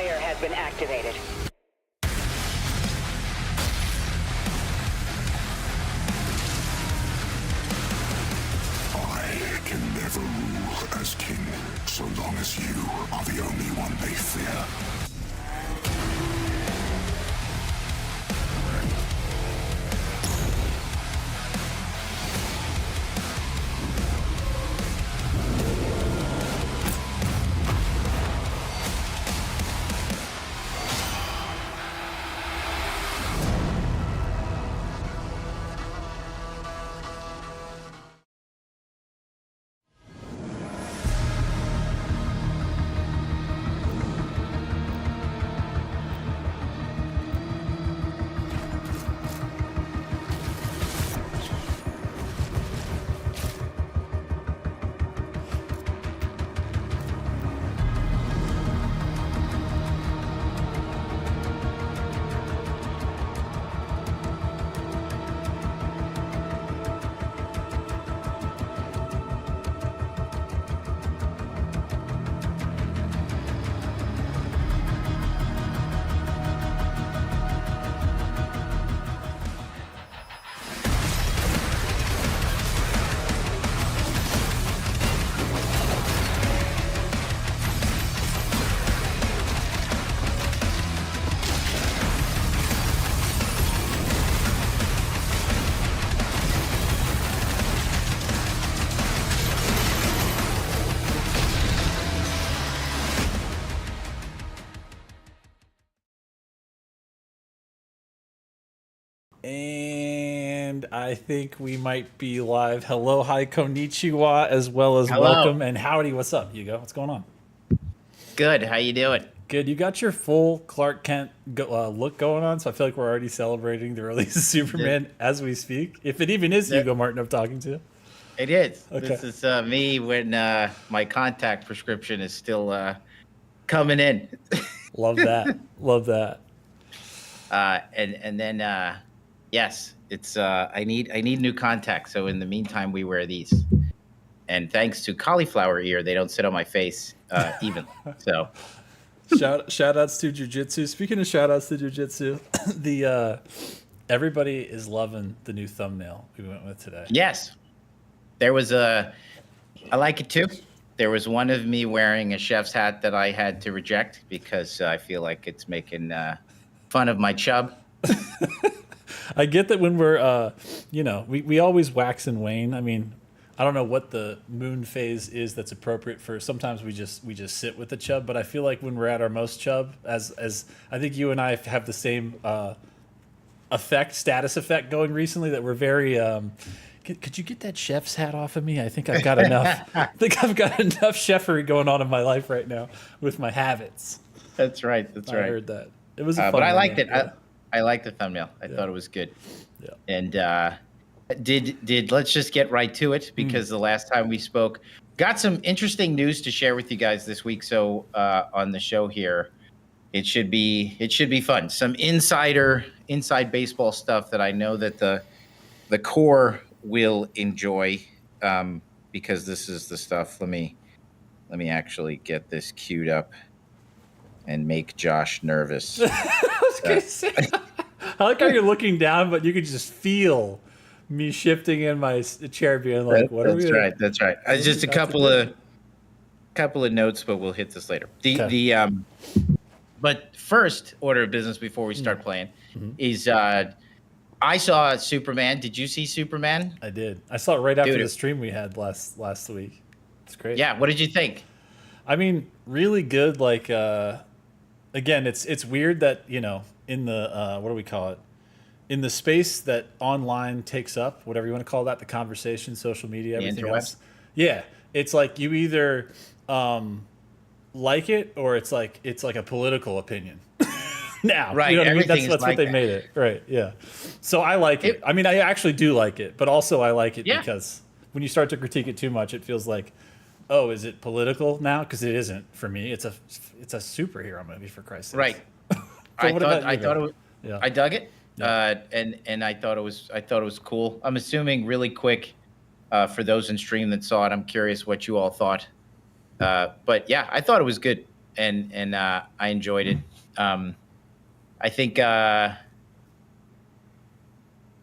player has been activated. I can never rule as king, so long as you are the only one they fear. And I think we might be live. Hello, hi, konnichiwa, as well as Hello. welcome and howdy. What's up, Hugo? What's going on? Good. How you doing? Good. You got your full Clark Kent look going on, so I feel like we're already celebrating the release of Superman as we speak. If it even is Hugo Martin I'm talking to. It is. Okay. This is me when my contact prescription is still coming in. Love that. Love that. And then yes, it's I need new contacts. So in the meantime, we wear these. And thanks to cauliflower ear, they don't sit on my face evenly. So shout outs to jiu-jitsu. Speaking of shout outs to jiu-jitsu, the everybody is loving the new thumbnail we went with today. yes, there was I like it too. There was one of me wearing a chef's hat that I had to reject because I feel like it's making fun of my chub. I get that when we're, we always wax and wane. I mean, I don't know what the moon phase is that's appropriate for. Sometimes we just sit with the chub, but I feel like when we're at our most chub, as I think you and I have the same status effect going recently, that we're very. Could you get that chef's hat off of me? I think I've got enough. I think I've got enough chefery going on in my life right now with my habits. That's right. That's right. I heard that. It was a fun but I one, liked it. yeah. I liked the thumbnail. I thought it was good. Yeah. And let's just get right to it because the last time we spoke, got some interesting news to share with you guys this week. So on the show here, it should be fun. Some inside baseball stuff that I know that the core will enjoy because this is the stuff. Let me actually get this queued up and make Josh nervous. I like how you're looking down, but you could just feel me shifting in my chair, being like, "What are we?" That's right. Just a couple of notes, but we'll hit this later. But first order of business before we start playing is I saw Superman. Did you see Superman? I did. I saw it right after Dude, the stream we had last week. It's great. Yeah. What did you think? I mean, really good. Like, again, it's weird that in the what do we call it? In the space that online takes up, whatever you want to call that, the conversation, social media, everything else. Yeah, it's like you either like it or it's like a political opinion. Now, Right, you know what I mean? everything That's is like what they that. made it. Right, yeah. So I like it. I mean, I actually do like it, but also I like it Yeah. because when you start to critique it too much, it feels like, oh, is it political now? Because it isn't for me. It's a superhero movie, for Christ's sake. Right. I thought it was. Yeah. I dug it. Yeah. And I thought it was cool. I'm assuming really quick for those in stream that saw it. I'm curious what you all thought. But yeah, I thought it was good. and I enjoyed it. I think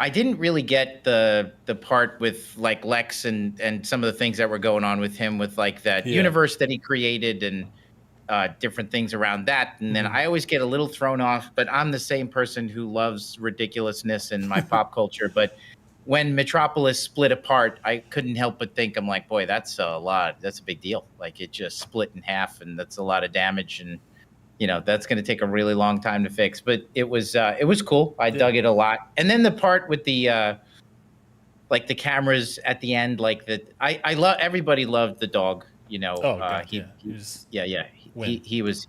I didn't really get the part with like Lex and some of the things that were going on with him with like that Yeah. universe that he created and different things around that. And then I always get a little thrown off, but I'm the same person who loves ridiculousness in my pop culture. But when Metropolis split apart, I couldn't help but think, I'm like, boy, that's a lot. That's a big deal. Like it just split in half, and that's a lot of damage. And that's going to take a really long time to fix. But it was cool. I dug it a lot. And then the part with the like the cameras at the end, like that. I love. Everybody loved the dog. Oh, God, he was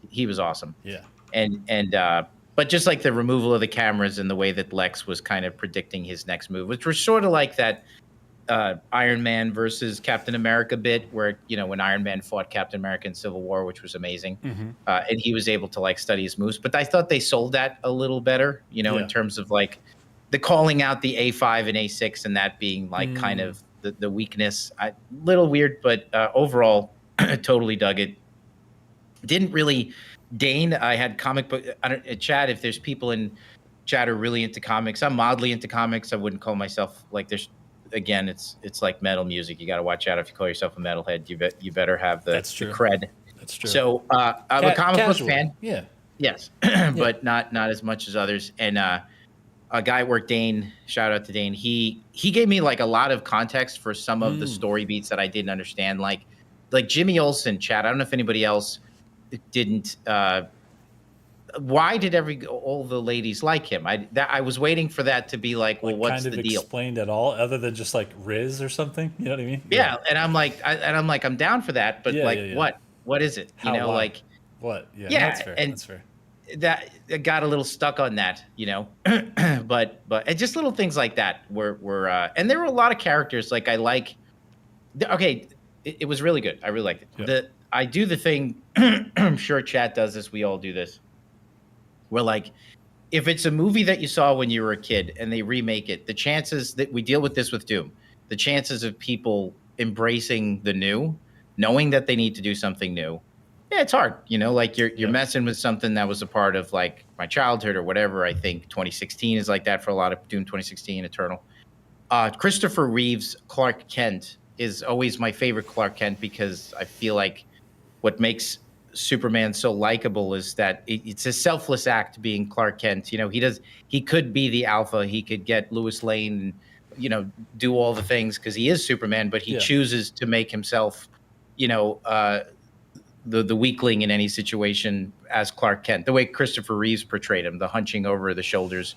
he was awesome. Yeah. And but just like the removal of the cameras and the way that Lex was kind of predicting his next move, which was sort of like that Iron Man versus Captain America bit where, when Iron Man fought Captain America in Civil War, which was amazing. And he was able to like study his moves. But I thought they sold that a little better, in terms of like the calling out the A5 and A6 and that being like kind of the weakness. Little weird, but overall, totally dug it. Didn't really Dane. I had comic book chat. If there's people in chat who are really into comics, I'm mildly into comics. I wouldn't call myself like there's. Again, it's like metal music. You got to watch out if you call yourself a metalhead. You better have the cred. That's true. So I'm a comic book fan. Yeah. Yes, but not as much as others. And a guy at work, Dane. Shout out to Dane. He gave me like a lot of context for some of the story beats that I didn't understand. Like Jimmy Olsen, chat. I don't know if anybody else didn't. Why did all the ladies like him? I was waiting for that to be like, well, what's kind of the deal? Explained at all, other than just like Riz or something. You know what I mean? Yeah, and I'm like, I'm down for that, but what is it? How, like what? Yeah, yeah, that's fair. That got a little stuck on that, but and just little things like that were and there were a lot of characters like it was really good. I really liked it. Yep. I do the thing. I'm sure chat does this. We all do this. We're like, if it's a movie that you saw when you were a kid and they remake it, the chances that we deal with this with Doom, the chances of people embracing the new, knowing that they need to do something new, yeah, it's hard. Like you're messing with something that was a part of like my childhood or whatever. I think 2016 is like that for a lot of Doom 2016, Eternal. Christopher Reeve's Clark Kent is always my favorite Clark Kent because I feel like what makes Superman so likable is that it's a selfless act being Clark Kent. He could be the alpha. He could get Lois Lane and, do all the things because he is Superman, but he chooses to make himself, the weakling in any situation as Clark Kent, the way Christopher Reeves portrayed him, the hunching over the shoulders.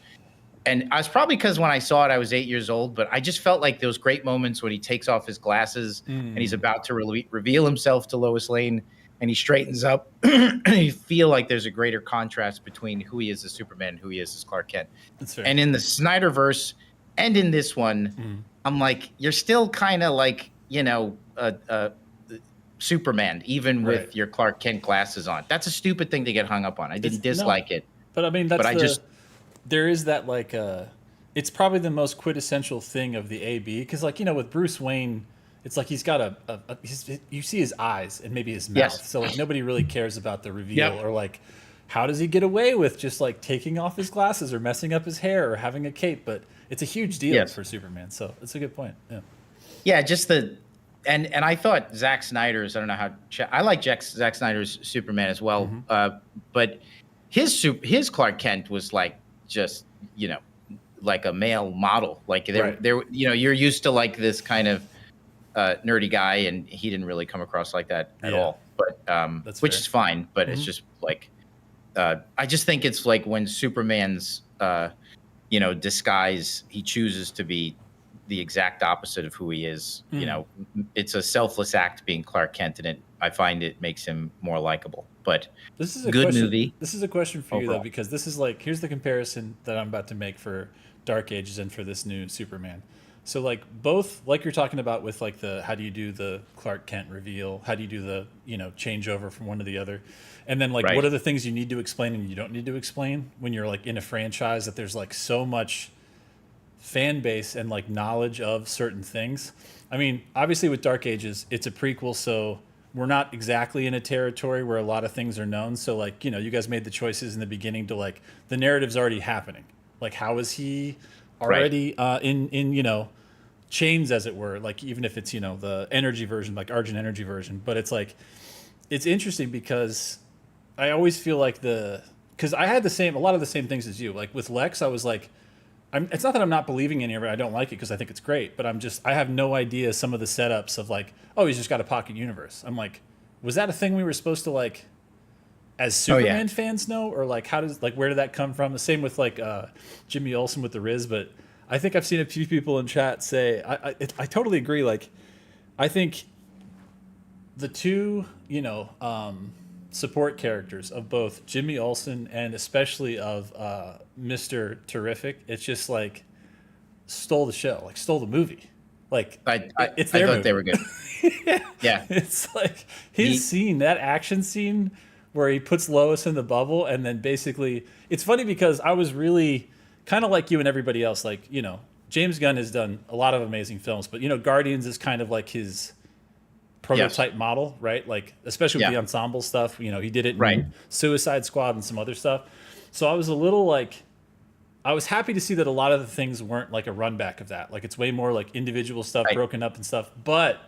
And I was probably because when I saw it, I was 8 years old, but I just felt like those great moments when he takes off his glasses and he's about to reveal himself to Lois Lane and he straightens up. You feel like there's a greater contrast between who he is as Superman and who he is as Clark Kent. That's fair. And in the Snyderverse and in this one, I'm like, you're still kind of like, Superman, even with your Clark Kent glasses on. That's a stupid thing to get hung up on. I didn't dislike it. But I mean, there is that like, it's probably the most quintessential thing of the AB. Because like, with Bruce Wayne, it's like he's got you see his eyes and maybe his mouth. Yes. So like nobody really cares about the reveal or like, how does he get away with just like taking off his glasses or messing up his hair or having a cape? But it's a huge deal for Superman. So it's a good point. Yeah. Yeah. Just and I thought Zack Snyder's, I don't know how, I like Zack Snyder's Superman as well. But his Clark Kent was like, just, like a male model. Like you're used to like this kind of, nerdy guy, and he didn't really come across like that at all. But which is fine. But it's just like I just think it's like when Superman's disguise, he chooses to be the exact opposite of who he is. It's a selfless act being Clark Kent, and I find it makes him more likable. But this is a good question, movie. This is a question for you though, because this is like, here's the comparison that I'm about to make for Dark Ages and for this new Superman. So like both, like you're talking about with like how do you do the Clark Kent reveal? How do you do the, changeover from one to the other? And then like, what are the things you need to explain and you don't need to explain when you're like in a franchise that there's like so much fan base and like knowledge of certain things? I mean, obviously with Dark Ages, it's a prequel. So we're not exactly in a territory where a lot of things are known. So like, you guys made the choices in the beginning to like the narrative's already happening. Like, how is he already in chains, as it were? Like, even if it's the energy version, like Argent energy version, but it's like it's interesting because I always feel like because I had a lot of the same things as you. Like with Lex, I was like, it's not that I'm not believing any of it. I don't like it because I think it's great, but I have no idea some of the setups of like, oh, he's just got a pocket universe. I'm like, was that a thing we were supposed to like, as Superman fans know, or like where did that come from? The same with like Jimmy Olsen with the Riz, but I think I've seen a few people in chat say I totally agree. Like, I think the two support characters of both Jimmy Olsen and especially of Mr. Terrific, it's just like stole the show, like stole the movie. Like it's their I thought movie. they were good. Yeah. It's like his scene, that action scene where he puts Lois in the bubble, and then basically it's funny because I was really kind of like you and everybody else, like, James Gunn has done a lot of amazing films, but Guardians is kind of like his prototype model, right? Like, especially with the ensemble stuff, he did it in Suicide Squad and some other stuff. So I was a little like, I was happy to see that a lot of the things weren't like a run back of that. Like, it's way more like individual stuff broken up and stuff. But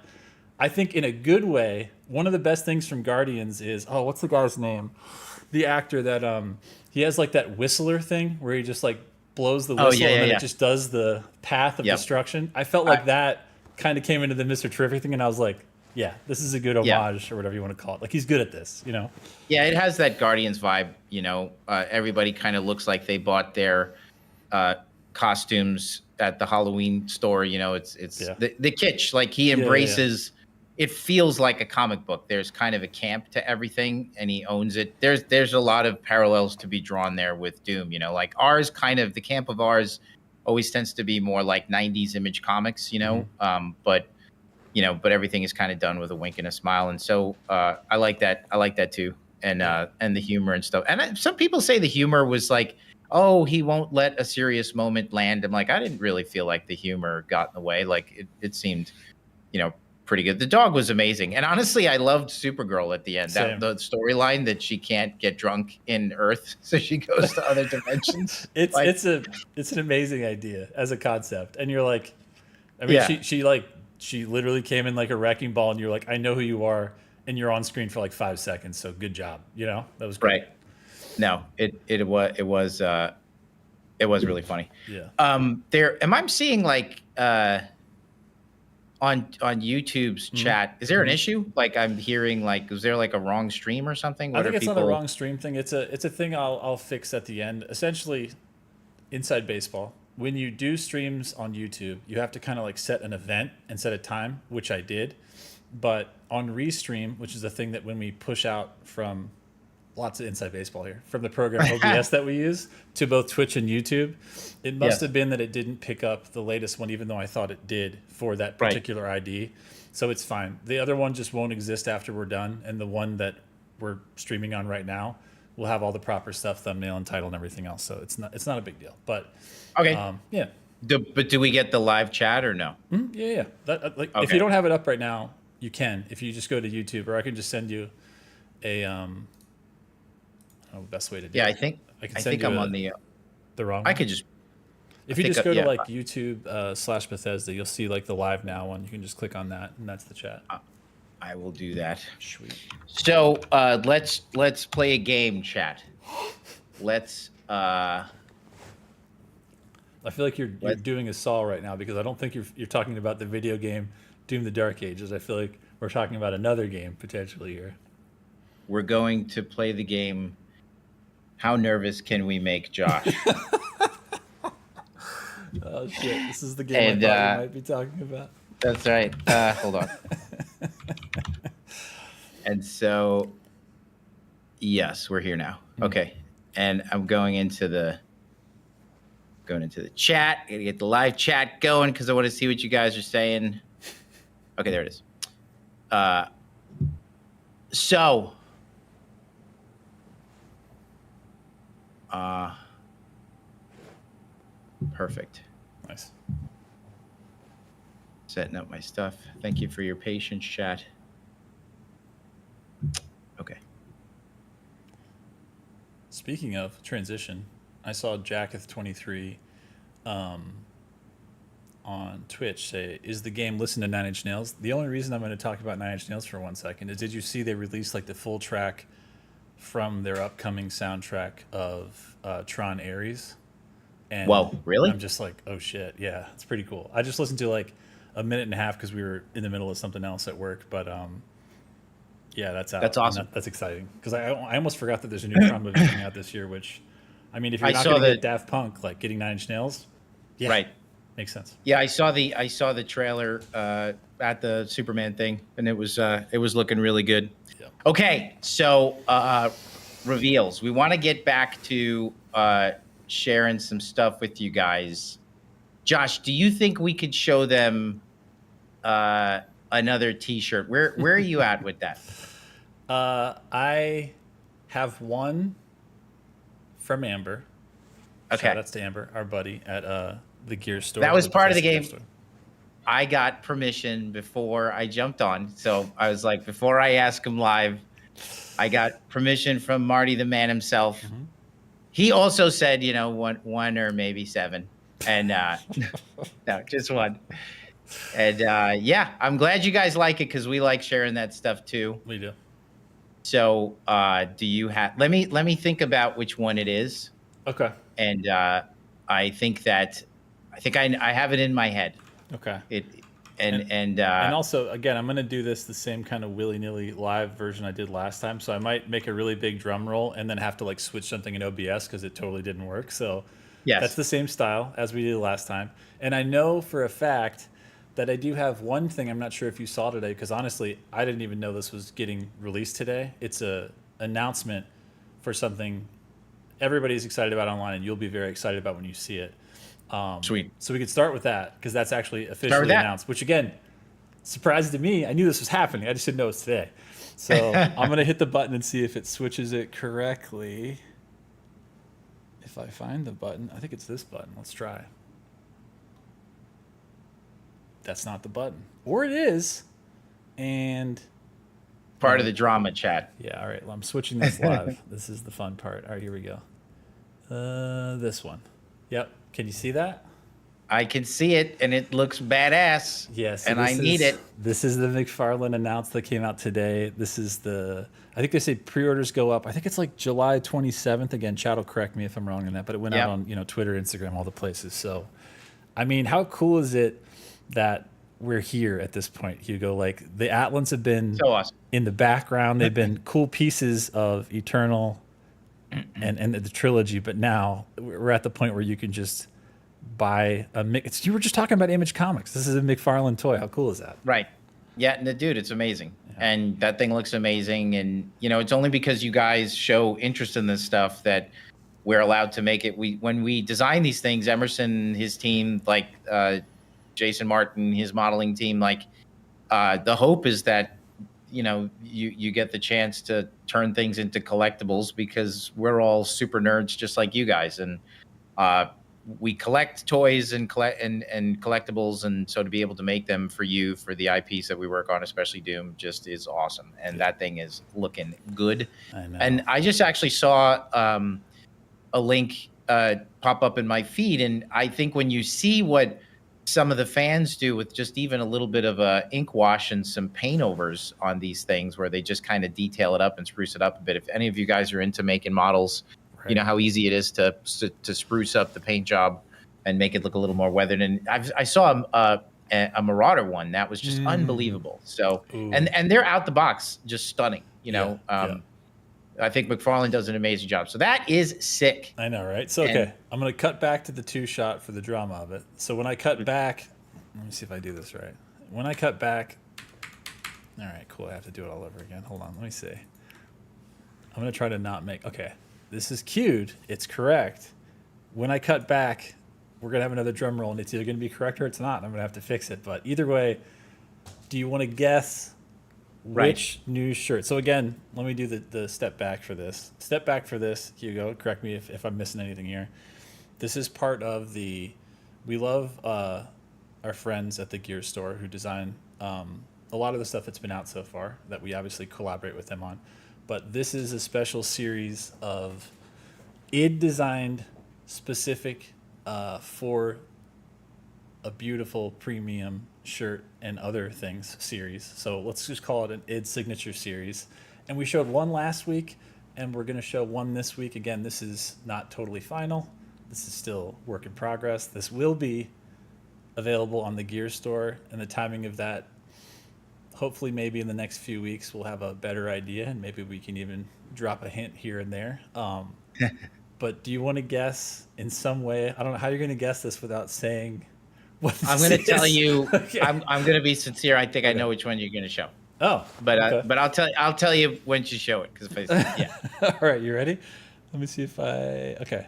I think in a good way, one of the best things from Guardians is, what's the guy's name? The actor that he has like that whistler thing where he just like blows the whistle and then it just does the path of destruction. I felt like that kind of came into the Mr. Terrific thing, and I was like, yeah, this is a good homage or whatever you want to call it. Like, he's good at this, Yeah, it has that Guardians vibe. Everybody kind of looks like they bought their costumes at the Halloween store. It's the kitsch. Like, he embraces. It feels like a comic book. There's kind of a camp to everything, and he owns it. There's a lot of parallels to be drawn there with Doom. Like ours, kind of the camp of ours always tends to be more like 90s Image Comics. But everything is kind of done with a wink and a smile, and so I like that. I like that too, and the humor and stuff. And some people say the humor was like, oh, he won't let a serious moment land. I'm like, I didn't really feel like the humor got in the way. Like it seemed, pretty good. The dog was amazing, and honestly, I loved Supergirl at the end. That the storyline that she can't get drunk in Earth, so she goes to other dimensions. It's an amazing idea as a concept, and you're like, I mean, she literally came in like a wrecking ball, and you're like, I know who you are, and you're on screen for like 5 seconds. So good job. That was great. Right. No, it was really funny. Yeah. I'm seeing like on YouTube's chat, is there an issue? Like, I'm hearing like, is there like a wrong stream or something? I think it's not a wrong stream thing. It's a thing I'll fix at the end. Essentially, inside baseball, when you do streams on YouTube, you have to kind of like set an event and set a time, which I did. But on Restream, which is a thing that when we push out from lots of inside baseball here, from the program OBS that we use to both Twitch and YouTube, it must have been that it didn't pick up the latest one, even though I thought it did for that particular ID. So it's fine. The other one just won't exist after we're done. And the one that we're streaming on right now will have all the proper stuff, thumbnail and title and everything else. So it's not a big deal. But yeah. But do we get the live chat or no? Yeah. If you don't have it up right now, you can. If you just go to YouTube, or I can just send you a best way to do it. I think I'm on the wrong one. I could just if you just go to like YouTube /Bethesda, you'll see like the live now one. You can just click on that, and that's the chat. I will do that. Sweet. So let's play a game, chat. Let's. I feel like you're doing a Saul right now, because I don't think you're talking about the video game Doom: The Dark Ages. I feel like we're talking about another game potentially here. We're going to play the game. How nervous can we make Josh? Oh shit! This is the game I thought you might be talking about. That's right. Hold on. And so, yes, we're here now. Okay, and I'm going into the chat. Gotta get the live chat going because I want to see what you guys are saying. Okay, there it is. Perfect. Nice. Setting up my stuff. Thank you for your patience, chat. Speaking of transition, I saw Jacketh23 on Twitch say, "Is the game listen to Nine Inch Nails?" The only reason I'm going to talk about Nine Inch Nails for 1 second is, did you see they released like the full track from their upcoming soundtrack of Tron Ares? And Whoa, really? I'm just like, oh shit, yeah, it's pretty cool. I just listened to like a minute and a half because we were in the middle of something else at work, but yeah, that's out. That's awesome. That's exciting because I almost forgot that there's a new Tron movie coming out this year. Which, I mean, if you're not going to get Daft Punk, like getting Nine Inch Nails, yeah, right, makes sense. Yeah, I saw the trailer at the Superman thing, and it was looking really good. Yeah. Okay, so reveals. We want to get back to sharing some stuff with you guys. Josh, do you think we could show them another T-shirt? Where are you at with that? I have one from Amber. Okay, Shout outs to Amber, our buddy at the gear store. That was part of the game. I got permission before I jumped on, so I was like, before I ask him live, I got permission from Marty the man himself. Mm-hmm. He also said, one or maybe 7, and no, just 1. And yeah, I'm glad you guys like it because we like sharing that stuff too. We do. So, do you have? Let me think about which one it is. Okay. And I think I have it in my head. Okay. And also, again, I'm going to do this the same kind of willy-nilly live version I did last time. So I might make a really big drum roll and then have to like switch something in OBS because it totally didn't work. So yes, that's the same style as we did last time. And I know for a fact that I do have one thing I'm not sure if you saw today, because honestly, I didn't even know this was getting released today. It's a announcement for something everybody's excited about online, and you'll be very excited about when you see it. Sweet. So we could start with that because that's actually officially announced, which again, surprised to me. I knew this was happening. I just didn't know it's today. So I'm going to hit the button and see if it switches it correctly. If I find the button, I think it's this button. Let's try. That's not the button. Or it is. And part of the drama, chat. Yeah, all right. Well, I'm switching this live. This is the fun part. All right, here we go. This one. Yep. Can you see that? I can see it, and it looks badass. Yes, and I need it. This is the McFarlane announced that came out today. This is I think they say pre-orders go up. I think it's like July 27th. Again, chat will correct me if I'm wrong on that, but it went out on Twitter, Instagram, all the places. So, I mean, how cool is it that we're here at this point, Hugo? Like the Atlants have been so awesome in the background. They've been cool pieces of Eternal and the trilogy, but now we're at the point where you can just buy you were just talking about Image Comics. This is a McFarlane toy. How cool is that? Right. Yeah, and dude, it's amazing. Yeah. And that thing looks amazing. And it's only because you guys show interest in this stuff that we're allowed to make it. When we design these things, Emerson, his team, like Jason Martin, his modeling team, like the hope is that you get the chance to turn things into collectibles because we're all super nerds just like you guys, and we collect toys and collectibles, and so to be able to make them for you for the IPs that we work on, especially Doom, just is awesome. And that thing is looking good. I know. And I just actually saw a link pop up in my feed, and I think when you see what some of the fans do with just even a little bit of a ink wash and some paint overs on these things where they just kind of detail it up and spruce it up a bit. If any of you guys are into making models, right, you know how easy it is to spruce up the paint job and make it look a little more weathered. And I saw a Marauder one that was just unbelievable. So, and they're out the box, just stunning, I think McFarlane does an amazing job. So that is sick. I know, right? So, okay, I'm going to cut back to the 2-shot for the drama of it. So when I cut back, let me see if I do this right. When I cut back, all right, cool. I have to do it all over again. Hold on, let me see. I'm going to try to not make, okay, this is cued. It's correct. When I cut back, we're going to have another drum roll, and it's either going to be correct or it's not. And I'm going to have to fix it. But either way, do you want to guess which new shirt? So again, let me do the step back for this. Step back for this, Hugo. Correct me if I'm missing anything here. This is part of we love our friends at the gear store who design a lot of the stuff that's been out so far that we obviously collaborate with them on. But this is a special series of id designed specific for a beautiful premium shirt and other things series. So let's just call it an id signature series. And we showed one last week, and we're going to show one this week. Again, this is not totally final. This is still work in progress. This will be available on the Gear Store, and the timing of that, hopefully maybe in the next few weeks, we'll have a better idea, and maybe we can even drop a hint here and there. But do you want to guess in some way? I don't know how you're going to guess this without saying what this I'm going to is. tell you. Okay. I'm going to be sincere. I think I know which one you're going to show. Oh, But okay. but I'll tell you when you show it, because if I yeah. All right, you ready? Let me see if I. Okay.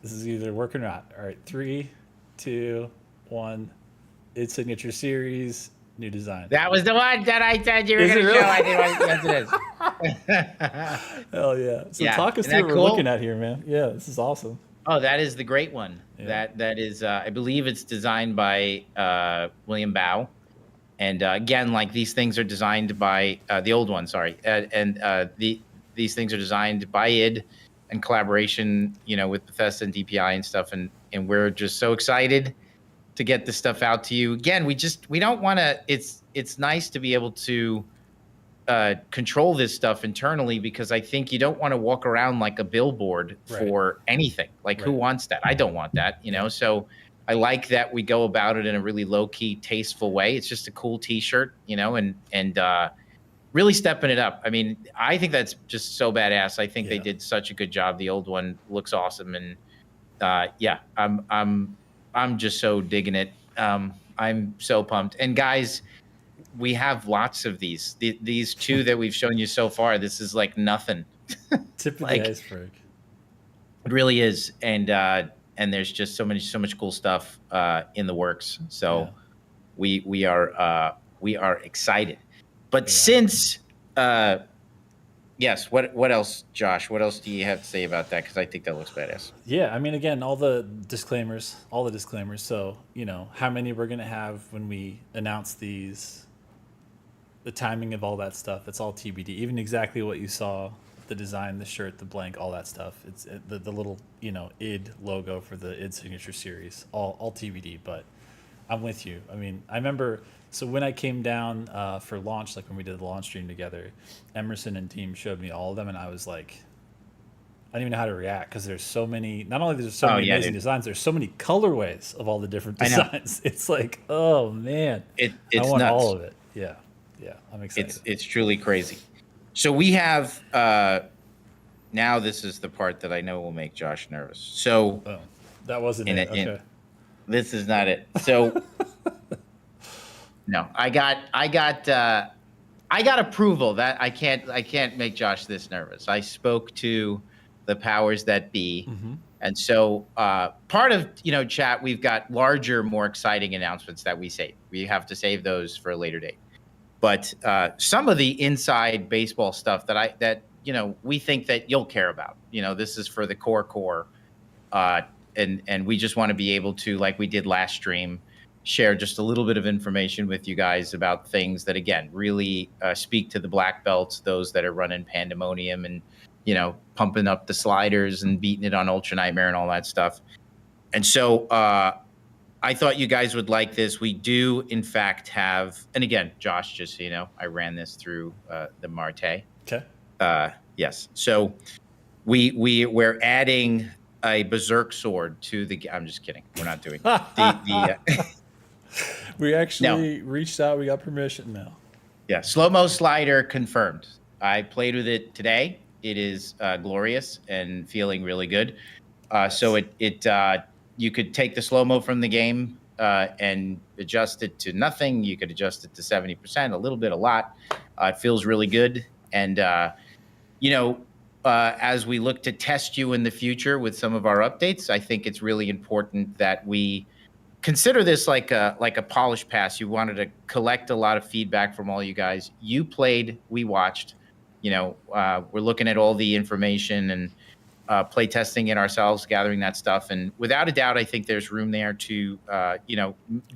This is either work or not. All right, 3, 2, 1. Id signature series, new design. That was the one that I said you were Is it going to really? show. I think yes, it is. Hell yeah! So Yeah, talk us isn't through that what we're cool? looking at here, man. Yeah, this is awesome. Oh, that is the great one. Yeah. That is, I believe it's designed by William Bao. And again, like these things are designed by the old one, sorry. These things are designed by id in collaboration, with Bethesda and DPI and stuff. And we're just so excited to get this stuff out to you. Again, we don't want to, it's nice to be able to control this stuff internally, because I think you don't want to walk around like a billboard for anything. Like who wants that? I don't want that, So I like that we go about it in a really low key, tasteful way. It's just a cool T-shirt, and really stepping it up. I mean, I think that's just so badass. I think they did such a good job. The old one looks awesome, and I'm just so digging it. I'm so pumped. And guys, we have lots of these. These two that we've shown you so far, this is like nothing. Tip of Like, the iceberg. It really is, and there's just so much cool stuff in the works. So we are excited. But since yes, what else, Josh? What else do you have to say about that? Because I think that looks badass. Yeah, I mean, again, all the disclaimers. So, how many we're going to have when we announce these, the timing of all that stuff, it's all TBD. Even exactly what you saw, the design, the shirt, the blank, all that stuff. It's the little, id logo for the id signature series, all TBD. But I'm with you. I mean, I remember, so when I came down for launch, like when we did the launch stream together, Emerson and team showed me all of them, and I was like, I don't even know how to react, because there's so many. Not only there's so many amazing designs, there's so many colorways of all the different designs. It's like, oh man, it's I want nuts. all of it. Yeah, I'm excited. It's truly crazy. So we have now. This is the part that I know will make Josh nervous. So that wasn't it. Okay. This is not it. So no, I got approval that I can't make Josh this nervous. I spoke to the powers that be. Mm-hmm. And so part of, chat, we've got larger, more exciting announcements that we save. We have to save those for a later date. But some of the inside baseball stuff that we think that you'll care about. This is for the core. And we just want to be able to, like we did last stream, share just a little bit of information with you guys about things that, again, really speak to the black belts, those that are running Pandemonium and, pumping up the sliders and beating it on Ultra Nightmare and all that stuff. And so I thought you guys would like this. We do, in fact, have, and again, Josh, just so you know, I ran this through the Marte. Okay. Yes. So we're adding a berserk sword to the. I'm just kidding. We're not doing the We actually reached out. We got permission now. Yeah, slow-mo slider confirmed. I played with it today. It is glorious and feeling really good. So you could take the slow-mo from the game and adjust it to nothing. You could adjust it to 70%, a little bit, a lot. It feels really good. And, as we look to test you in the future with some of our updates, I think it's really important that we consider this like a polish pass. You wanted to collect a lot of feedback from all you guys. You played, we watched. We're looking at all the information and play testing it ourselves, gathering that stuff. And without a doubt, I think there's room there to,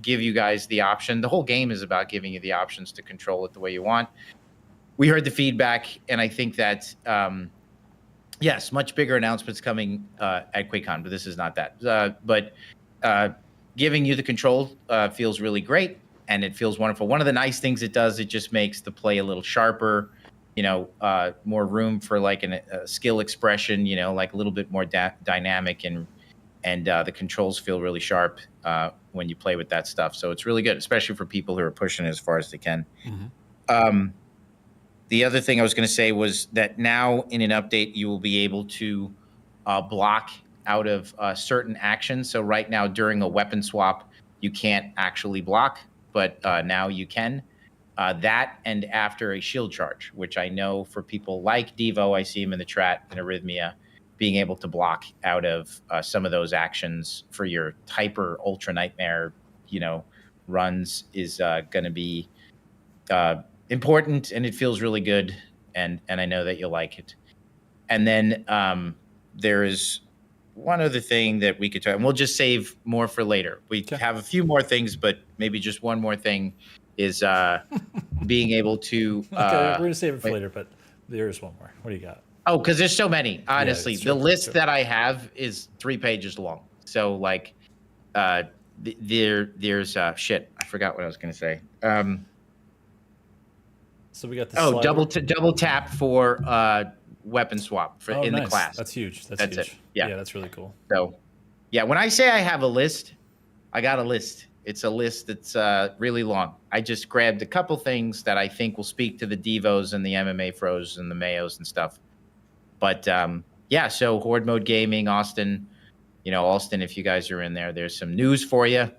give you guys the option. The whole game is about giving you the options to control it the way you want. We heard the feedback, and I think that Yes, much bigger announcements coming at QuakeCon, but this is not that. But giving you the control feels really great, and it feels wonderful. One of the nice things it does, it just makes the play a little sharper, more room for like a skill expression, like a little bit more dynamic, and the controls feel really sharp when you play with that stuff. So it's really good, especially for people who are pushing it as far as they can. The other thing I was going to say was that now in an update, you will be able to block out of certain actions. So right now during a weapon swap, you can't actually block, but now you can. That and after a shield charge, which I know for people like Devo, I see him in the chat, and Arrhythmia, being able to block out of some of those actions for your Hyper Ultra Nightmare, runs is going to be important, and it feels really good, and I know that you'll like it. And then there is one other thing that we could talk, and we'll just save more for later. We have a few more things, but maybe just one more thing is being able to. Okay, we're gonna save it for later, but there's one more. What do you got? Oh, because there's so many. Honestly, Yeah, the list that I have is 3 pages long. So like, there's shit. I forgot what I was gonna say. So we got the double tap for weapon swap in the class. That's huge. That's huge. It. Yeah, that's really cool. So, yeah, when I say I have a list, I got a list. It's a list that's really long. I just grabbed a couple things that I think will speak to the Devos and the MMA Fros and the Mayos and stuff. But so Horde Mode Gaming, Austin, Alston, if you guys are in there, there's some news for you,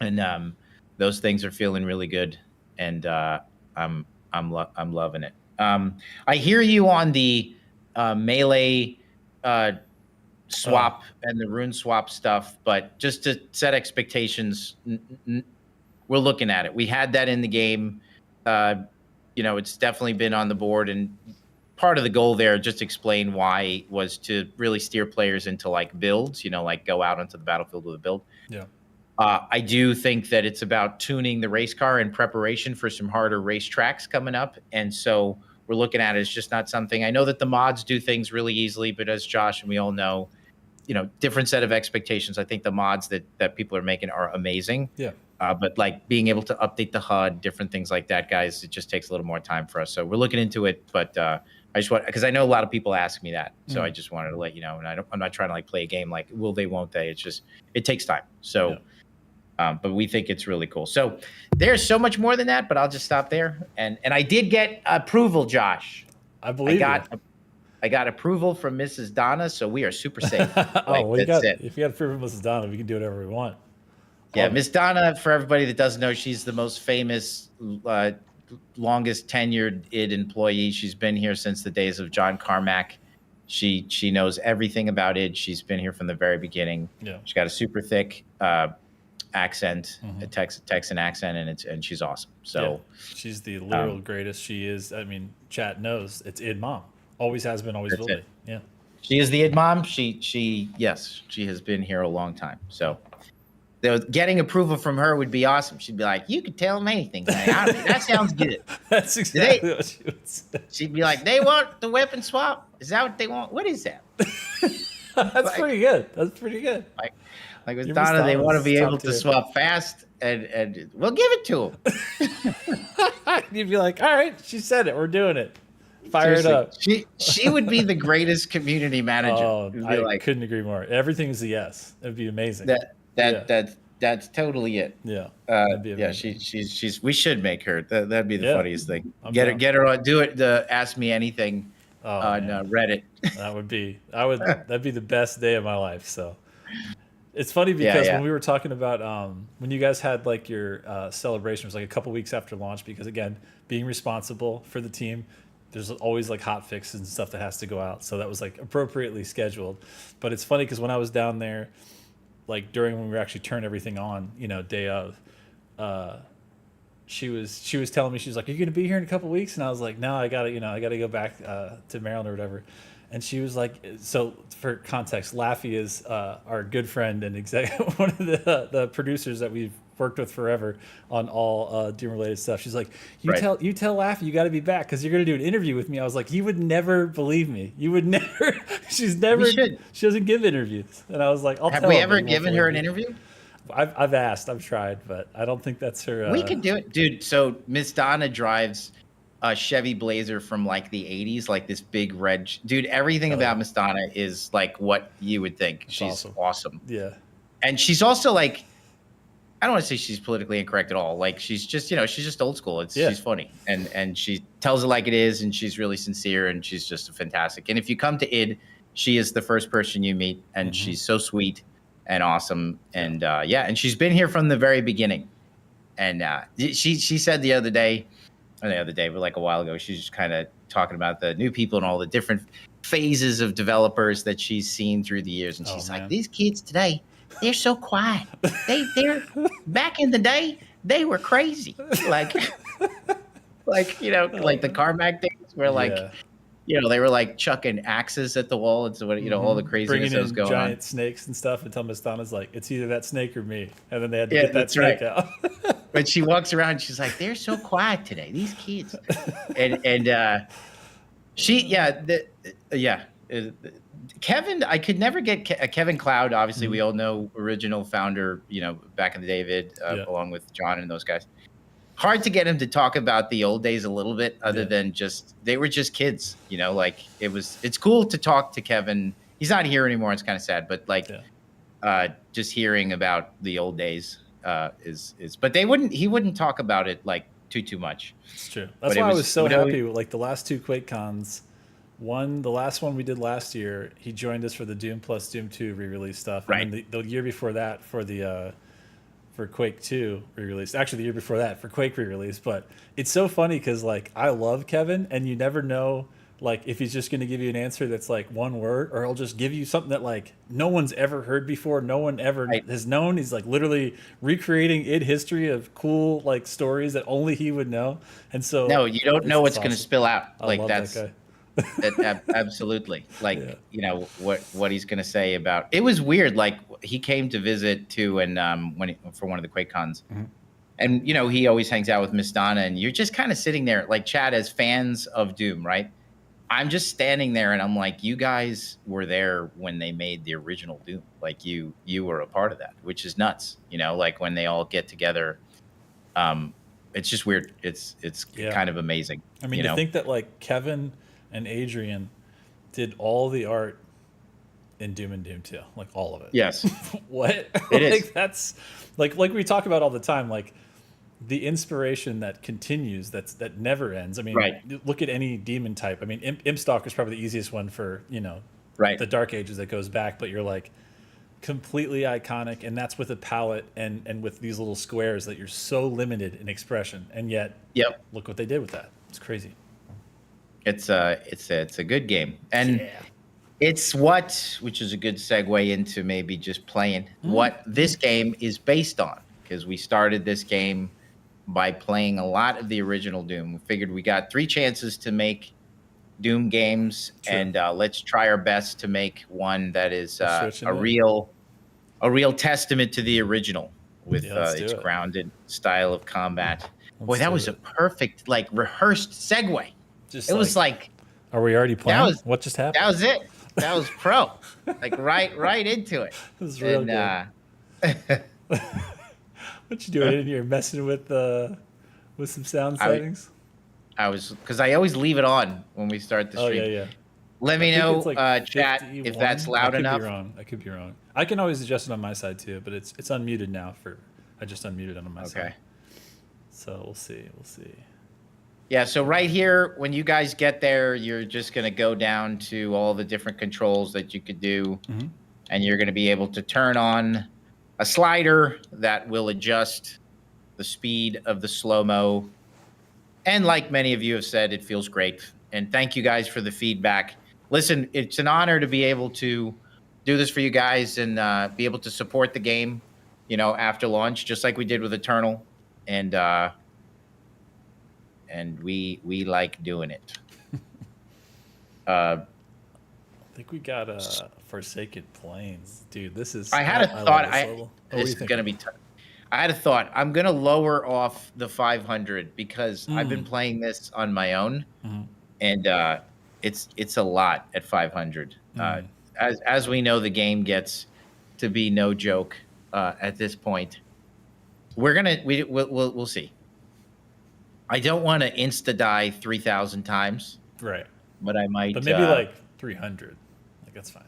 and those things are feeling really good, and I'm loving it. I hear you on the melee swap and the rune swap stuff, but just to set expectations, we're looking at it. We had that in the game. It's definitely been on the board, and part of the goal there, just explain why, was to really steer players into like builds, like go out onto the battlefield with a build. Yeah. I do think that it's about tuning the race car in preparation for some harder race tracks coming up. And so we're looking at it. It's just not something. I know that the mods do things really easily, but as Josh and we all know, different set of expectations. I think the mods that people are making are amazing. Yeah. But like being able to update the HUD, different things like that, guys, it just takes a little more time for us. So we're looking into it, but I just want, because I know a lot of people ask me that. So I just wanted to let you know, and I'm not trying to like play a game like will they, won't they? It's just, it takes time. So. Yeah. But we think it's really cool. So there's so much more than that, but I'll just stop there. And I did get approval, Josh. I believe I got approval from Mrs. Donna, so we are super safe. If you got approval from Mrs. Donna, we can do whatever we want. Yeah, Miss Donna, for everybody that doesn't know, she's the most famous, longest tenured id employee. She's been here since the days of John Carmack. She knows everything about id. She's been here from the very beginning. Yeah. She's got a super thick accent, a Texan accent, and she's awesome. So she's the literal greatest. She is. I mean, chat knows it's id mom. Always has been. Always will be. Yeah. She is the id mom. She has been here a long time. So getting approval from her would be awesome. She'd be like, "You could tell them anything. That sounds good." That's exactly what she would say. She'd be like, "They want the weapon swap. Is that what they want? What is that?" That's pretty good. That's pretty good. Like with Donna, they want to be able to swap fast, and we'll give it to them. You'd be like, all right, she said it. We're doing it. Fire it up. She would be the greatest community manager. Oh, I couldn't agree more. Everything is a yes. It'd be amazing. That's totally it. Yeah. She's. We should make her. That'd be the funniest thing. Get her on. Do it. Ask me anything on Reddit. That'd be the best day of my life. So. It's funny because when we were talking about when you guys had like your celebration, it was like a couple weeks after launch, because again, being responsible for the team, there's always like hot fixes and stuff that has to go out. So that was like appropriately scheduled. But it's funny because when I was down there, like during when we were actually turning everything on, day of, she was telling me, she was like, "Are you going to be here in a couple weeks?" And I was like, "No, I gotta go back to Maryland or whatever." And she was like, so for context, Laffy is our good friend and one of the producers that we've worked with forever on all Doom related stuff. She's like, Right. you tell Laffy you got to be back because you're gonna do an interview with me. I was like, you would never believe me. You would never. She's never. We should. She doesn't give interviews, and I was like, I'll Have tell we him, ever but he won't given her an believe me. interview? I've asked, I've tried, but I don't think that's her. We could do it, dude. So Miss Donna drives a Chevy Blazer from like the 80s, like this big red. Dude, everything about Miss Donna is like what you would think. She's awesome. Yeah. And she's also like, I don't want to say she's politically incorrect at all. Like she's just, she's just old school. She's funny and she tells it like it is, and she's really sincere, and she's just fantastic. And if you come to ID, she is the first person you meet, and she's so sweet and awesome. And and she's been here from the very beginning. And she said the other day, but like a while ago, she's just kind of talking about the new people and all the different phases of developers that she's seen through the years. And she's like, these kids today, they're so quiet. They're back in the day, they were crazy. Like the Carmack days where they were like chucking axes at the wall and so all the craziness that was going on. Giant snakes and stuff until Miss Donna's like, it's either that snake or me. And then they had to get that snake out. But she walks around, she's like, they're so quiet today, these kids. Kevin, I could never get Kevin Cloud. Obviously, we all know original founder, back in the day, along with John and those guys. Hard to get him to talk about the old days a little bit, other than just they were just kids, like it's cool to talk to Kevin. He's not here anymore. It's kind of sad, but just hearing about the old days is but he wouldn't talk about it like too much. It's true. That's why I was so happy with like the last two QuakeCons. The last one we did last year, he joined us for the Doom plus Doom 2 re-release stuff. Right. And then the year before that for the for Quake 2 re-release. Actually, the year before that for Quake re-release. But it's so funny because like I love Kevin, and you never know like if he's just going to give you an answer that's like one word, or he'll just give you something that like no one's ever heard before, no one ever has known. He's like literally recreating history of cool like stories that only he would know. And so no, you don't know what's going to spill out. I love that guy. Absolutely. Like, what he's going to say about it was weird. Like he came to visit too. And for one of the QuakeCons, and, he always hangs out with Miss Donna, and you're just kind of sitting there like Chad as fans of Doom. Right. I'm just standing there and I'm like, you guys were there when they made the original Doom. Like you were a part of that, which is nuts. Like when they all get together, it's just weird. It's kind of amazing. I mean, to think that like Kevin and Adrian did all the art in Doom and Doom 2, like all of it. Yes. What? It is. Like that's like we talk about all the time, like the inspiration that continues, that never ends. I mean, look at any demon type. I mean, Imp Stalker is probably the easiest one for, the Dark Ages that goes back, but you're like completely iconic, and that's with a palette and with these little squares that you're so limited in expression, and yet look what they did with that. It's crazy. It's a good game, and it's which is a good segue into maybe just playing what this game is based on, because we started this game by playing a lot of the original Doom. We figured we got 3 chances to make Doom games, and let's try our best to make one that is a real testament to the original with its grounded style of combat. Boy, that was a perfect like rehearsed segue. It was like, are we already playing? What just happened? That was it. That was pro. Like right into it. This is real good. What you doing in here? Messing with some sound settings? I was, because I always leave it on when we start the stream. Yeah. Let me know, chat, if that's loud enough. I could be wrong. I can always adjust it on my side too, but it's unmuted now. I just unmuted it on my side. So we'll see. Yeah, so right here, when you guys get there, you're just going to go down to all the different controls that you could do, and you're going to be able to turn on a slider that will adjust the speed of the slow-mo. And like many of you have said, it feels great. And thank you guys for the feedback. Listen, it's an honor to be able to do this for you guys and be able to support the game, after launch, just like we did with Eternal. And we like doing it. I think we got Forsaken Plains, dude. This is. I had a thought. This is gonna be tough. I had a thought. I'm gonna lower off the 500 because I've been playing this on my own, and it's a lot at 500. As we know, the game gets to be no joke at this point. We'll see. I don't want to insta die 3,000 times, Right. but I might. But maybe like 300. Like that's fine.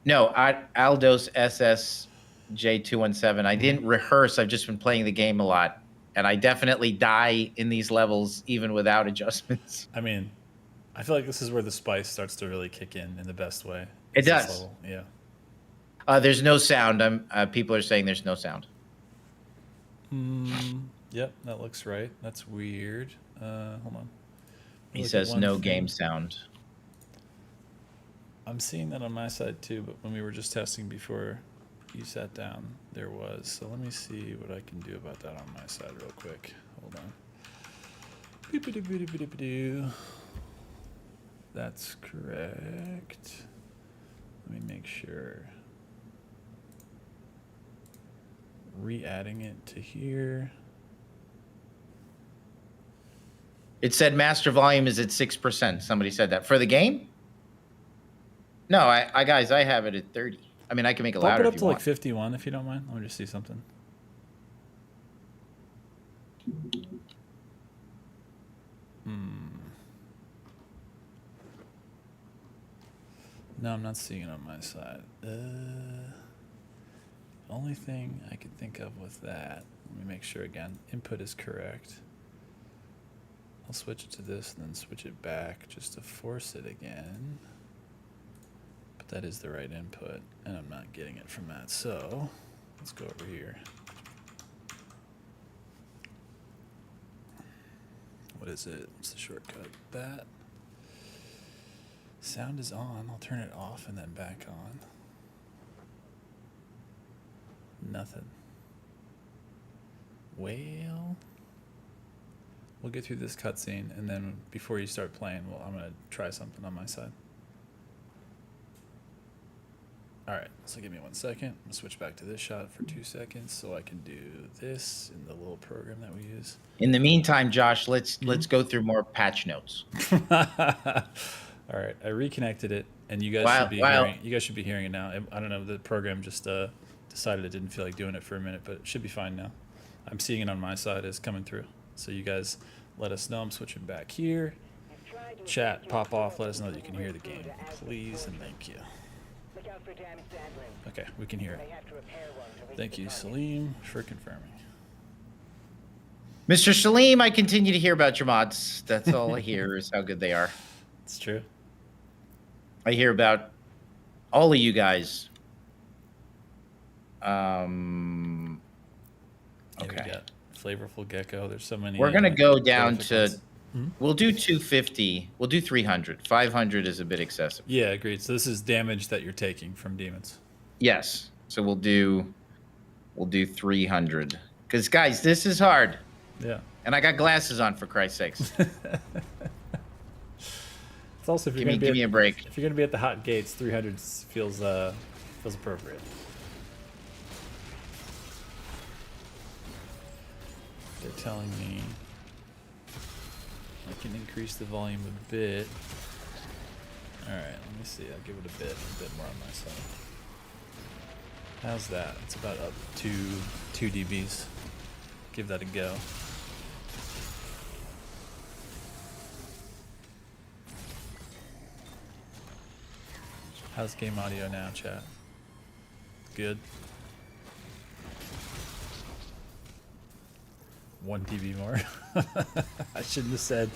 No, Aldos SSJ217. I didn't rehearse. I've just been playing the game a lot, and I definitely die in these levels even without adjustments. I mean, I feel like this is where the spice starts to really kick in the best way. It does. Level. Yeah. There's no sound. People are saying there's no sound. Yep, that looks right. that's weird. Hold on. He says no game sound. I'm seeing that on my side too, but when we were just testing before you sat down, there was. So let me see what I can do about that on my side real quick. Hold on. That's correct. Let me make sure. Re-adding it to here. It said master volume is at 6%. Somebody said that for the game. No, I guys, I have it at 30. I mean, I can make it louder. Bump it up if to you like want. 51 if you don't mind. Let me just see something. No, I'm not seeing it on my side. Only thing I can think of with that, let me make sure again, input is correct. I'll switch it to this and then switch it back just to force it again. But that is the right input, and I'm not getting it from that. So let's go over here. What is it? What's the shortcut? That. Sound is on. I'll turn it off and then back on. Nothing. Well, we'll get through this cutscene, and then before you start playing, I'm gonna try something on my side. All right, so give me 1 second. I'm gonna switch back to this shot for 2 seconds so I can do this in the little program that we use. In the meantime, Josh, let's go through more patch notes. All right, I reconnected it, and you guys should be hearing. You guys should be hearing it now. I don't know. The program just decided it didn't feel like doing it for a minute, but it should be fine now. I'm seeing it on my side as coming through. So you guys let us know. I'm switching back here. Chat, pop off. Let us know that you can hear the game, please, and thank you. Okay, we can hear it. Thank you, Salim, for confirming. Mr. Salim, I continue to hear about your mods. That's all I hear is how good they are. It's true. I hear about all of you guys. Yeah, Okay. we got Flavorful Gecko. There's so many. We're going to go down to, ones. we'll do 250. We'll do 300. 500 is a bit excessive. Yeah, agreed. So this is damage that you're taking from demons. Yes. So we'll do 300. Because, guys, this is hard. Yeah. And I got glasses on, for Christ's sakes. It's also if you're Give me a break. If you're gonna be at the hot gates, 300 feels appropriate. They're telling me I can increase the volume a bit. All right, let me see. I'll give it a bit more on my side. How's that? It's about up to 2 dBs. Give that a go. How's game audio now, chat? Good. 1 dB more. I shouldn't have said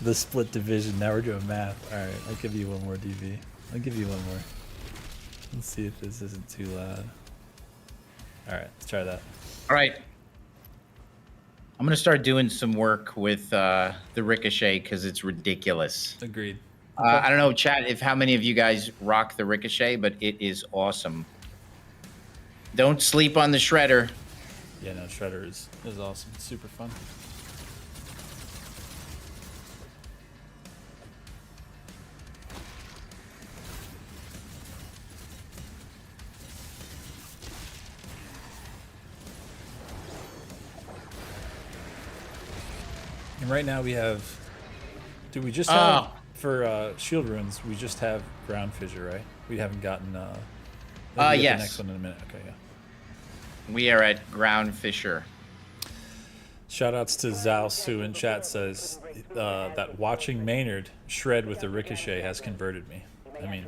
the split division. Now we're doing math. All right, I'll give you 1 more dB. I'll give you 1 more. Let's see if this isn't too loud. All right, let's try that. All right. I'm going to start doing some work with the Ricochet because it's ridiculous. Agreed. I don't know, chat, if how many of you guys rock the Ricochet, but it is awesome. Don't sleep on the Shredder. Yeah, no, Shredder is awesome. It's super fun. right now we have. Do we just have for shield runes? We just have ground fissure, right? We haven't gotten. We'll get yes. The next one in a minute. Okay, yeah. We are at ground fissure. Shout outs to Zhao Su in chat says that watching Maynard shred with the ricochet has converted me. I mean,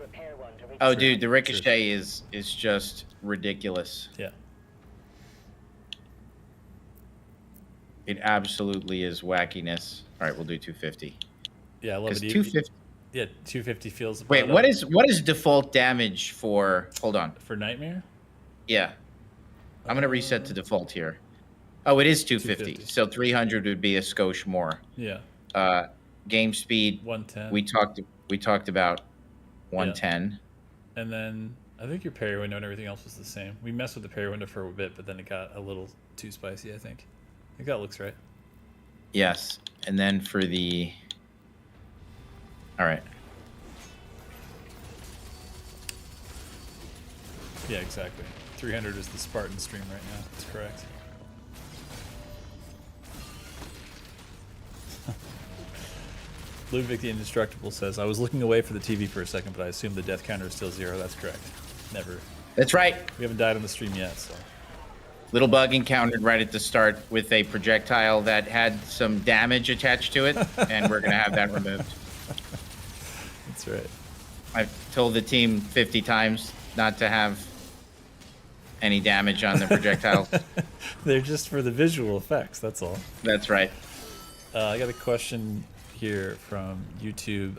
oh, dude, the ricochet is just ridiculous. Yeah. It absolutely is wackiness. All right, we'll do 250. Yeah, I love it. 250. Yeah, 250 feels. Wait, what is default damage for? Hold on. For Nightmare? Yeah, I'm gonna reset to default here. Oh, it is 250. So 300 would be a skosh more. Yeah. Game speed. 110. We talked about 110. Yeah. And then I think your parry window and everything else was the same. We messed with the parry window for a bit, but then it got a little too spicy, I think. I think that looks right. Yes. And then for the... All right. Yeah, exactly. 300 is the Spartan stream right now. That's correct. Ludwig the Indestructible says, I was looking away for the TV for a second, but I assume the death counter is still 0. That's correct. Never. That's right. We haven't died on the stream yet, so... Little bug encountered right at the start with a projectile that had some damage attached to it, and we're going to have that removed. That's right. I've told the team 50 times not to have any damage on the projectiles. They're just for the visual effects, that's all. That's right. I got a question here from YouTube.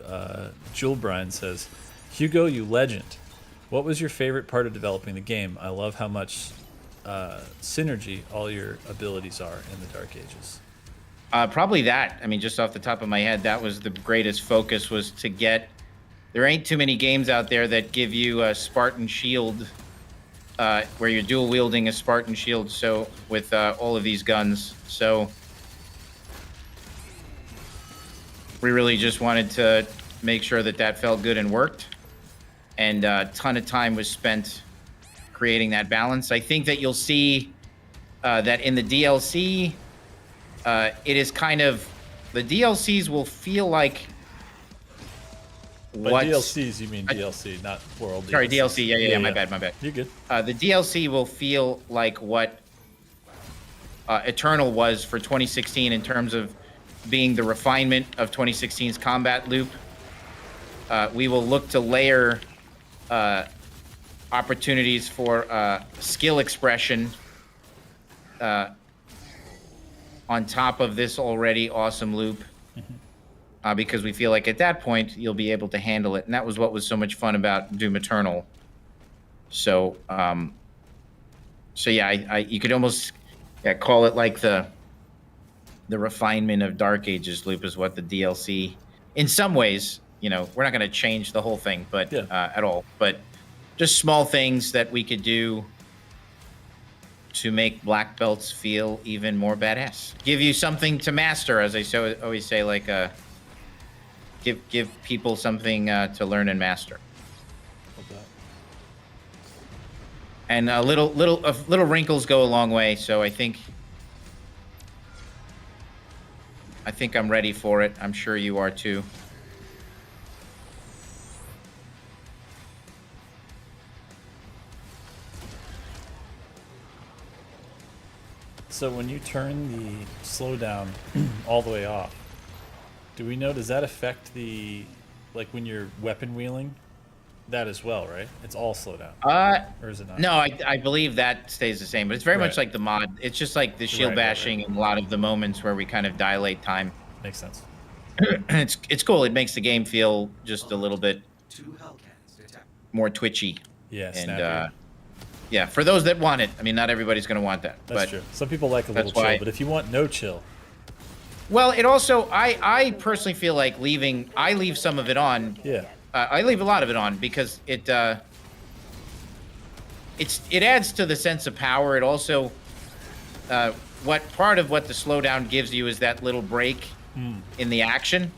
Jewel Bryan says, Hugo, you legend. What was your favorite part of developing the game? I love how much... synergy all your abilities are in the Dark Ages. Probably that. I mean, just off the top of my head, that was the greatest focus, was to get... There ain't too many games out there that give you a Spartan shield, where you're dual wielding a Spartan shield, so with all of these guns. So we really just wanted to make sure that that felt good and worked. And a ton of time was spent creating that balance. I think that you'll see that in the DLC, it is kind of... The DLCs will feel like... By DLCs, you mean DLC, not world. Sorry, DLC. DLC. Yeah, my bad. You're good. The DLC will feel like what Eternal was for 2016 in terms of being the refinement of 2016's combat loop. We will look to layer opportunities for skill expression on top of this already awesome loop. Because we feel like at that point you'll be able to handle it, and that was what was so much fun about Doom Eternal. So, yeah, you could almost call it like the refinement of Dark Ages loop is what the DLC, in some ways, we're not going to change the whole thing, but at all, but just small things that we could do to make black belts feel even more badass. Give you something to master, as I always say, like give people something to learn and master. And little wrinkles go a long way. So I think I'm ready for it. I'm sure you are too. So when you turn the slowdown all the way off, do we know, does that affect the, like when you're weapon wheeling, that as well, right? It's all slowdown. Or is it not? No, I believe that stays the same, but it's very much like the mod. It's just like the shield bashing and a lot of the moments where we kind of dilate time. Makes sense. It's cool. It makes the game feel just a little bit more twitchy. Yeah, and yeah, for those that want it. I mean, not everybody's going to want that. That's true. Some people like a little chill, but if you want no chill. Well, it also, I personally feel like I leave some of it on. Yeah. I leave a lot of it on because it adds to the sense of power. It also, part of what the slowdown gives you is that little break in the action,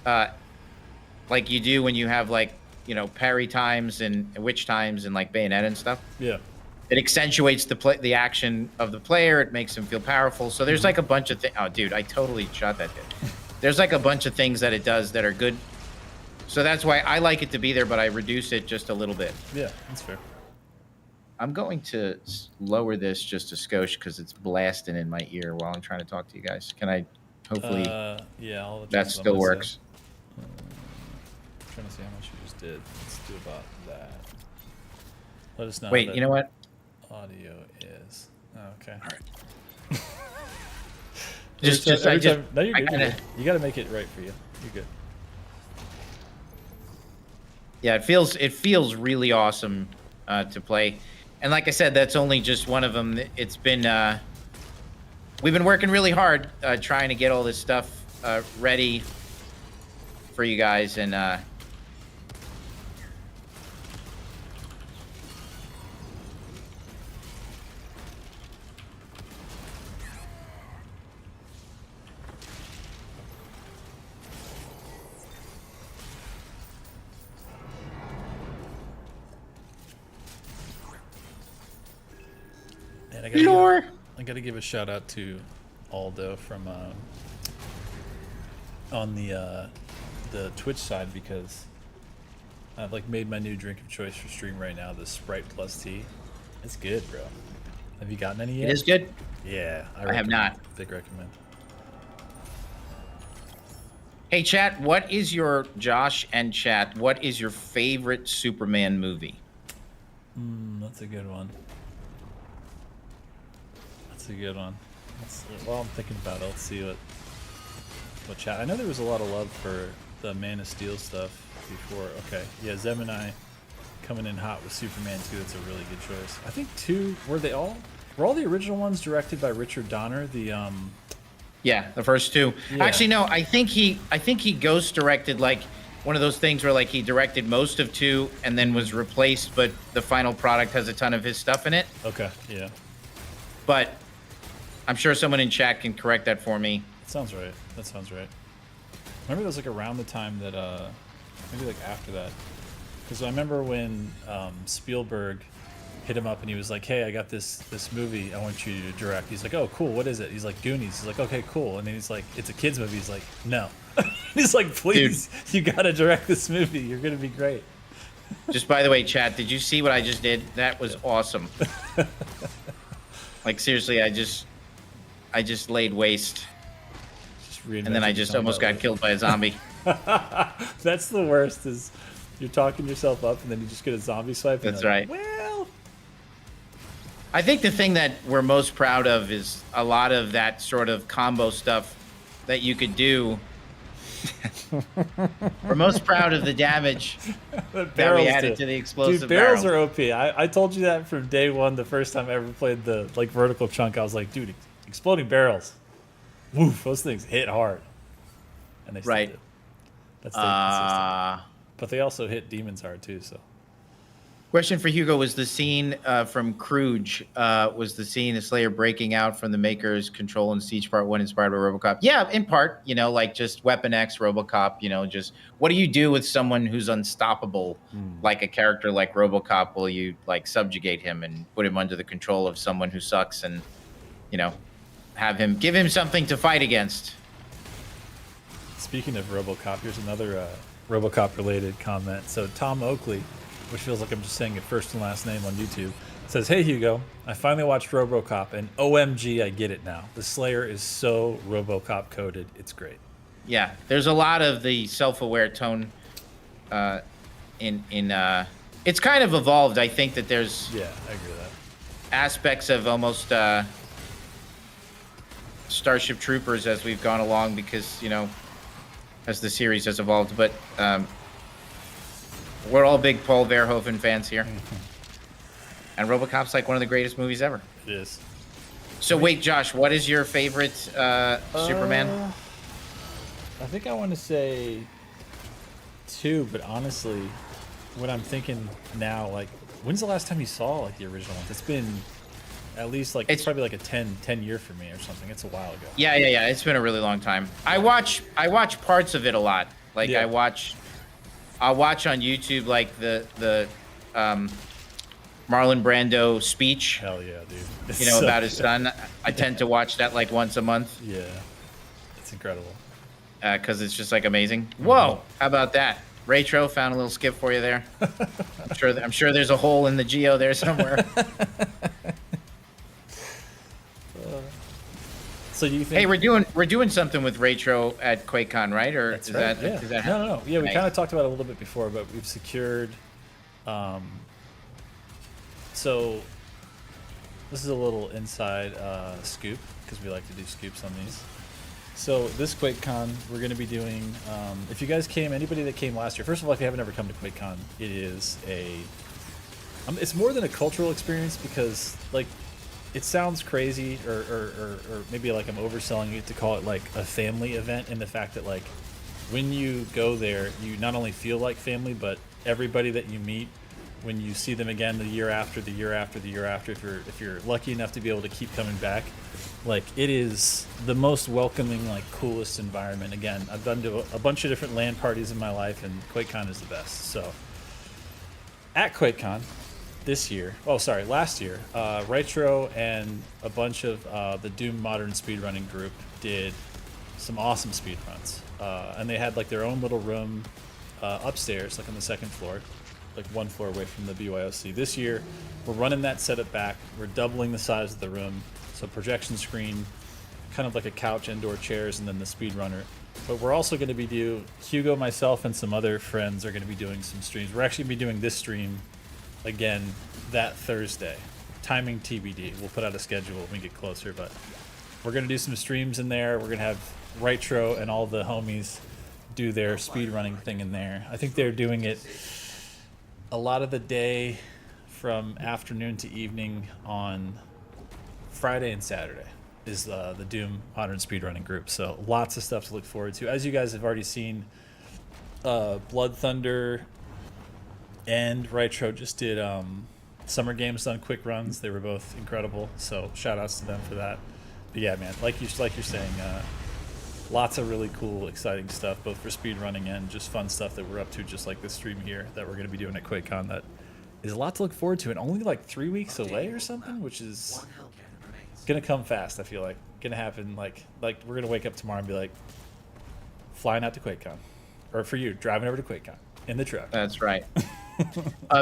like you do when you have parry times and witch times and like Bayonetta and stuff. Yeah. It accentuates the action of the player. It makes him feel powerful. So there's like a bunch of things. Oh, dude, I totally shot that dude. There's like a bunch of things that it does that are good. So that's why I like it to be there, but I reduce it just a little bit. Yeah, that's fair. I'm going to lower this just a skosh because it's blasting in my ear while I'm trying to talk to you guys. Can I hopefully yeah, that still works? I'm trying to see how much you just did. Let's do about that. Let us know. Wait, you know what? Audio is okay. All right. No, you're good. You got to make it right for you. You're good. Yeah, it feels really awesome to play, and like I said, that's only just one of them. It's been we've been working really hard trying to get all this stuff ready for you guys, and And I gotta give a shout out to Aldo from on the Twitch side, because I've like made my new drink of choice for stream right now, the Sprite Plus Tea. It's good, bro. Have you gotten any yet? it is good. Yeah, I have not. Big recommend. Hey, chat, what is your Josh and chat? What is your favorite Superman movie? That's a good one. That's a good one. Well, I'm thinking about it. Let's see what chat. I know there was a lot of love for the Man of Steel stuff before. Okay, yeah, Zem and I coming in hot with Superman 2. That's a really good choice. I think 2 were all the original ones directed by Richard Donner. Yeah, the first 2. Yeah. Actually, no, I think he ghost directed, like one of those things where like he directed most of 2 and then was replaced, but the final product has a ton of his stuff in it. Okay, yeah. But I'm sure someone in chat can correct that for me. That sounds right. That sounds right. Remember, it was like around the time that maybe like after that, because I remember when Spielberg hit him up and he was like, "Hey, I got this movie I want you to direct." He's like, "Oh, cool. What is it?" He's like, "Goonies." He's like, "Okay, cool." And then he's like, "It's a kids movie." He's like, "No." He's like, "Please, you gotta direct this movie. You're gonna be great." Just by the way, chat, did you see what I just did? That was awesome. Like seriously, I just laid waste, and then I just almost got killed by a zombie. That's the worst. Is you're talking yourself up and then you just get a zombie swipe. That's right. Well, I think the thing that we're most proud of is a lot of that sort of combo stuff that you could do. We're most proud of the damage that we added to the explosive. Dude, barrels are OP. I told you that from day one. The first time I ever played the like vertical chunk, I was like, dude, exploding barrels. Woof, those things hit hard. And they still do. That's consistent. But they also hit demons hard too, so. Question for Hugo: was the scene from Cruge, was the scene of Slayer breaking out from the Maker's Control and Siege Part 1 inspired by RoboCop? Yeah, in part, like just Weapon X, RoboCop, just what do you do with someone who's unstoppable, like a character like RoboCop? Will you like subjugate him and put him under the control of someone who sucks and, give him something to fight against? Speaking of RoboCop, here's another RoboCop related comment. So Tom Oakley, which feels like I'm just saying it first and last name on YouTube, says, "Hey Hugo, I finally watched RoboCop and OMG, I get it now. The Slayer is so RoboCop coded. It's great." Yeah, there's a lot of the self-aware tone in it's kind of evolved. I think that there's I agree with that. Aspects of almost Starship Troopers as we've gone along because, as the series has evolved, but we're all big Paul Verhoeven fans here. And RoboCop's like one of the greatest movies ever. It is. So wait, Josh, what is your favorite Superman? I think I want to say 2, but honestly, what I'm thinking now, like, when's the last time you saw like the original ones? It's been at least like it's probably like a 10 year for me or something. It's a while ago. Yeah. It's been a really long time. I watch parts of it a lot. Like I'll watch on YouTube like the Marlon Brando speech. Hell yeah, dude. It's You know, so about his good. son. I tend to watch that like once a month Yeah, it's incredible. because it's just like amazing. Whoa, how about that? Retro found a little skip for you there. I'm sure there's a hole in the geo there somewhere. So do you think? Hey, we're doing something with Retro at QuakeCon, right? Or That's is right. that Yeah. is that No. Yeah, we Nice. kind of talked about it a little bit before, but we've secured. So this is a little inside scoop because we like to do scoops on these. So this QuakeCon, we're going to be doing. If you guys came, anybody that came last year, first of all, if you haven't ever come to QuakeCon, it is a. It's more than a cultural experience because like. It sounds crazy, or maybe like I'm overselling it to call it like a family event in the fact that like when you go there, you not only feel like family, but everybody that you meet, when you see them again the year after, the year after, the year after, if you're lucky enough to be able to keep coming back, like it is the most welcoming, like coolest environment. Again, I've been to a bunch of different LAN parties in my life, and QuakeCon is the best. So at QuakeCon. Last year, Retro and a bunch of the Doom Modern speedrunning group did some awesome speedruns. And they had like their own little room upstairs, like on the second floor, like one floor away from the BYOC. This year, we're running that setup back. We're doubling the size of the room. So projection screen, kind of like a couch, indoor chairs, and then the speedrunner. But we're also going to be Hugo, myself, and some other friends are going to be doing some streams. We're actually going to be doing this stream again that Thursday. Timing TBD. We'll put out a schedule when we get closer, but we're going to do some streams in there. We're going to have Retro and all the homies do their speedrunning thing in there. I think they're doing it a lot of the day from afternoon to evening on Friday and Saturday is the Doom Modern speedrunning group. So lots of stuff to look forward to. As you guys have already seen, Blood Thunder and Retro just did Summer Games done quick runs. They were both incredible. So shout outs to them for that. But yeah, man, like you're saying, lots of really cool, exciting stuff, both for speed running and just fun stuff that we're up to, just like this stream here that we're going to be doing at QuakeCon. That is a lot to look forward to, and only like 3 weeks away or something, which is gonna come fast. I feel like gonna happen. Like we're gonna wake up tomorrow and be like flying out to QuakeCon, or for you driving over to QuakeCon in the truck. That's right.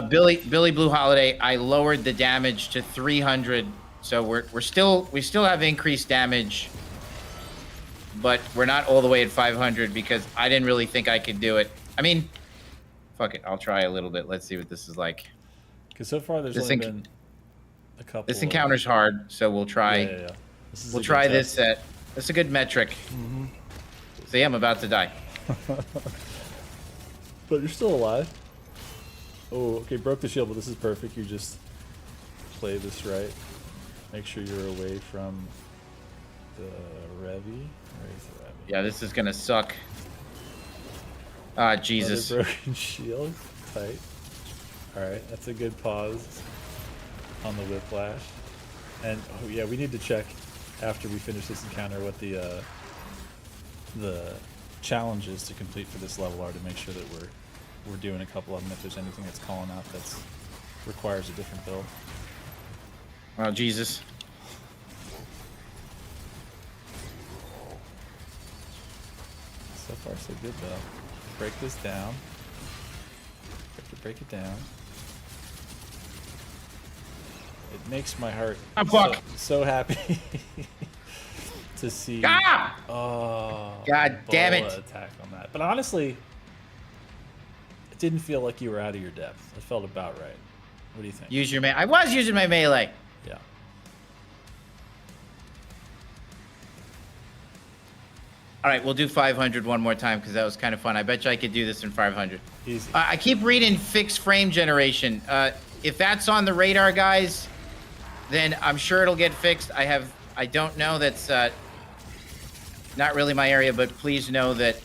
Billy Blue Holiday, I lowered the damage to 300, so we still have increased damage, but we're not all the way at 500 because I didn't really think I could do it. I mean, fuck it, I'll try a little bit. Let's see what this is like. Because so far there's only been a couple. This encounter's hard, so we'll try. Yeah. We'll try this at. That's a good metric. Mm-hmm. See, I'm about to die. But you're still alive. Oh, okay, broke the shield, but this is perfect. You just play this right. Make sure you're away from the Revy. Where is the Revy? Yeah, this is gonna suck. Ah, Jesus. Another broken shield. Tight. Alright, that's a good pause on the whiplash. And, oh yeah, we need to check after we finish this encounter what the challenges to complete for this level are, to make sure that we're doing a couple of them if there's anything that's calling out that's requires a different build. Oh, Jesus. So far so good though. Break this down. Break it down. It makes my heart so happy to see. Ah! Oh, God damn it! Attack on that. But honestly, it didn't feel like you were out of your depth. It felt about right. What do you think? Use your I was using my melee. Yeah. All right, we'll do 500 one more time because that was kind of fun. I bet you I could do this in 500. Easy. I keep reading fixed frame generation. If that's on the radar, guys, then I'm sure it'll get fixed. I don't know. That's not really my area, but please know that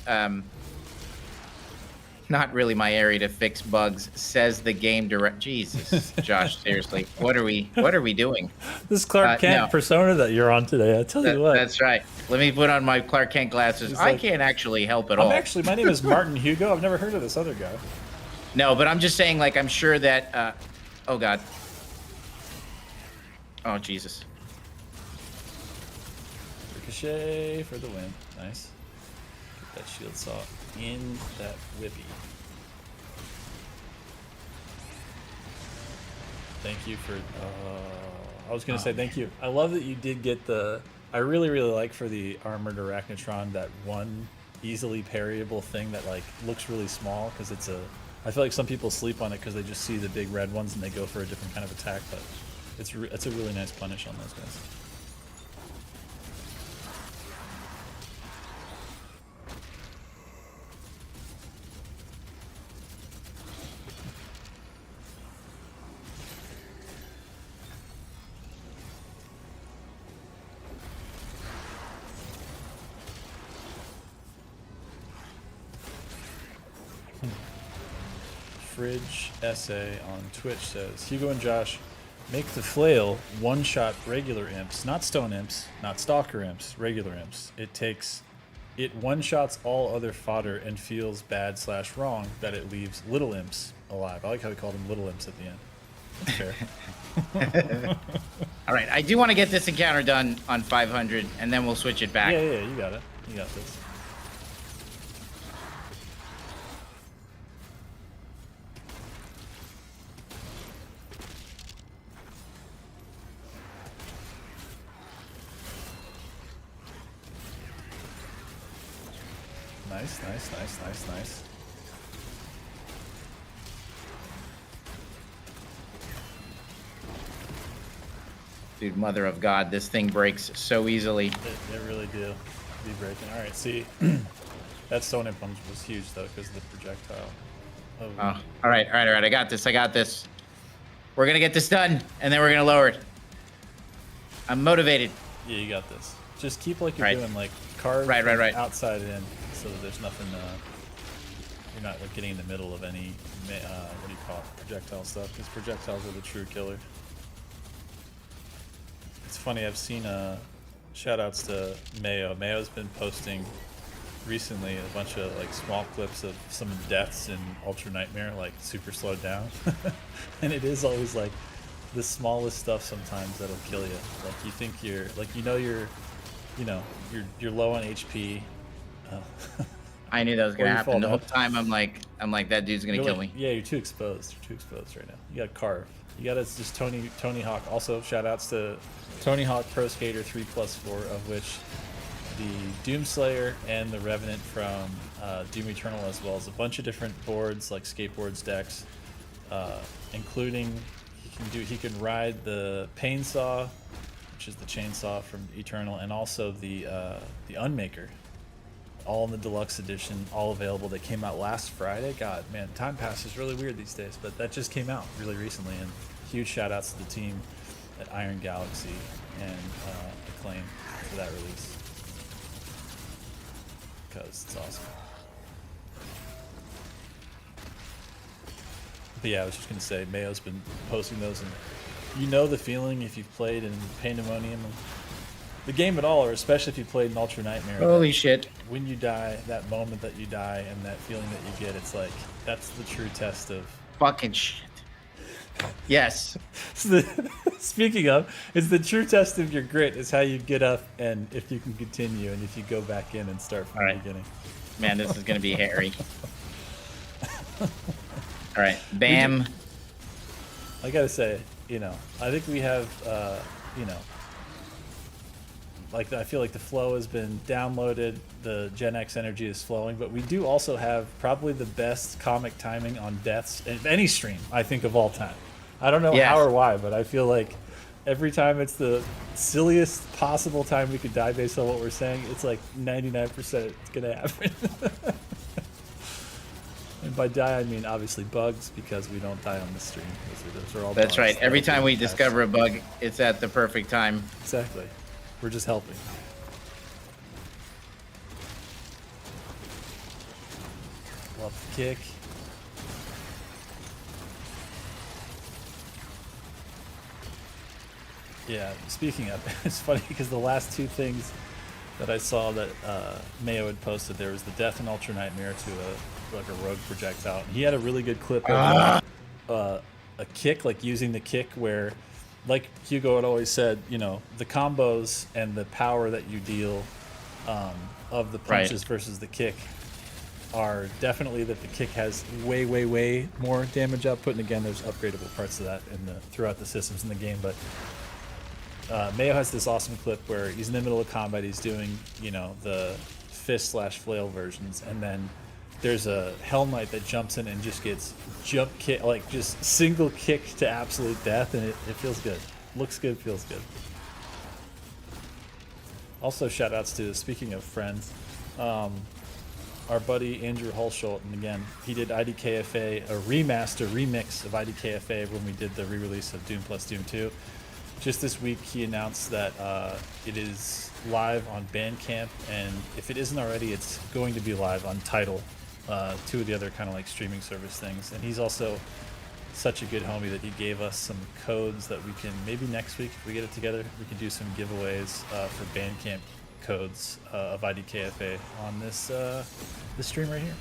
not really my area to fix bugs, says the game direct. Jesus, Josh, seriously, what are we doing? This Clark Kent persona that you're on today, I tell you what. That's right. Let me put on my Clark Kent glasses. I can't actually help at all. My name is Martin Hugo. I've never heard of this other guy. No, but I'm just saying, like, I'm sure that, oh God. Oh, Jesus. Ricochet for the win. Nice. Get that shield saw in that whippy. Thank you for... I was going to say thank you. I love that you did get the... I really, really like for the Armored Arachnotron that one easily parryable thing that like looks really small because it's a... I feel like some people sleep on it because they just see the big red ones and they go for a different kind of attack, but it's a really nice punish on those guys. Fridge Essay on Twitch says, Hugo and Josh, make the flail one-shot regular imps, not stone imps, not stalker imps, regular imps. It one-shots all other fodder and feels bad/wrong that it leaves little imps alive. I like how they called them little imps at the end. That's fair. All right, I do want to get this encounter done on 500, and then we'll switch it back. Yeah, you got it. You got this. Nice. Dude, mother of God, this thing breaks so easily. It really do be breaking. All right, see, that stone imp one was huge though because of the projectile. Oh, all right. I got this. We're gonna get this done, and then we're gonna lower it. I'm motivated. Yeah, you got this. Just keep like you're doing, like carve right. outside in, so that there's nothing. You're not like getting in the middle of any what do you call it, projectile stuff. Because projectiles are the true killer. It's funny. I've seen shout outs to Mayo. Mayo's been posting recently a bunch of like small clips of some deaths in Ultra Nightmare, like super slowed down, and it is always like the smallest stuff sometimes that'll kill you. Like you think you're like you're low on HP. I knew that was gonna happen. The whole time I'm like that dude's gonna kill me. Yeah, you're too exposed. You're too exposed right now. You got to carve. You got to just Tony Hawk. Also, shout outs to Tony Hawk Pro Skater 3+4, of which the Doomslayer and the Revenant from Doom Eternal, as well as a bunch of different boards like skateboards, decks, including he can ride the Pain Saw, which is the chainsaw from Eternal, and also the Unmaker, all in the deluxe edition, all available. They came out last Friday. God, man, time passes really weird these days, but that just came out really recently, and huge shout outs to the team at Iron Galaxy and Acclaim for that release, because it's awesome. But yeah, I was just gonna say, Mayo's been posting those, and you know the feeling if you've played in Pandemonium, the game at all, or especially if you played in Ultra Nightmare. Holy shit. When you die, that moment that you die and that feeling that you get, it's like, that's the true test of... Fucking shit. Yes. Speaking of, it's the true test of your grit is how you get up and if you can continue and if you go back in and start from the beginning. Man, this is going to be hairy. All right. Bam. I got to say, I think we have, like I feel like the flow has been downloaded, the Gen X energy is flowing, but we do also have probably the best comic timing on deaths in any stream, I think, of all time. I don't know how or why, but I feel like every time it's the silliest possible time we could die based on what we're saying, it's like 99% it's going to happen. And by die, I mean obviously bugs, because we don't die on the stream. Those are all That's bugs. right. Every time we discover a bug, it's at the perfect time. Exactly. We're just helping. Love the kick. Yeah, speaking of, it's funny because the last two things that I saw that Mayo had posted, there was the death in Ultra Nightmare to a rogue projectile. He had a really good clip of a kick, like using the kick where like Hugo had always said, you know, the combos and the power that you deal of the punches versus the kick are definitely that the kick has way more damage output. And again, there's upgradable parts of that throughout the systems in the game. But Mayo has this awesome clip where he's in the middle of combat. He's doing, you know, the fist/flail versions, and then there's a Hell Knight that jumps in and just gets jump kick, like just single kick to absolute death, and it feels good. Looks good, feels good. Also, shout outs to, speaking of friends, our buddy Andrew Hulsholt, and again, he did IDKFA, a remix of IDKFA when we did the re-release of Doom plus Doom 2. Just this week, he announced that it is live on Bandcamp, and if it isn't already, it's going to be live on Tidal, two of the other kind of like streaming service things. And he's also such a good homie that he gave us some codes that we can, maybe next week if we get it together, we can do some giveaways for Bandcamp codes of IDKFA on this stream right here.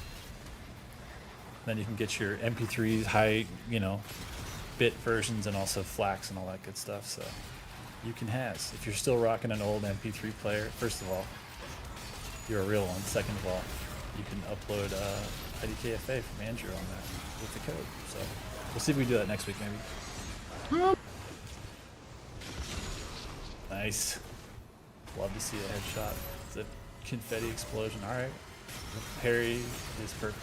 Then you can get your MP3 high, you know, bit versions and also FLACs and all that good stuff. So you can has, if you're still rocking an old MP3 player, first of all, you're a real one. Second of all, you can upload IDKFA from Andrew on that with the code. So we'll see if we do that next week, maybe. Nice. Love to see a headshot. It's a confetti explosion. All right. Parry is perfect.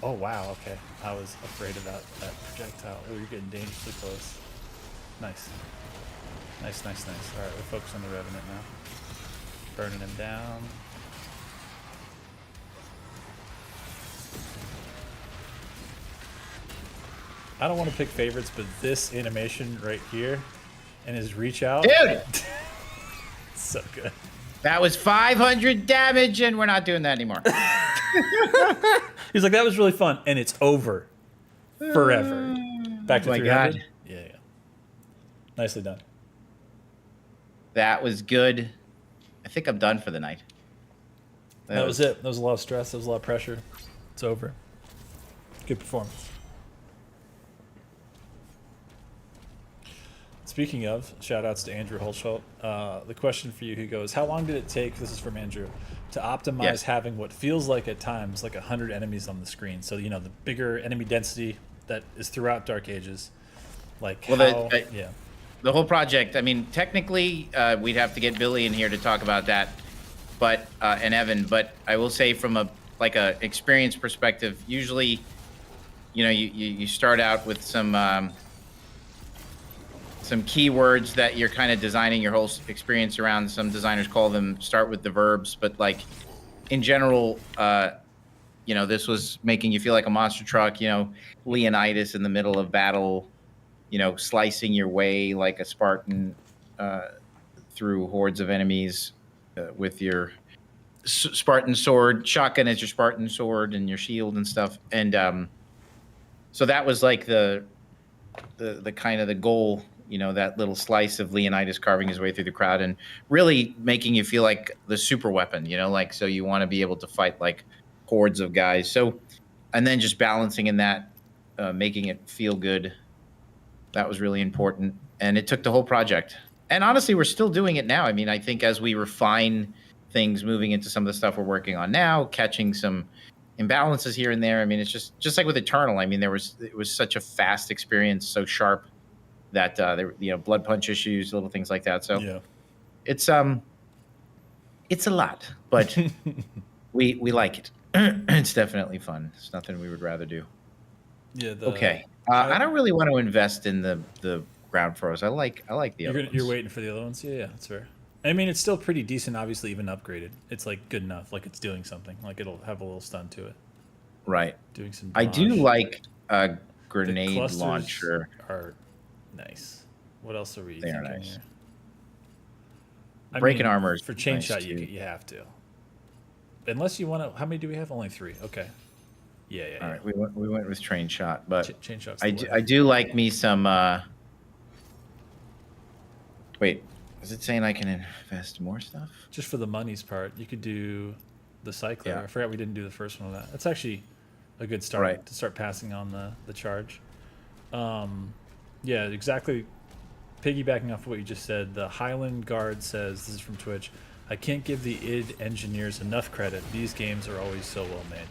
Oh, wow. Okay. I was afraid of that projectile. Oh, you're getting dangerously close. Nice. Nice. All right. We're focused on the Revenant now. Burning him down. I don't want to pick favorites, but this animation right here and his reach out. Dude! So good. That was 500 damage, and we're not doing that anymore. He's like, that was really fun, and it's over forever. Back to 300. God. Yeah. Nicely done. That was good. I think I'm done for the night. That was it. That was a lot of stress. That was a lot of pressure. It's over. Good performance. Speaking of, shout outs to Andrew Hulsholt. The question for you, Hugo, is how long did it take, this is from Andrew, to optimize having what feels like at times like 100 enemies on the screen? So, you know, the bigger enemy density that is throughout Dark Ages. Like, well, the whole project, I mean, technically, we'd have to get Billy in here to talk about that, but and Evan, but I will say from a experience perspective, usually, you know, you start out with some keywords that you're kind of designing your whole experience around. Some designers call them start with the verbs, but like in general, you know, this was making you feel like a monster truck, you know, Leonidas in the middle of battle, you know, slicing your way like a Spartan through hordes of enemies with your Spartan sword, shotgun as your Spartan sword and your shield and stuff. And so that was like the kind of the goal, you know, that little slice of Leonidas carving his way through the crowd and really making you feel like the super weapon, you know, like, so you want to be able to fight like hordes of guys. So, and then just balancing in that, making it feel good. That was really important. And it took the whole project. And honestly, we're still doing it now. I mean, I think as we refine things, moving into some of the stuff we're working on now, catching some imbalances here and there. I mean, it's just like with Eternal. I mean, it was such a fast experience, so sharp that there, you know, blood punch issues, little things like that. So yeah. It's a lot, but we like it. It's definitely fun. It's nothing we would rather do. Yeah. Okay. I don't really want to invest in the ground froze. I like the other ones. You're waiting for the other ones. Yeah, that's fair. I mean, it's still pretty decent. Obviously, even upgraded, it's like good enough. Like it's doing something. Like it'll have a little stun to it. Right. Doing some. I do like a grenade launcher. Are nice. What else are we? They are nice. Here? Breaking armor for chain nice shot. You have to. Unless you want to. How many do we have? Only 3. Okay. Yeah. All right. We went with train shot, but chain shot. I do like me some. Wait, is it saying I can invest more stuff? Just for the money's part, you could do the cycler. Yeah. I forgot we didn't do the first one of that. That's actually a good start to start passing on the charge. Yeah, exactly. piggybacking off what you just said, the Highland Guard says, this is from Twitch, I can't give the id engineers enough credit. These games are always so well made.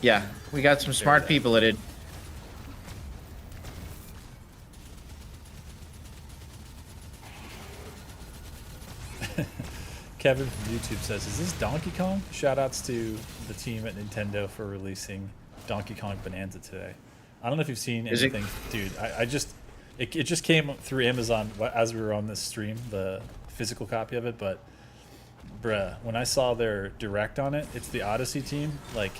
Yeah, we got some smart people at it. Kevin from YouTube says, is this Donkey Kong? Shoutouts to the team at Nintendo for releasing Donkey Kong Bonanza today. I don't know if you've seen anything, dude. It just came through Amazon as we were on this stream, the physical copy of it, but bruh, when I saw their direct on it, it's the Odyssey team, like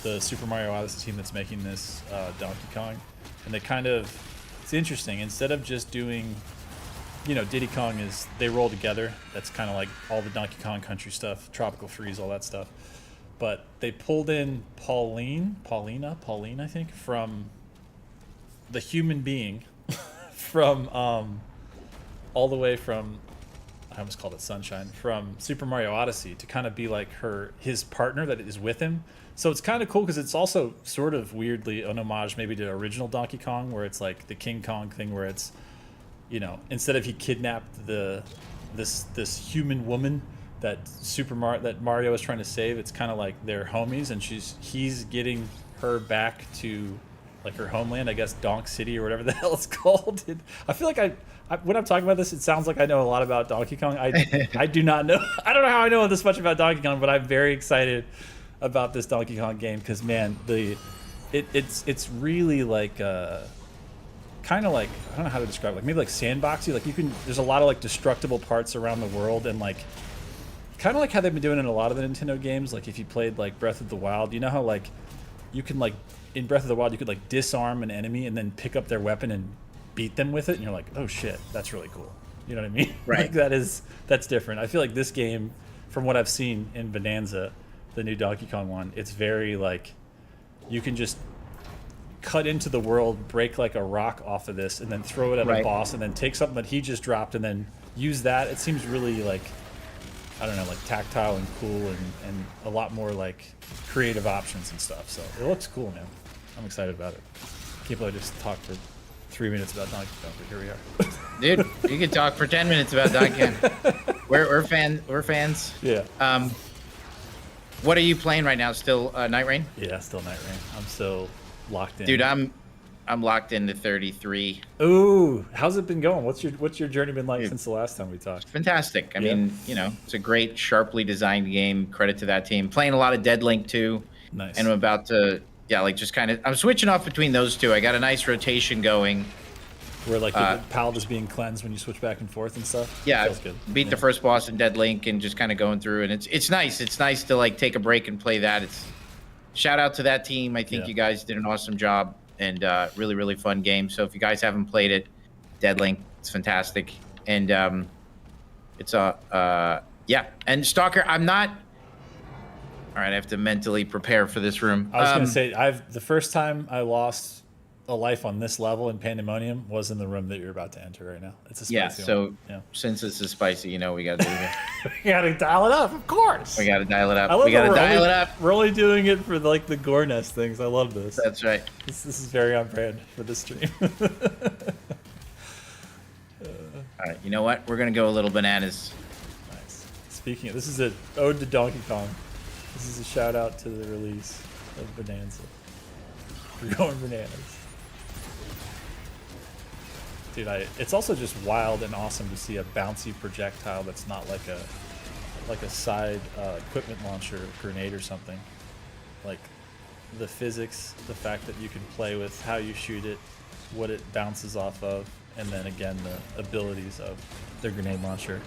the Super Mario Odyssey team that's making this Donkey Kong, and they kind of, it's interesting, instead of just doing, you know, Diddy Kong is, they roll together, that's kind of like all the Donkey Kong Country stuff, Tropical Freeze, all that stuff, but they pulled in Pauline, I think, from the human being, from all the way from, I almost called it Sunshine, from Super Mario Odyssey to kind of be like his partner that is with him. So it's kind of cool because it's also sort of weirdly an homage maybe to original Donkey Kong, where it's like the King Kong thing, where it's, you know, instead of he kidnapped this human woman that Mario is trying to save, it's kind of like they're homies, and he's getting her back to like her homeland, I guess Donk City or whatever the hell it's called. I feel like I when I'm talking about this, it sounds like I know a lot about Donkey Kong. I do not know. I don't know how I know this much about Donkey Kong, but I'm very excited about this Donkey Kong game because, man, it's really like kind of like, I don't know how to describe it, like maybe like sandboxy. Like there's a lot of like destructible parts around the world, and like kind of like how they've been doing in a lot of the Nintendo games. Like if you played like Breath of the Wild, you know how like you can like in Breath of the Wild you could like disarm an enemy and then pick up their weapon and beat them with it, and you're like, oh shit, that's really cool. You know what I mean? Right. Like that's different. I feel like this game, from what I've seen in Bonanza, the new Donkey Kong one, it's very like you can just cut into the world, break like a rock off of this, and then throw it at a boss, and then take something that he just dropped and then use that. It seems really like, I don't know, like tactile and cool, and a lot more like creative options and stuff. So it looks cool, man. I'm excited about it. Can't believe I just talked for 3 minutes about Donkey Kong, but here we are. Dude, you could talk for 10 minutes about Donkey Kong. We're fans. Yeah. What are you playing right now? Still Night Rain? Yeah, still Night Rain. I'm still locked in. Dude, I'm locked into 33. Ooh, how's it been going? What's your journey been like since the last time we talked? Fantastic. I mean, you know, it's a great, sharply designed game. Credit to that team. Playing a lot of Dead Link too. Nice. And I'm about to, like just kind of, I'm switching off between those two. I got a nice rotation going. Where like the palette is being cleansed when you switch back and forth and stuff. Yeah, feels good. Beat the first boss in Dead Link and just kind of going through, and it's nice. It's nice to like take a break and play that. It's shout out to that team. I think you guys did an awesome job, and really, really fun game. So if you guys haven't played it, Dead Link, it's fantastic. And it's and Stalker, I'm not. All right, I have to mentally prepare for this room. I was gonna say, the first time I lost a life on this level in Pandemonium was in the room that you're about to enter right now. It's a spicy one. Since this is spicy, you know we got to do it. We got to dial it up, of course. We got to dial it up. We got to dial it up. We're only doing it for like the Gore Nest things. I love this. That's right. This is very on brand for this stream. All right, you know what? We're gonna go a little bananas. Nice. Speaking of, this is an ode to Donkey Kong. This is a shout out to the release of Bonanza. We're going bananas. Dude, it's also just wild and awesome to see a bouncy projectile that's not like a side equipment launcher grenade or something. Like the physics, the fact that you can play with how you shoot it, what it bounces off of, and then again the abilities of the grenade launcher.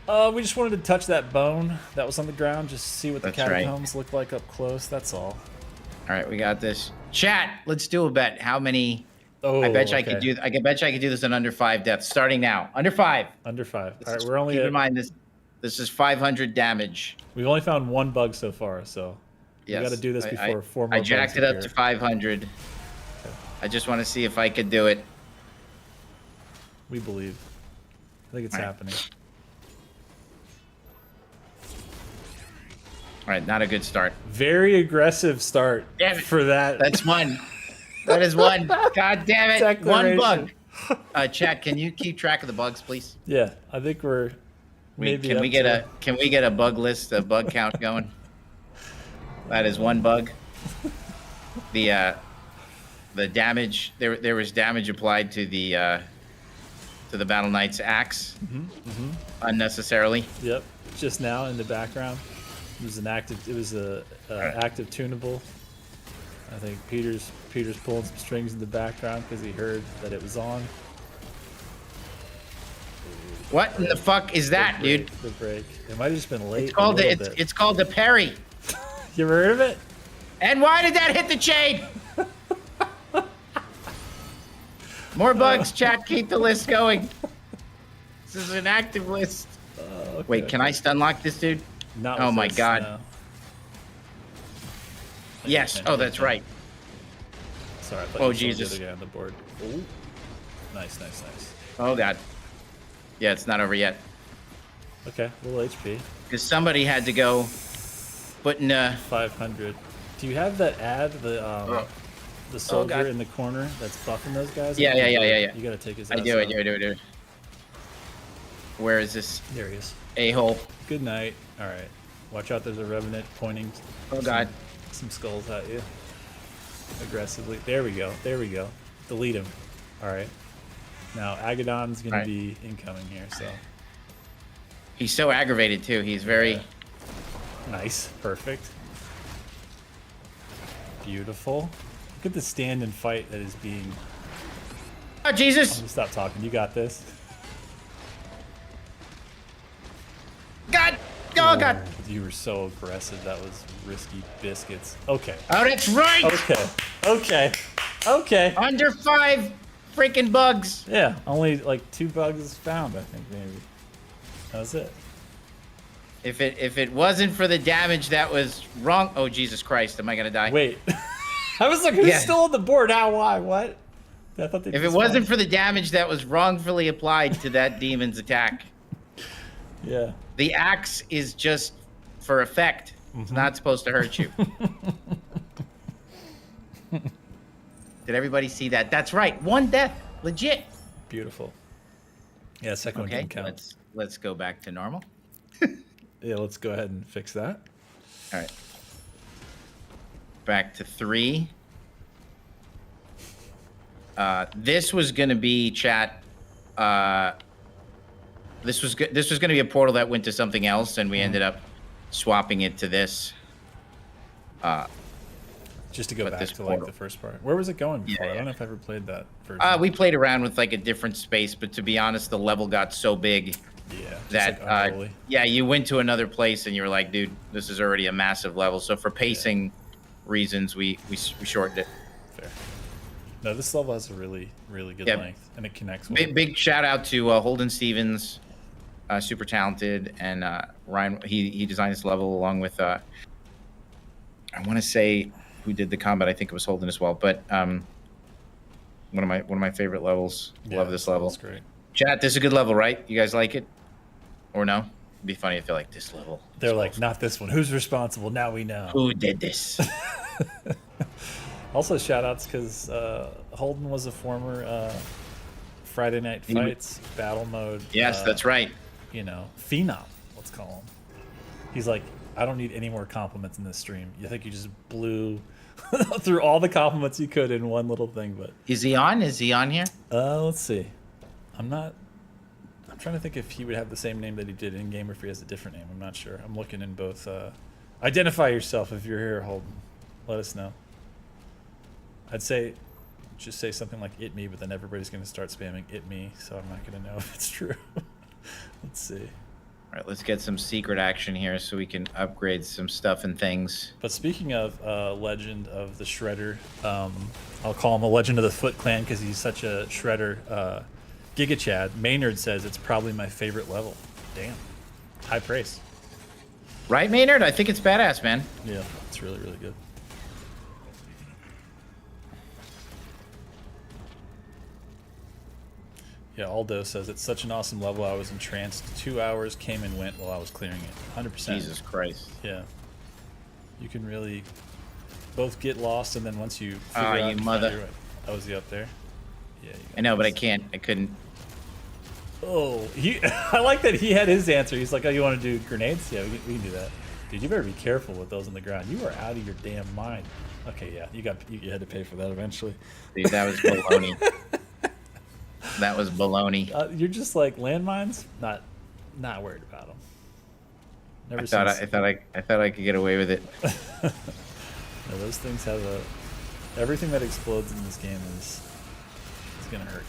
We just wanted to touch that bone that was on the ground, just see what the catacombs look like up close. That's all. All right, we got this. Chat, let's do a bet. How many? Oh, I bet you I could do. I bet you I could do this in under 5 deaths. Starting now, under 5. Under 5. All right, we're only. Keep in mind this is 500 damage. We've only found one bug so far, so we got to do this before 4 more. I jacked it up to 500. Okay. I just want to see if I could do it. We believe. I think it's happening. All right, not a good start. Very aggressive start for that. That's one. That is one. God damn it. One bug. Declaration. Chat, can you keep track of the bugs, please? Yeah, I think we're maybe. Can we get a bug list, a bug count going? That is one bug. The damage there was damage applied to the Battle Knight's axe unnecessarily. Yep, just now in the background. It was a active tunable. I think Peter's pulling some strings in the background because he heard that it was on. What in the fuck is that, dude? The break. It might have just been late. It's called the parry. You ever heard of it? And why did that hit the chain? More bugs, chat. Keep the list going. This is an active list. Okay. Wait, can I stun lock this dude? Not Oh with my this, god. no. Yes. Oh, that's right. Sorry. I thought Oh, you saw the Jesus. other guy on the board. Ooh. Nice. Oh god. Yeah, it's not over yet. Okay, a little HP. Because somebody had to go put in 500. Do you have that ad, the soldier God. in the corner that's buffing those guys? Yeah. You gotta take his I ass do. out. Where is this There he is. a-hole? Good night. All right. Watch out. There's a revenant pointing. Oh god. Some skulls at you. Aggressively. There we go. Delete him. All right. Now Agadon's gonna be incoming here. So He's so aggravated too. He's very. nice. Perfect. Beautiful. Look at the stand and fight that is being. Oh Jesus! I'm gonna stop talking. You got this. God! Oh god! You were so aggressive. That was risky biscuits. Okay. Oh, that's right. Okay. Under 5 freaking bugs. Yeah, only like 2 bugs found, I think, maybe. That was it. If it wasn't for the damage that was wrong. Oh Jesus Christ! Am I gonna die? Wait. I was like, who's still on the board? How? Why? What? I thought they If it wasn't for the damage that was wrongfully applied to that demon's attack, Yeah. the axe is just for effect. It's not supposed to hurt you. Did everybody see that? That's right. 1 death. Legit. Beautiful. Yeah, second one Okay, didn't count. let's go back to normal. Yeah, let's go ahead and fix that. All right. Back to 3. This was gonna be chat. This was gonna be a portal that went to something else, and we ended up swapping it to this. Just to go But back this to like portal. the first part. Where was it going before? Yeah, I don't know if I ever played that version. We played around with like a different space, but to be honest, the level got so big Yeah. Just that like unholy. yeah, you went to another place and you were like, dude, this is already a massive level. So for pacing reasons, we shortened it. Fair. No, this level has a really, really good Yeah. length, and it connects well. Big shout out to Holden Stevens, super talented, and Ryan. He designed this level along with I want to say who did the combat. I think it was Holden as well. But one of my favorite levels. Love this level. That's great. Chat, this is a good level, right? You guys like it, or no? It'd be funny if they're like this level. They're like, not this one. Who's responsible? Now we know. Who did this? Also, shout outs because Holden was a former Friday Night Fights battle mode. Yes, that's right. You know, phenom, let's call him. He's like, I don't need any more compliments in this stream. You think you just blew through all the compliments you could in one little thing, but. Is he on? Is he on here? Let's see. I'm trying to think if he would have the same name that he did in game or if he has a different name. I'm not sure. I'm looking in both. Identify yourself if you're here, Holden. Let us know. I'd say, just say something like "it me," but then everybody's going to start spamming "it me," so I'm not going to know if it's true. Let's see. All right, let's get some secret action here so we can upgrade some stuff and things. But speaking of Legend of the Shredder, I'll call him a Legend of the Foot Clan because he's such a Shredder. Giga Chad Maynard says it's probably my favorite level. Damn, high praise. Right, Maynard? I think it's badass, man. Yeah, it's really, really good. Yeah, Aldo says it's such an awesome level. I was entranced. 2 hours came and went while I was clearing it. 100%. Jesus Christ. Yeah. You can really both get lost, and then once you figure Ah, out you find mother. your way- Oh, is he up there? Yeah. I know, but I can't. I couldn't. Oh, I like that he had his answer. He's like, "Oh, you want to do grenades? Yeah, we can do that." Dude, you better be careful with those on the ground. You are out of your damn mind. Okay, yeah, you had to pay for that eventually. Dude, that was baloney. That was baloney. You're just like landmines. Not worried about them. Never I thought I could get away with it. No, those things have everything that explodes in this game is gonna hurt.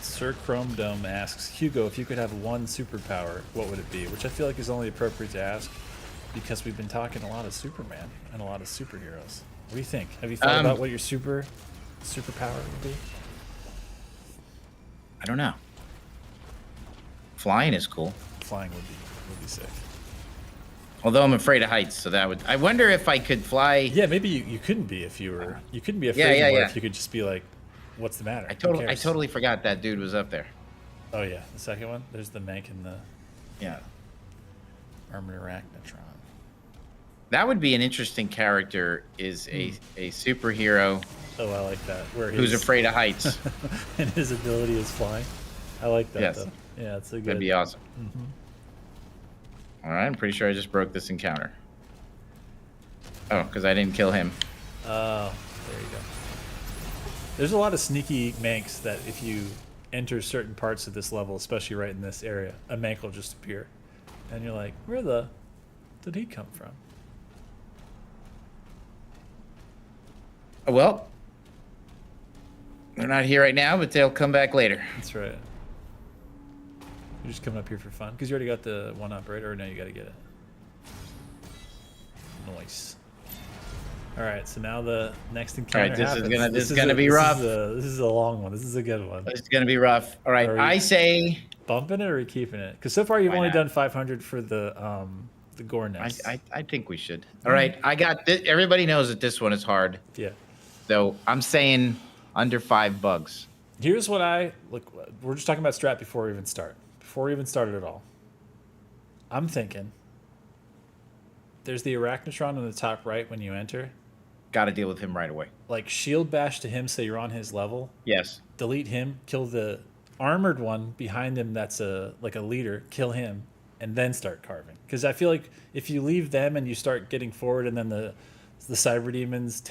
Sir Chrome Dome asks, Hugo, if you could have one superpower, what would it be? Which I feel like is only appropriate to ask because we've been talking a lot of Superman and a lot of superheroes. What do you think? Have you thought about what your superpower would be? I don't know. Flying is cool. Flying would be sick. Although I'm afraid of heights, so that would. I wonder if I could fly. Yeah, maybe you couldn't be if you were. You couldn't be afraid Yeah, anymore yeah. if you could just be like, "What's the matter?" I Who cares? totally forgot that dude was up there. Oh yeah, the second one. There's the Mank and the Yeah. Armored Arachnotron. That would be an interesting character. Is a superhero Oh, I like that. Where who's afraid of heights. and his ability is flying. I like that Yes. though. Yeah, it's a good. That'd be awesome. All right, I'm pretty sure I just broke this encounter. Oh, because I didn't kill him. Oh, there you go. There's a lot of sneaky Manks that if you enter certain parts of this level, especially right in this area, a Mank will just appear. And you're like, where the did he come from? Well, they're not here right now, but they'll come back later. That's right. You're just coming up here for fun? Because you already got the one-up, right? Or no, you got to get it. Nice. All right, so now the next encounter happens. This is gonna be rough. This is a long one. This is a good one. It's gonna be rough. All right, I say bumping it or are you keeping it? Because so far you've Why only not? done 500 for the Gore nest. I think we should. All right, I got this. Everybody knows that this one is hard. Yeah. So I'm saying under 5 bugs. Here's what I look. We're just talking about strat before we even start. Before we even started at all, I'm thinking. There's the Arachnotron on the top right when you enter. Got to deal with him right away. Like shield bash to him, so you're on his level. Yes. Delete him, kill the armored one behind him. That's like a leader. Kill him, and then start carving. Because I feel like if you leave them and you start getting forward, and then the cyber demons,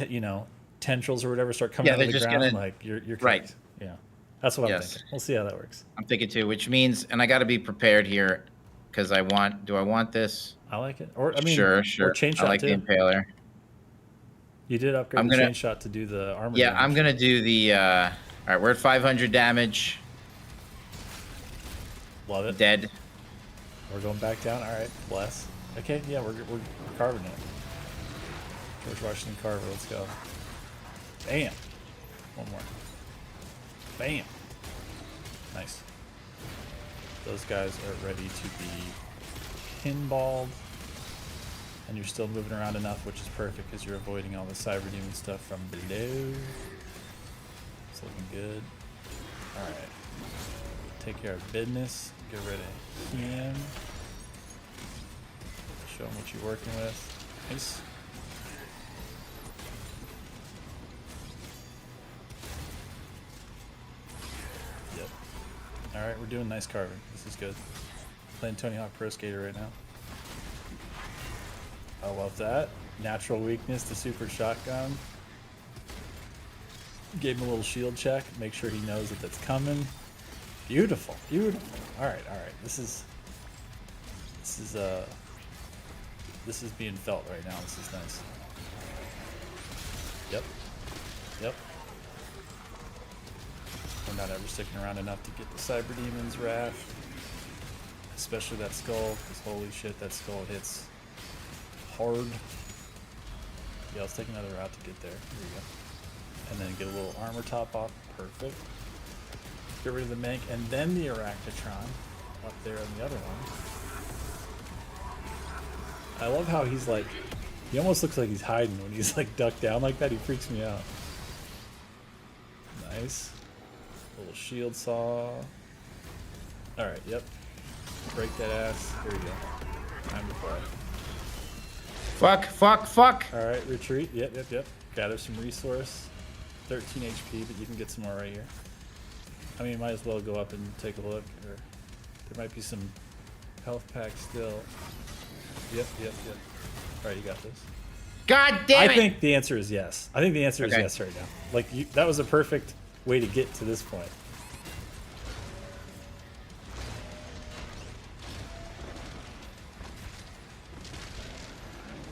tendrils or whatever start coming out of the ground, like you're cooked. Right. Yeah, that's what I'm Yes. thinking. We'll see how that works. I'm thinking too, which means, and I got to be prepared here, because do I want this? I like it. Or I mean, Sure. Or chain shot I like too. the Impaler. You did upgrade the chain shot to do the armor. Yeah, damage. I'm gonna do the. All right, we're at 500 damage. Love it. Dead. We're going back down. All right, bless. Okay, yeah, we're carving it. George Washington Carver, let's go. Bam. One more. Bam. Nice. Those guys are ready to be pinballed. And you're still moving around enough, which is perfect because you're avoiding all the cyber demon stuff from below. It's looking good. Alright. Take care of business. Get rid of him. Show him what you're working with. Nice. Yep. Alright, we're doing nice carving. This is good. Playing Tony Hawk Pro Skater right now. I love that. Natural weakness to super shotgun. Gave him a little shield check. Make sure he knows that that's coming. Beautiful, beautiful. All right. This is being felt right now. This is nice. Yep. We're not ever sticking around enough to get the Cyber Demon's Wrath. Especially that skull, because holy shit, that skull hits hard. Yeah, let's take another route to get there. Here we go. And then get a little armor top off. Perfect. Get rid of the Mank, and then the Arachnotron up there on the other one. I love how he's like, he almost looks like he's hiding when he's like ducked down like that. He freaks me out. Nice. Little shield saw. All right, yep. Break that ass. Here we go. Time to play. Fuck. All right, retreat. Yep. Gather some resource. 13 HP, but you can get some more right here. I mean, you might as well go up and take a look. Or there might be some health packs still. Yep. All right, you got this. God damn it! I think the answer is yes. I think the answer is yes right now. Like, that was a perfect way to get to this point.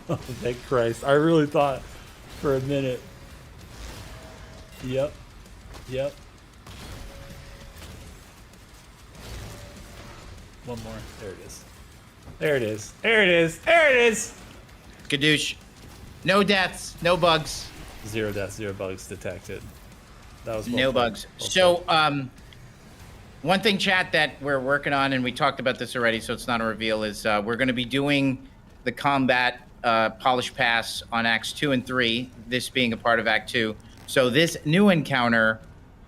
Oh, thank Christ. I really thought for a minute. Yep. One more. There it is. Kadoosh. No deaths, no bugs. 0 deaths, 0 bugs detected. That was no bugs. So, one thing, chat, that we're working on, and we talked about this already, so it's not a reveal, is we're going to be doing the combat polish pass on Acts 2 and 3, this being a part of Act 2. So this new encounter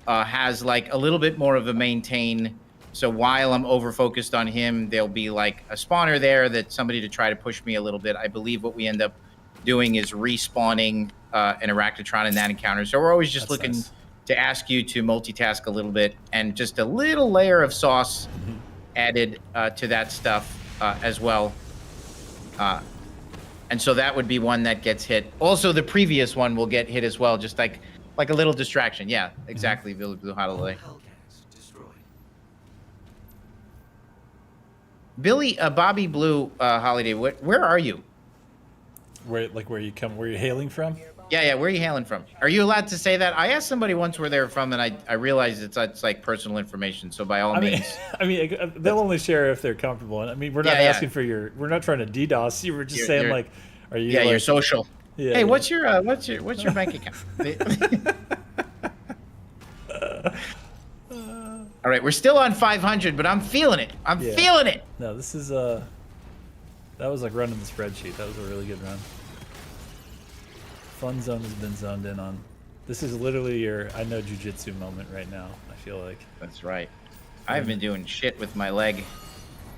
has like a little bit more of a maintain. So while I'm over-focused on him, there'll be like a spawner there that somebody to try to push me a little bit. I believe what we end up doing is respawning an Arachnotron in that encounter. So we're always just looking to ask you to multitask a little bit, and just a little layer of sauce added to that stuff as well. And so that would be one that gets hit. Also, the previous one will get hit as well, just like a little distraction. Yeah, exactly. Blue Holiday. Bobby Blue Holiday. Where are you? Where you're hailing from? Yeah. Where are you hailing from? Are you allowed to say that? I asked somebody once where they're from, and I realized it's like personal information. So by all means, they'll only share if they're comfortable. And I mean, we're not asking for we're not trying to DDoS you. We're just saying like, are you? Yeah, your social. Yeah, hey, what's your bank account? All right, we're still on 500, but I'm feeling it. I'm feeling it. No, this is that was like running the spreadsheet. That was a really good run. Fun zone has been zoned in on. This is literally your I know jujitsu moment right now. I feel like. That's right. I've been doing shit with my leg.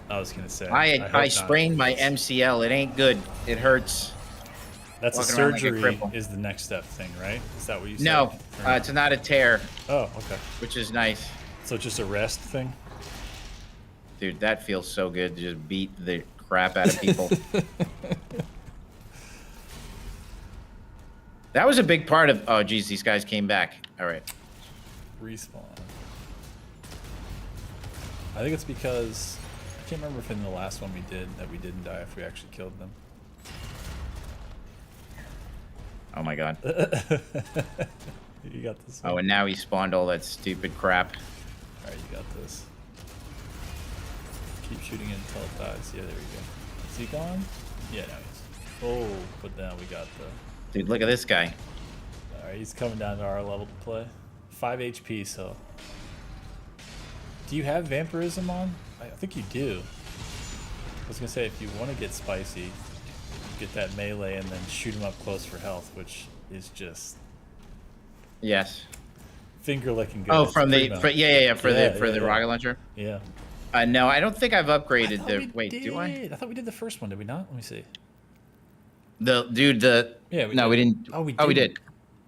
I was gonna say. I sprained my MCL. It ain't good. It hurts. That's a surgery is the next step thing, right? Is that what you said? No, it's not a tear. Oh, okay. Which is nice. So it's just a rest thing? Dude, that feels so good to just beat the crap out of people. That was a big part of... Oh, geez, these guys came back. All right. Respawn. I think it's because... I can't remember if in the last one we didn't die if we actually killed them. Oh, my God. You got this one. Oh, and now he spawned all that stupid crap. All right, you got this. Keep shooting it until it dies. Yeah, there we go. Is he gone? Yeah, no, he's... Oh, but now we got the... Dude, look at this guy. All right, he's coming down to our level to play. 5 HP, so... Do you have Vampirism on? I think you do. I was going to say, if you want to get spicy, get that melee and then shoot him up close for health, which is just... Yes. Finger licking good. Oh, for the rocket launcher? Yeah. No, I don't think I've upgraded the... Wait, do I? I thought we did the first one, did we not? Let me see. Yeah, we didn't. Oh, we did. Oh, we did.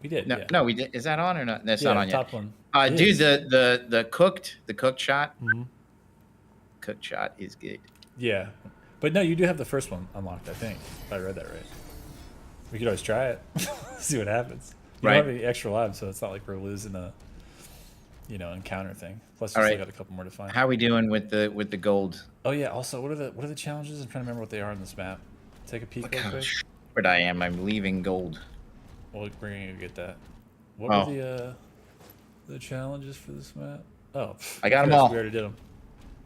We did. No, yeah. no, we did. Is that on or not? That's not on yet. Top one. Dude, the cooked shot. Mm-hmm. Cooked shot is good. Yeah, but no, you do have the first one unlocked. I think if I read that right. We could always try it, see what happens. You don't have any extra lives, so it's not like we're losing a, encounter thing. Plus, we still got a couple more to find. How are we doing with the gold? Oh yeah. Also, what are the challenges? I'm trying to remember what they are on this map. Take a peek real quick. Where I am, I'm leaving gold. Well, we're gonna get that. What were the challenges for this map? Oh, I got them all. We already did them.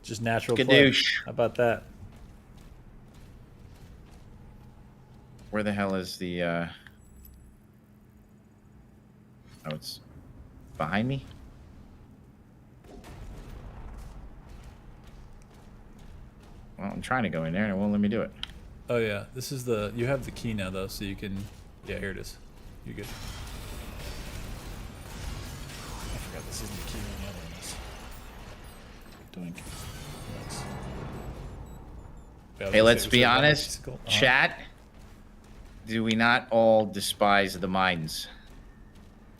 Just natural Kadoosh. play. How about that? Where the hell is the? Oh, it's behind me. Well, I'm trying to go in there and it won't let me do it. Oh yeah, this is you have the key now though, so you can, yeah, here it is. You're good. I forgot this isn't the key. Doink. Nice. Yeah, Hey, let's it was be a honest. bicycle. Chat, do we not all despise the mines?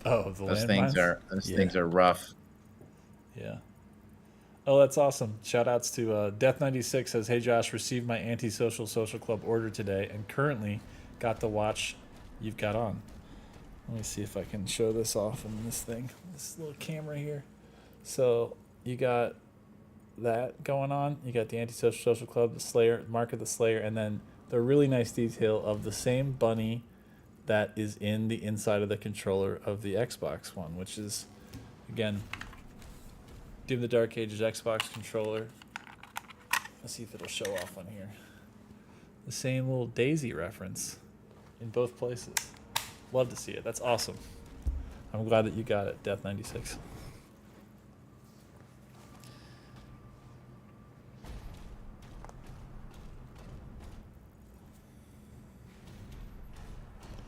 Oh, the Those landmines? things are rough. Yeah. Oh, that's awesome. Shout outs to Death96 says, "Hey Josh, received my antisocial social club order today and currently got the watch you've got on." Let me see if I can show this off in this thing. This little camera here. So you got that going on. You got the antisocial social club, the Slayer, Mark of the Slayer, and then the really nice detail of the same bunny that is in the inside of the controller of the Xbox One, which is, again, Doom the Dark Ages Xbox controller. Let's see if it'll show off on here. The same little Daisy reference in both places. Love to see it. That's awesome. I'm glad that you got it, Death96.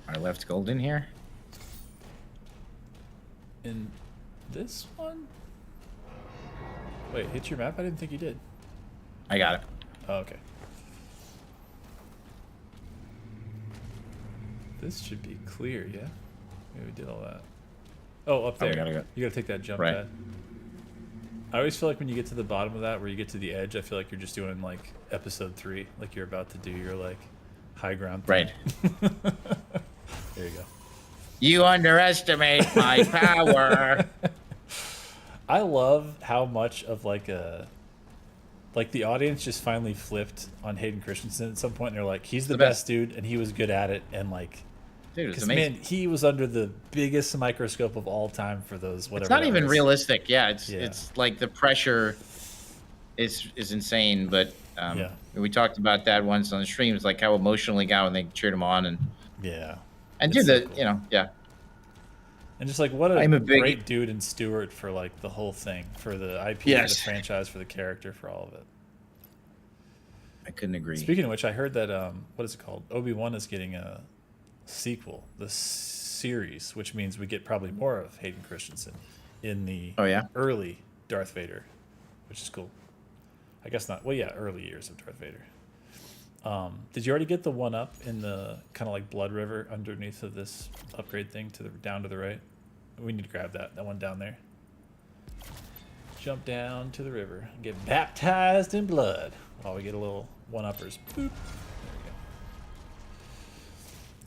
I left gold in here. In this one? Wait, hit your map? I didn't think you did. I got it. Oh, okay. This should be clear, yeah? Maybe we did all that. Oh, up there. we gotta go. You gotta take that jump Right. pad. I always feel like when you get to the bottom of that, where you get to the edge, I feel like you're just doing like episode 3, like you're about to do your like high ground thing. Right. There you go. You underestimate my power. I love how much of like the audience just finally flipped on Hayden Christensen at some point, and they're like, he's the best dude, and he was good at it, and like, Dude, it's because amazing. man, he was under the biggest microscope of all time for those whatever. It's not that even was. realistic. Yeah, Yeah. it's like the pressure is insane. But Yeah. we talked about that once on the stream. It's like how emotionally got when they cheered him on and Yeah. do It's the so cool. yeah. And just like what a I'm a big- great dude and steward for like the whole thing, for the IP, for Yes. the franchise, for the character, for all of it. I couldn't agree. Speaking of which, I heard that what is it called? Obi-Wan is getting a sequel, the series, which means we get probably more of Hayden Christensen in the Oh, yeah? early Darth Vader, which is cool. I guess not. Well, yeah, early years of Darth Vader. Did you already get the one up in the kind of like Blood River underneath of this upgrade thing to the down to the right? We need to grab that one down there. Jump down to the river and get baptized in blood. Oh, we get a little one-uppers. Boop. There we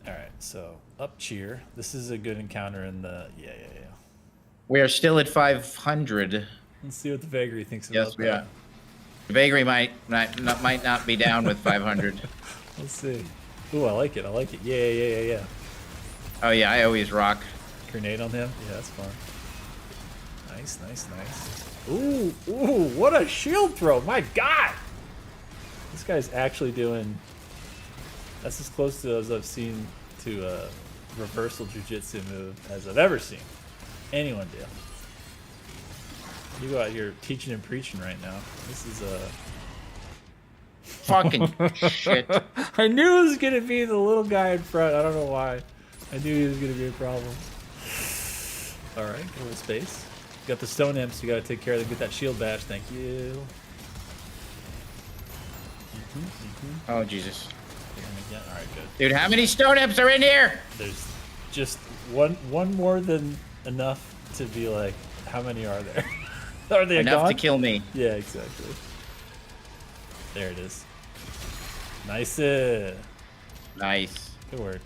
go. All right, so up cheer. This is a good encounter in the yeah. We are still at 500. Let's see what the vagary thinks about Yes, we that. are. The Vagary might not be down with 500. Let's see. Ooh, I like it. Yeah. Oh yeah, I always rock. Grenade on him. Yeah, that's fun. Nice. Ooh, what a shield throw. My God. This guy's actually doing... That's as close to as I've seen to a reversal jiu-jitsu move as I've ever seen anyone do. You go out here teaching and preaching right now. This is Fucking shit. I knew it was going to be the little guy in front. I don't know why. I knew he was going to be a problem. All right, go to space. You got the stone imps. You got to take care of them. Get that shield badge. Thank you. Oh Jesus. Again. All right, good. Dude, how many stone imps are in here? There's just one more than enough to be like, how many are there? Are they Enough gone? to kill me. Yeah, exactly. There it is. Nice. Nice. Good work.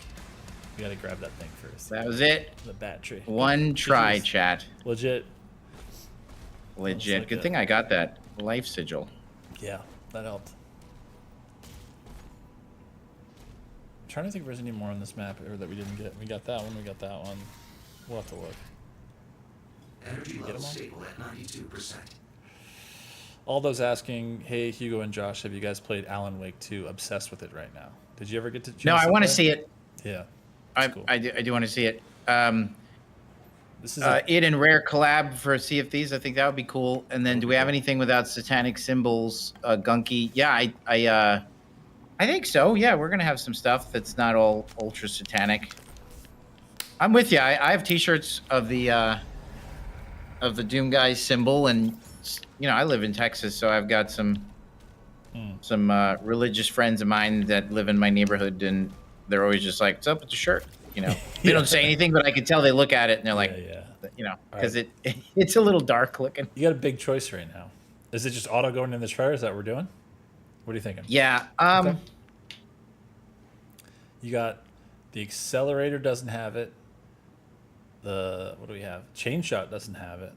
We gotta grab that thing first. That was it. The battery. One try, GG's. chat. Legit. Legit. like Good a- thing I got that life sigil. Yeah, that helped. I'm trying to think if there's any more on this map or that we didn't get. We got that one. We'll have to look. Energy level level stable stable at 92%. All those asking, hey Hugo and Josh, have you guys played Alan Wake 2? Obsessed with it right now. Did you ever get to? No, I want to play? see it. Yeah. I, It's cool. I do want to see it. This is It and Rare collab for Sea of Thieves. I think that would be cool. And then, do we have anything without satanic symbols? Gunky. Yeah, I think so. Yeah, we're gonna have some stuff that's not all ultra satanic. I'm with you. I have T-shirts of the Doom Guy symbol and I live in Texas, so I've got some religious friends of mine that live in my neighborhood, and they're always just like, "What's up with the shirt?" They don't say anything, but I can tell they look at it and they're like, because it's a little dark looking. You got a big choice right now. Is it just auto going in the shredder? Is that what we're doing? What are you thinking? Yeah. Okay. You got the accelerator doesn't have it. What do we have? Chain shot doesn't have it.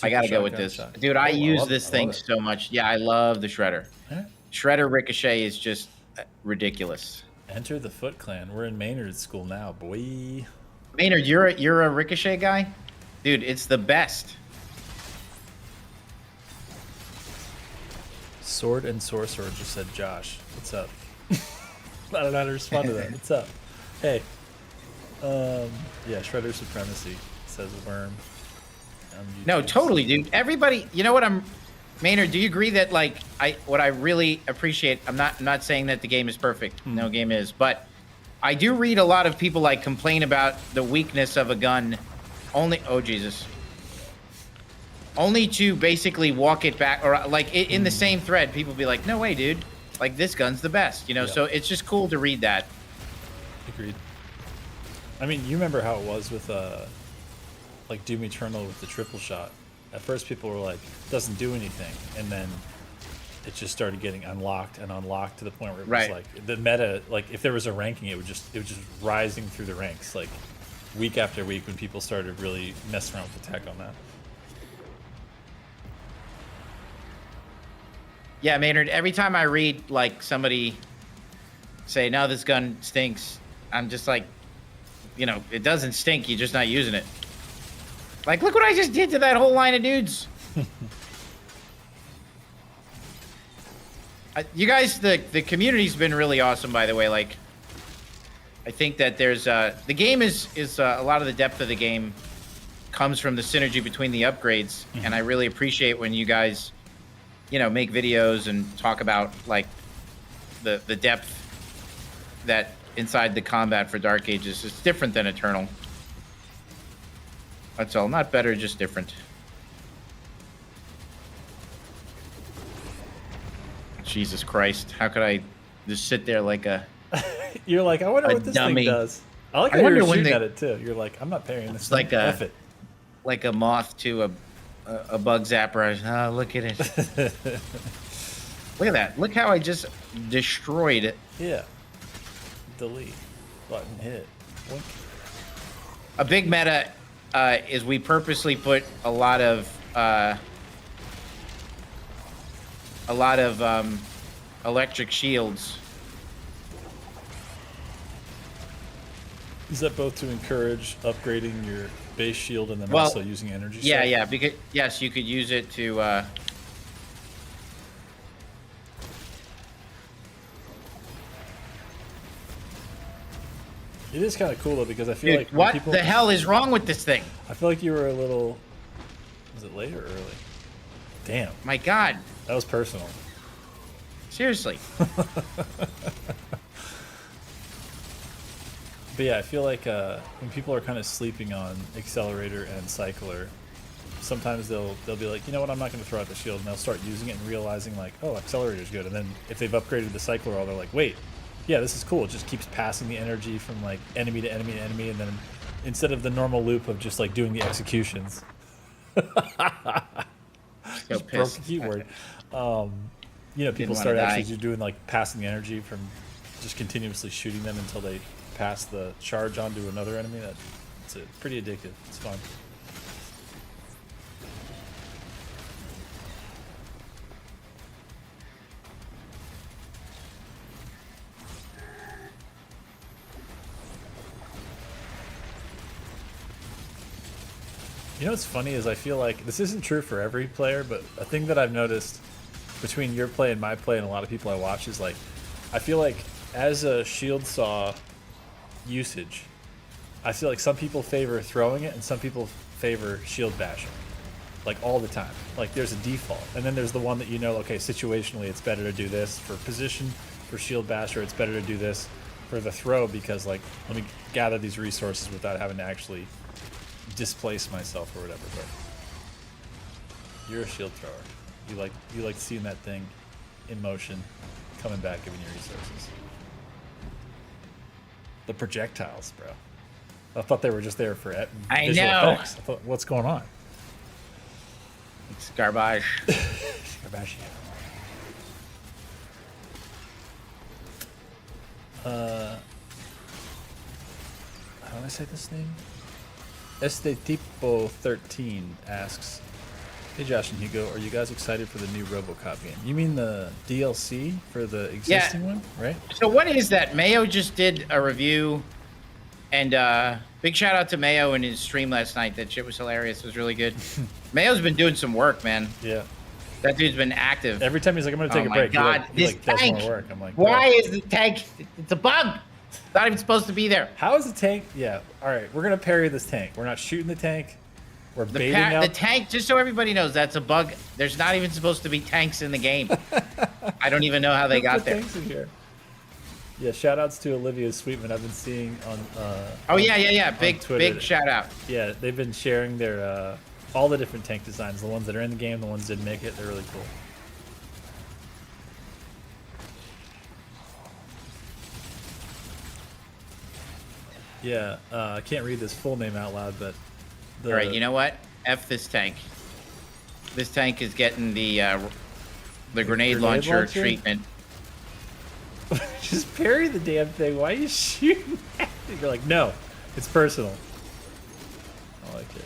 I gotta go with this, dude. I use this thing so much. Yeah, I love the shredder. Right. Shredder ricochet is just ridiculous. Enter the Foot Clan. We're in Maynard school now, boy. Maynard, you're a ricochet guy, dude. It's the best. Sword and Sorcerer just said, Josh, what's up? I don't know how to respond to that. What's up? Hey. Yeah, Shredder Supremacy, says Worm. No, totally, dude. Everybody, you know what Maynard, do you agree that what I really appreciate, I'm not saying that the game is perfect. No game is, but I do read a lot of people complain about the weakness of a gun only to basically walk it back, or in the same thread, people be like, no way, dude. Like, this gun's the best, Yeah. So it's just cool to read that. Agreed. I mean, you remember how it was with Doom Eternal with the triple shot. At first, people were like, doesn't do anything, and then it just started getting unlocked and unlocked to the point where it was like the meta. Like, if there was a ranking, it was just rising through the ranks, like week after week, when people started really messing around with the tech on that. Yeah, Maynard. Every time I read somebody say, "No, this gun stinks," I'm just like, it doesn't stink. You're just not using it. Like, look what I just did to that whole line of dudes. You guys, the community's been really awesome, by the way. Like, I think that there's the game is a lot of the depth of the game comes from the synergy between the upgrades, and I really appreciate when you guys, make videos and talk about the depth that inside the combat for Dark Ages. It's different than Eternal. That's all. Not better, just different. Jesus Christ. How could I just sit there like a... You're like, I wonder what this dummy. thing does. I like how you're shooting at it, too. You're like, I'm not parrying this. It's like a moth to a bug zapper. Oh, look at it. Look at that. Look how I just destroyed it. Yeah. Delete. Button hit. Wink. A big meta is we purposely put a lot of electric shields. Is that both to encourage upgrading your base shield and then also using energy? Yeah, yeah. Because yes, you could use it to. It is kind of cool though, because I feel like what the hell is wrong with this thing? I feel like you were a little. Was it late or early? Damn. My God. That was personal. Seriously. But yeah, I feel like when people are kind of sleeping on Accelerator and Cycler, sometimes they'll be like, you know what, I'm not going to throw out the shield, and they'll start using it and realizing like, oh, Accelerator's good. And then if they've upgraded the Cycler, all they're like, wait, yeah, this is cool. It just keeps passing the energy from like enemy to enemy to enemy, and then instead of the normal loop of just like doing the executions. Just broke a keyword. People start actually just doing like passing the energy from just continuously shooting them until they pass the charge on to another enemy. It's pretty addictive. It's fun. You know what's funny is I feel like this isn't true for every player, but a thing that I've noticed between your play and my play and a lot of people I watch is like, I feel like as a shield saw usage, I feel like some people favor throwing it and some people favor shield bashing, like all the time. Like there's a default, and then there's the one that okay, situationally it's better to do this for position, for shield basher it's better to do this for the throw because like let me gather these resources without having to actually displace myself or whatever. But You're a shield thrower. You like seeing that thing in motion, coming back, giving you resources. The projectiles, bro. I thought they were just there for visual effects. I thought, what's going on? It's garbage. Garbage. How do I say this name? Este Tipo 13 asks, hey Josh and Hugo, are you guys excited for the new RoboCop game? You mean the DLC for the existing one, right? So what is that? Mayo just did a review, and big shout out to Mayo and his stream last night. That shit was hilarious. It was really good. Mayo's been doing some work, man. Yeah. That dude's been active. Every time he's like, I'm gonna take a break. God, he this does tank. more work. I'm like, why is the tank? It's a bug. It's not even supposed to be there. How is the tank? Yeah. All right, we're gonna parry this tank. We're not shooting the tank. We're baiting out the tank. Just so everybody knows, that's a bug. There's not even supposed to be tanks in the game. I don't even know how they got there. Tanks in here. Yeah. Shout outs to Olivia Sweetman. I've been seeing on. Oh yeah. Big shout out. Yeah, they've been sharing their all the different tank designs. The ones that are in the game, the ones that didn't make it. They're really cool. Yeah, I can't read this full name out loud, but All right, you know what? F this tank. This tank is getting the grenade launcher treatment. Just parry the damn thing. Why are you shooting at it? You're like, no, it's personal. I like it.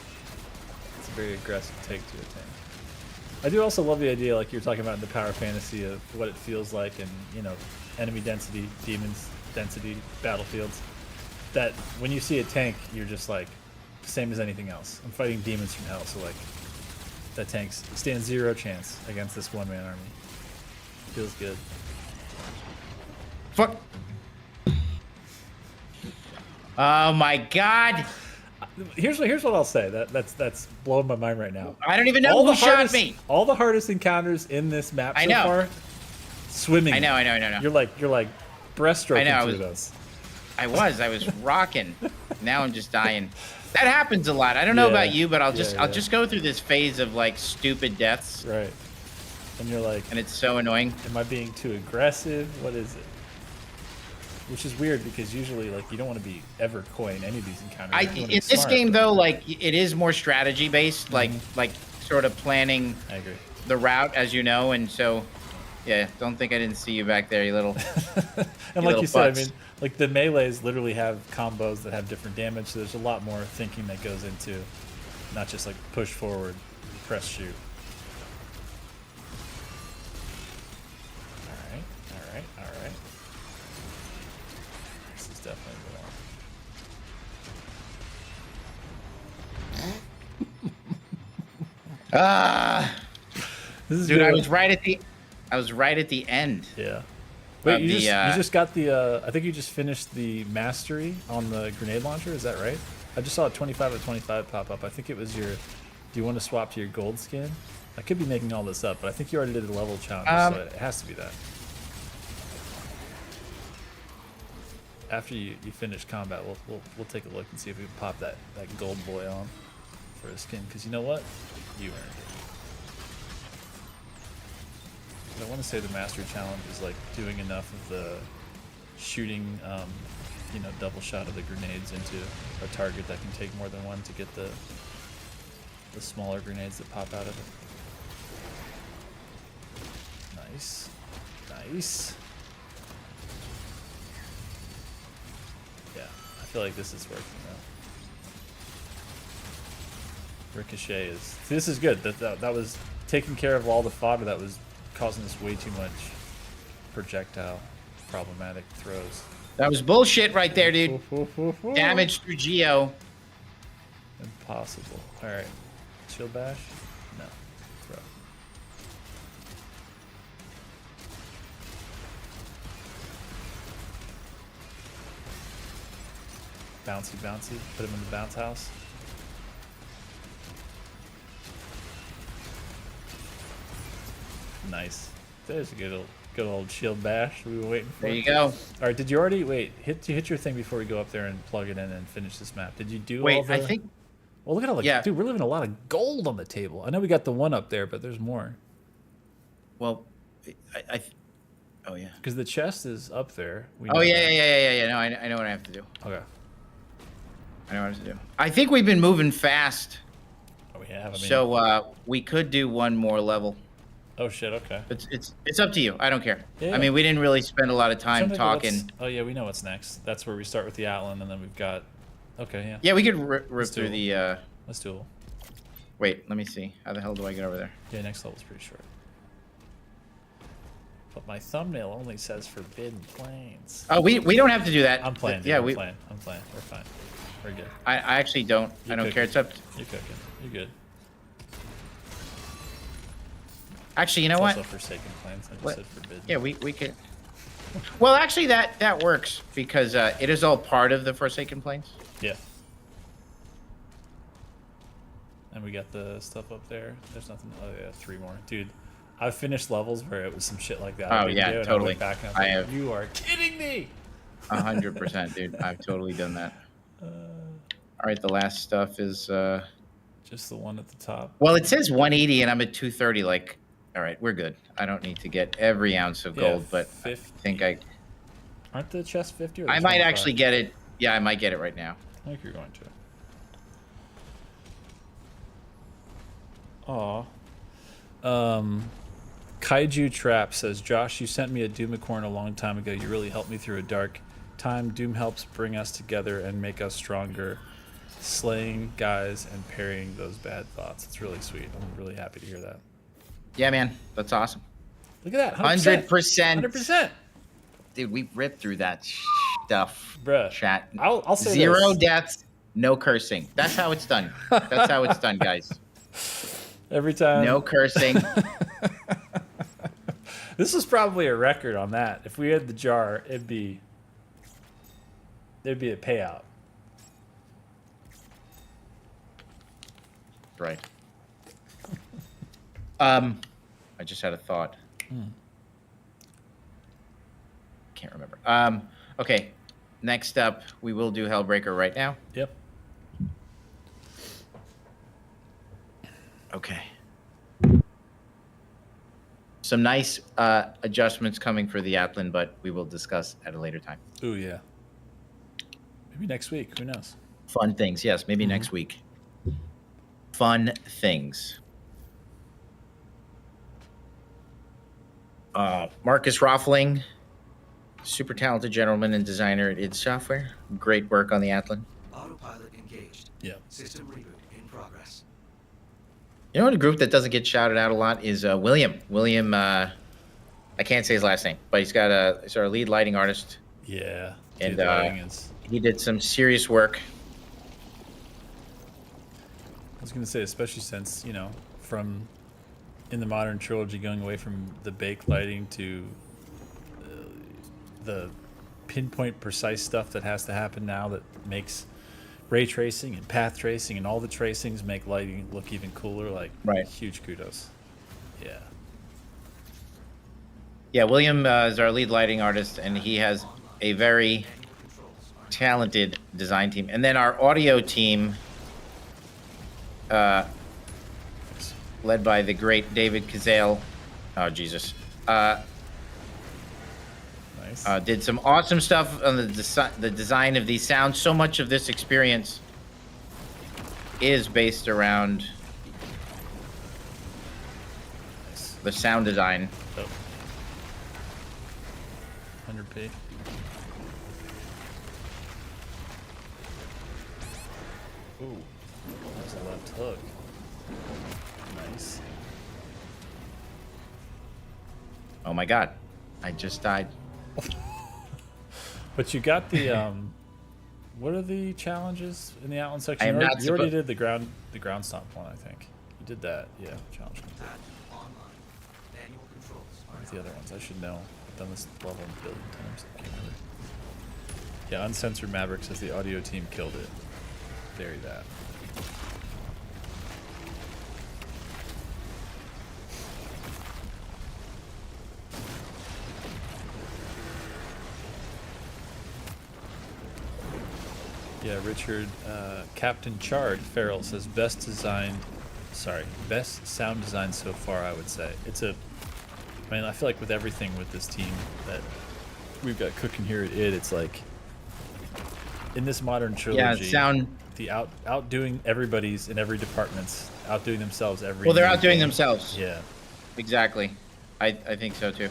It's a very aggressive take to a tank. I do also love the idea, like you're talking about in the power fantasy, of what it feels like and, you know, enemy density, demons density, battlefields. That when you see a tank, you're just like, same as anything else. I'm fighting demons from hell, so like, that tank stands zero chance against this one-man army. Feels good. Fuck. Oh my god. Here's what I'll say. That's blowing my mind right now. I don't even know who shot me. All the hardest encounters in this map so far, swimming. I know. You're like breaststroking through those. I was rocking. Now I'm just dying. That happens a lot. I don't know about you, but I'll just go through this phase of like stupid deaths. Right. And you're like, and it's so annoying. Am I being too aggressive? What is it? Which is weird because usually like you don't want to be ever coy in any of these encounters. In this game though, like it is more strategy based, like sort of planning I agree. the route, as you know, and so yeah, don't think I didn't see you back there, you little and like you said, I mean, like the melees literally have combos that have different damage, so there's a lot more thinking that goes into not just like push forward, press shoot. All right. This is definitely This is dude, good. I was right at the end. Yeah. Wait, you just got the I think you just finished the mastery on the grenade launcher, is that right? I just saw a 25 out of 25 pop up. I think it was your, do you want to swap to your gold skin? I could be making all this up, but I think you already did the level challenge, so it has to be that. After you finish combat, we'll take a look and see if we can pop that gold boy on for a skin, because you know what? You earned it. I want to say the mastery challenge is like doing enough of the shooting, you know, double shot of the grenades into a target that can take more than one to get the smaller grenades that pop out of it. Nice. Yeah, I feel like this is working now. Ricochet is. See, this is good. That was taking care of all the fodder that was causing us way too much projectile problematic throws. That was bullshit right there, dude. Damage through Geo. Impossible. All right, shield bash. No, throw. Bouncy. Put him in the bounce house. Nice. There's a good old shield bash we were waiting for. There you go. All right, did you already hit your thing before we go up there and plug it in and finish this map? Did you do all the... I think Well, look at all the dude. We're leaving a lot of gold on the table. I know we got the one up there, but there's more. Well, oh yeah. Because the chest is up there. Oh yeah. No, I know what I have to do. Okay. I know what I have to do. I think we've been moving fast. Oh, we have. I mean, so we could do one more level. Oh shit. Okay. It's up to you. I don't care. Yeah. I mean, we didn't really spend a lot of time talking. Oh yeah, we know what's next. That's where we start with the Atlan, and then we've got. Okay. Yeah. Yeah, we could rip through the. Let's do it. Wait, let me see. How the hell do I get over there? Yeah, next level's pretty short. But my thumbnail only says Forbidden Plains. Oh, we don't have to do that. I'm playing. Dude. Yeah, I'm playing. We're fine. We're good. I actually don't. I don't care. It's up. You're cooking. You're good. Actually, you know what? Also Forsaken Plains. I just said Forbidden. Yeah, we could. Well, actually, that works because it is all part of the Forsaken Plains. Yeah. And we got the stuff up there. There's nothing. Oh yeah, 3 more, dude. I've finished levels where it was some shit like that. Oh yeah, totally. I went back and I was like, you are kidding me. 100%, dude. I've totally done that. All right, the last stuff is just the one at the top. Well, it says 180, and I'm at 230. Like, all right, we're good. I don't need to get every ounce of gold, but 50. I think aren't the chests 50? Or I might actually get it. Yeah, I might get it right now. I think you're going to. Aw. Kaiju Trap says, Josh, you sent me a Doomicorn a long time ago. You really helped me through a dark time. Doom helps bring us together and make us stronger. Slaying guys and parrying those bad thoughts. It's really sweet. I'm really happy to hear that. Yeah, man. That's awesome. Look at that. 100%. 100%. Dude, we ripped through that stuff. Bruh. Chat. I'll say 0 this. deaths, no cursing. That's how it's done. That's how it's done, guys. Every time. No cursing. This was probably a record on that. If we had the jar, there'd be a payout. Right. I just had a thought. Can't remember. Okay. Next up, we will do Hellbreaker right now. Yep. Okay. Some nice adjustments coming for the Atlan, but we will discuss at a later time. Ooh, yeah. Maybe next week. Who knows? Fun things. Yes, maybe next week. Fun things. Marcus Roffling, super talented gentleman and designer at id Software. Great work on the Atlan. Autopilot engaged. Yeah. System reboot in progress. You know what, a group that doesn't get shouted out a lot is William. William, I can't say his last name, but he's our lead lighting artist. Yeah. And Dude, lighting is... he did some serious work. I was going to say, especially since, from in the modern trilogy, going away from the bake lighting to the pinpoint precise stuff that has to happen now that makes ray tracing and path tracing and all the tracings make lighting look even cooler. Like, right. Huge kudos. Yeah. Yeah, William is our lead lighting artist, and he has a very talented design team. And then our audio team, led by the great David Kazale. Oh, Jesus. Nice. Did some awesome stuff on the design of these sounds. So much of this experience is based around the sound design. Oh. 100p. Ooh, there's a left hook. Nice. Oh my God, I just died. But you got the what are the challenges in the Outland section? I am not you already did the ground stomp one, I think. You did that, yeah. Challenge complete. What's the other ones? I should know. I've done this level a billion times. I can't remember. Yeah, Uncensored Maverick says the audio team killed it. Bury that. Yeah, Richard, Captain Chard Farrell says best sound design so far. I would say I mean, I feel like with everything with this team that we've got cooking here at it's like in this modern trilogy, the outdoing everybody's in every department's outdoing themselves every. Well, they're outdoing themselves. Yeah, exactly. I think so too. Yeah,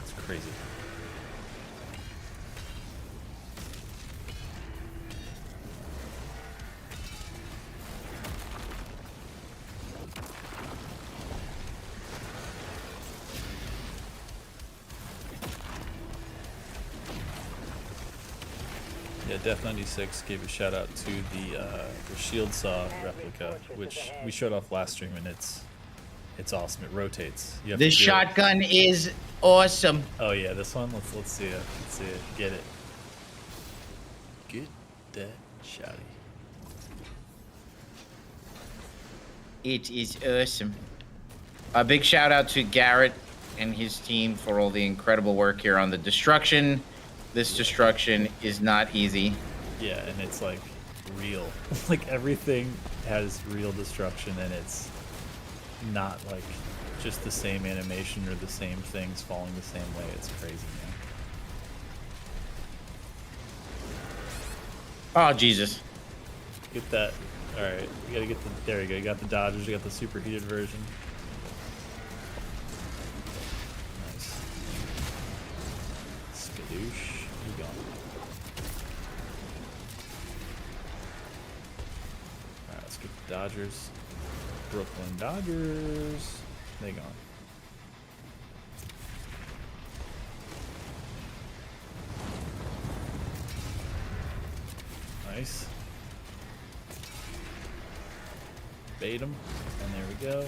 it's crazy. Yeah, Death 96 gave a shout out to the shield saw replica, which we showed off last stream, and it's awesome. It rotates. You have This to shotgun is awesome. Oh yeah, this one. Let's see it. Let's see it. Get it. Get that shotty. It is awesome. A big shout out to Garrett and his team for all the incredible work here on the destruction. This destruction is not easy. Yeah, and it's like real. Like everything has real destruction, and it's not like just the same animation or the same things falling the same way. It's crazy, man. Oh, Jesus. Get that. All right, you gotta get the. There you go. You got the Dodgers. You got the superheated version. Nice. Skadoosh. You gone. All right, let's get the Dodgers. Brooklyn Dodgers. They gone. Nice. Bait them. And there we go.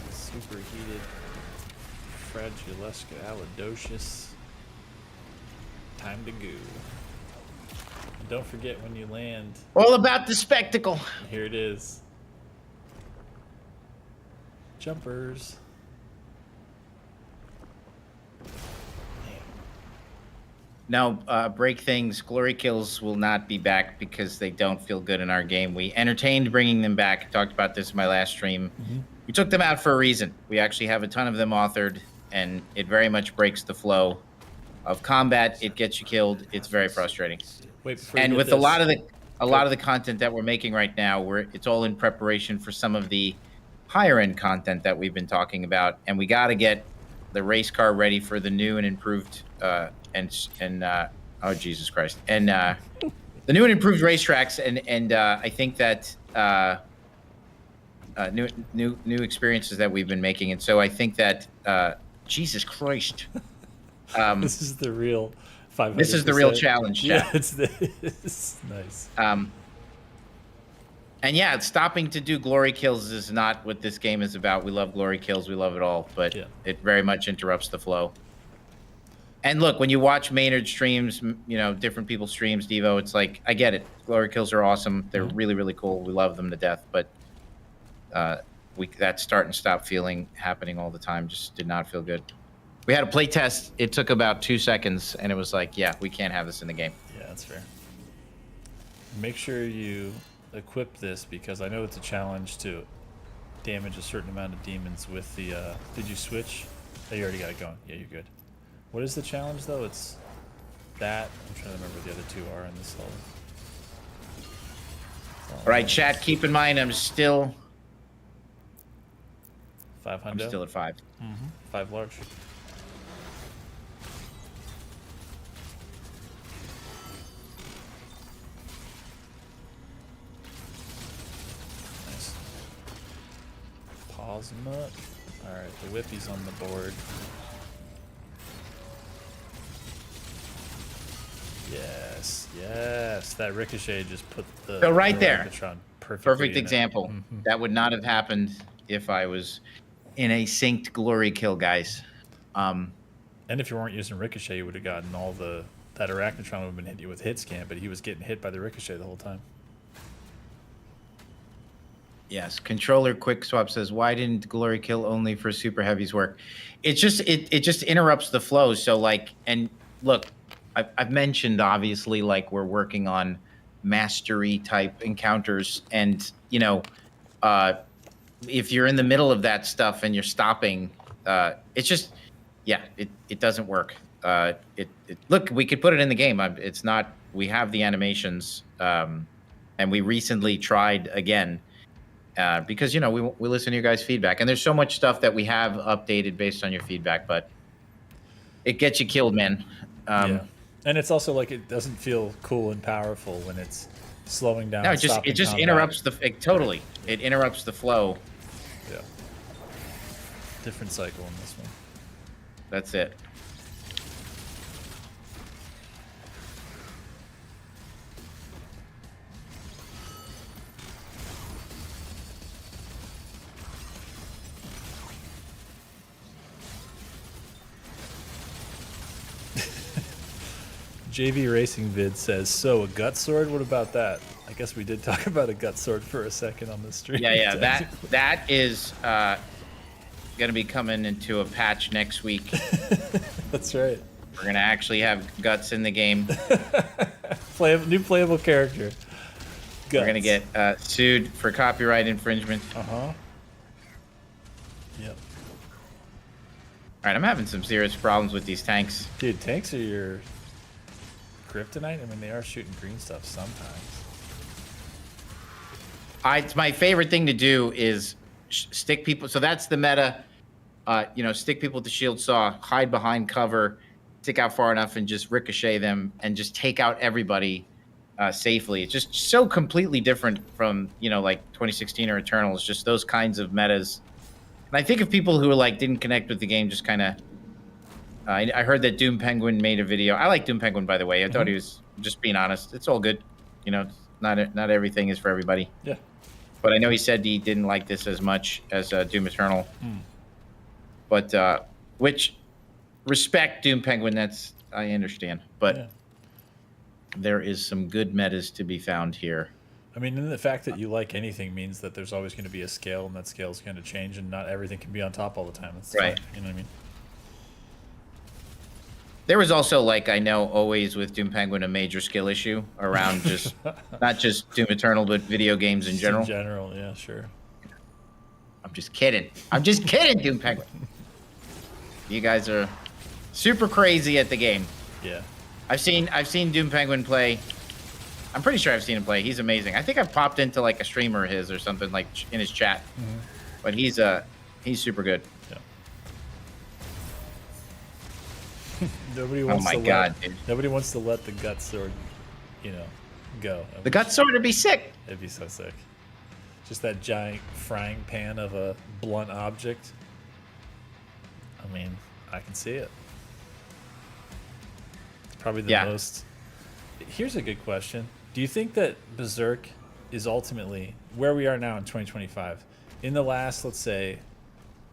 Superheated. Fragilesca Alidocious. Time to go. And don't forget when you land. All about the spectacle. Here it is. Jumpers. Now, break things. Glory kills will not be back because they don't feel good in our game. We entertained bringing them back. I talked about this in my last stream. We took them out for a reason. We actually have a ton of them authored, and it very much breaks the flow of combat. It gets you killed. It's very frustrating. Wait, and with a lot of the content that we're making right now, it's all in preparation for some of the higher end content that we've been talking about, and we got to get the race car ready for the new and improved oh Jesus Christ, and the new and improved racetracks, and I think that new experiences that we've been making, and so I think that Jesus Christ, this is the real 500%. This is the real challenge. Yeah, it's nice. And yeah, stopping to do glory kills is not what this game is about. We love glory kills. We love it all, but it very much interrupts the flow. And look, when you watch Maynard streams, different people's streams, Devo, it's like, I get it. Glory kills are awesome. They're really, really cool. We love them to death. But that start and stop feeling happening all the time just did not feel good. We had a play test. It took about 2 seconds, and it was like, yeah, we can't have this in the game. Yeah, that's fair. Make sure you equip this, because I know it's a challenge to damage a certain amount of demons with the did you switch? Oh, you already got it going. Yeah, you're good. What is the challenge though? It's that. I'm trying to remember what the other two are in this level. All right, chat, keep in mind I'm still 500. I'm still at 5. 5 large. Pause him up. Alright, the whippy's on the board. Yes, yes. That ricochet just put the So right there. Perfect example. That would not have happened if I was in a synced glory kill, guys. And if you weren't using ricochet, you would have gotten all that arachnotron would have been hitting you with hit scan, but he was getting hit by the ricochet the whole time. Yes, controller quick swap says, why didn't glory kill only for super heavies work? It just interrupts the flow. So and look, I've mentioned obviously like we're working on mastery type encounters, and if you're in the middle of that stuff and you're stopping, it's just it doesn't work. Look, we could put it in the game. It's not. We have the animations, and we recently tried again because we listen to your guys' feedback, and there's so much stuff that we have updated based on your feedback, but it gets you killed, man. Yeah. And it's also like it doesn't feel cool and powerful when it's slowing down. No, and it just stopping combat. interrupts totally. It interrupts the flow. Yeah. Different cycle in this one. That's it. JV Racing Vid says, so a gut sword? What about that? I guess we did talk about a gut sword for a second on the stream. Yeah. That is going to be coming into a patch next week. That's right. We're going to actually have guts in the game. New playable character. Guts. We're going to get sued for copyright infringement. Uh-huh. Yep. All right, I'm having some serious problems with these tanks. Dude, tanks are your kryptonite? I mean, they are shooting green stuff sometimes. It's my favorite thing to do is stick people. So that's the meta. Stick people with the shield saw, hide behind cover, stick out far enough, and just ricochet them and just take out everybody safely. It's just so completely different from like 2016 or Eternals. Just those kinds of metas. And I think of people who didn't connect with the game, just kind of. I heard that Doom Penguin made a video. I like Doom Penguin, by the way. I thought he was just being honest. It's all good. Not everything is for everybody. Yeah. But I know he said he didn't like this as much as Doom Eternal. But which respect Doom Penguin. I understand. But there is some good metas to be found here. I mean, and the fact that you like anything means that there's always going to be a scale, and that scale is going to change, and not everything can be on top all the time. That's right. Fine. You know what I mean? There was also, I know always with Doom Penguin, a major skill issue around just not just Doom Eternal, but video games in general. In general, yeah, sure. I'm just kidding, Doom Penguin. You guys are super crazy at the game. Yeah. I've seen Doom Penguin play. I'm pretty sure I've seen him play. He's amazing. I think I've popped into a streamer of his or something in his chat. But he's super good. Yeah. Nobody wants Nobody wants to let the gut sword, go. The gut sword would be sick. It'd be so sick. Just that giant frying pan of a blunt object. I mean, I can see it. It's probably the most. Here's a good question. Do you think that Berserk is ultimately where we are now in 2025? In the last, let's say,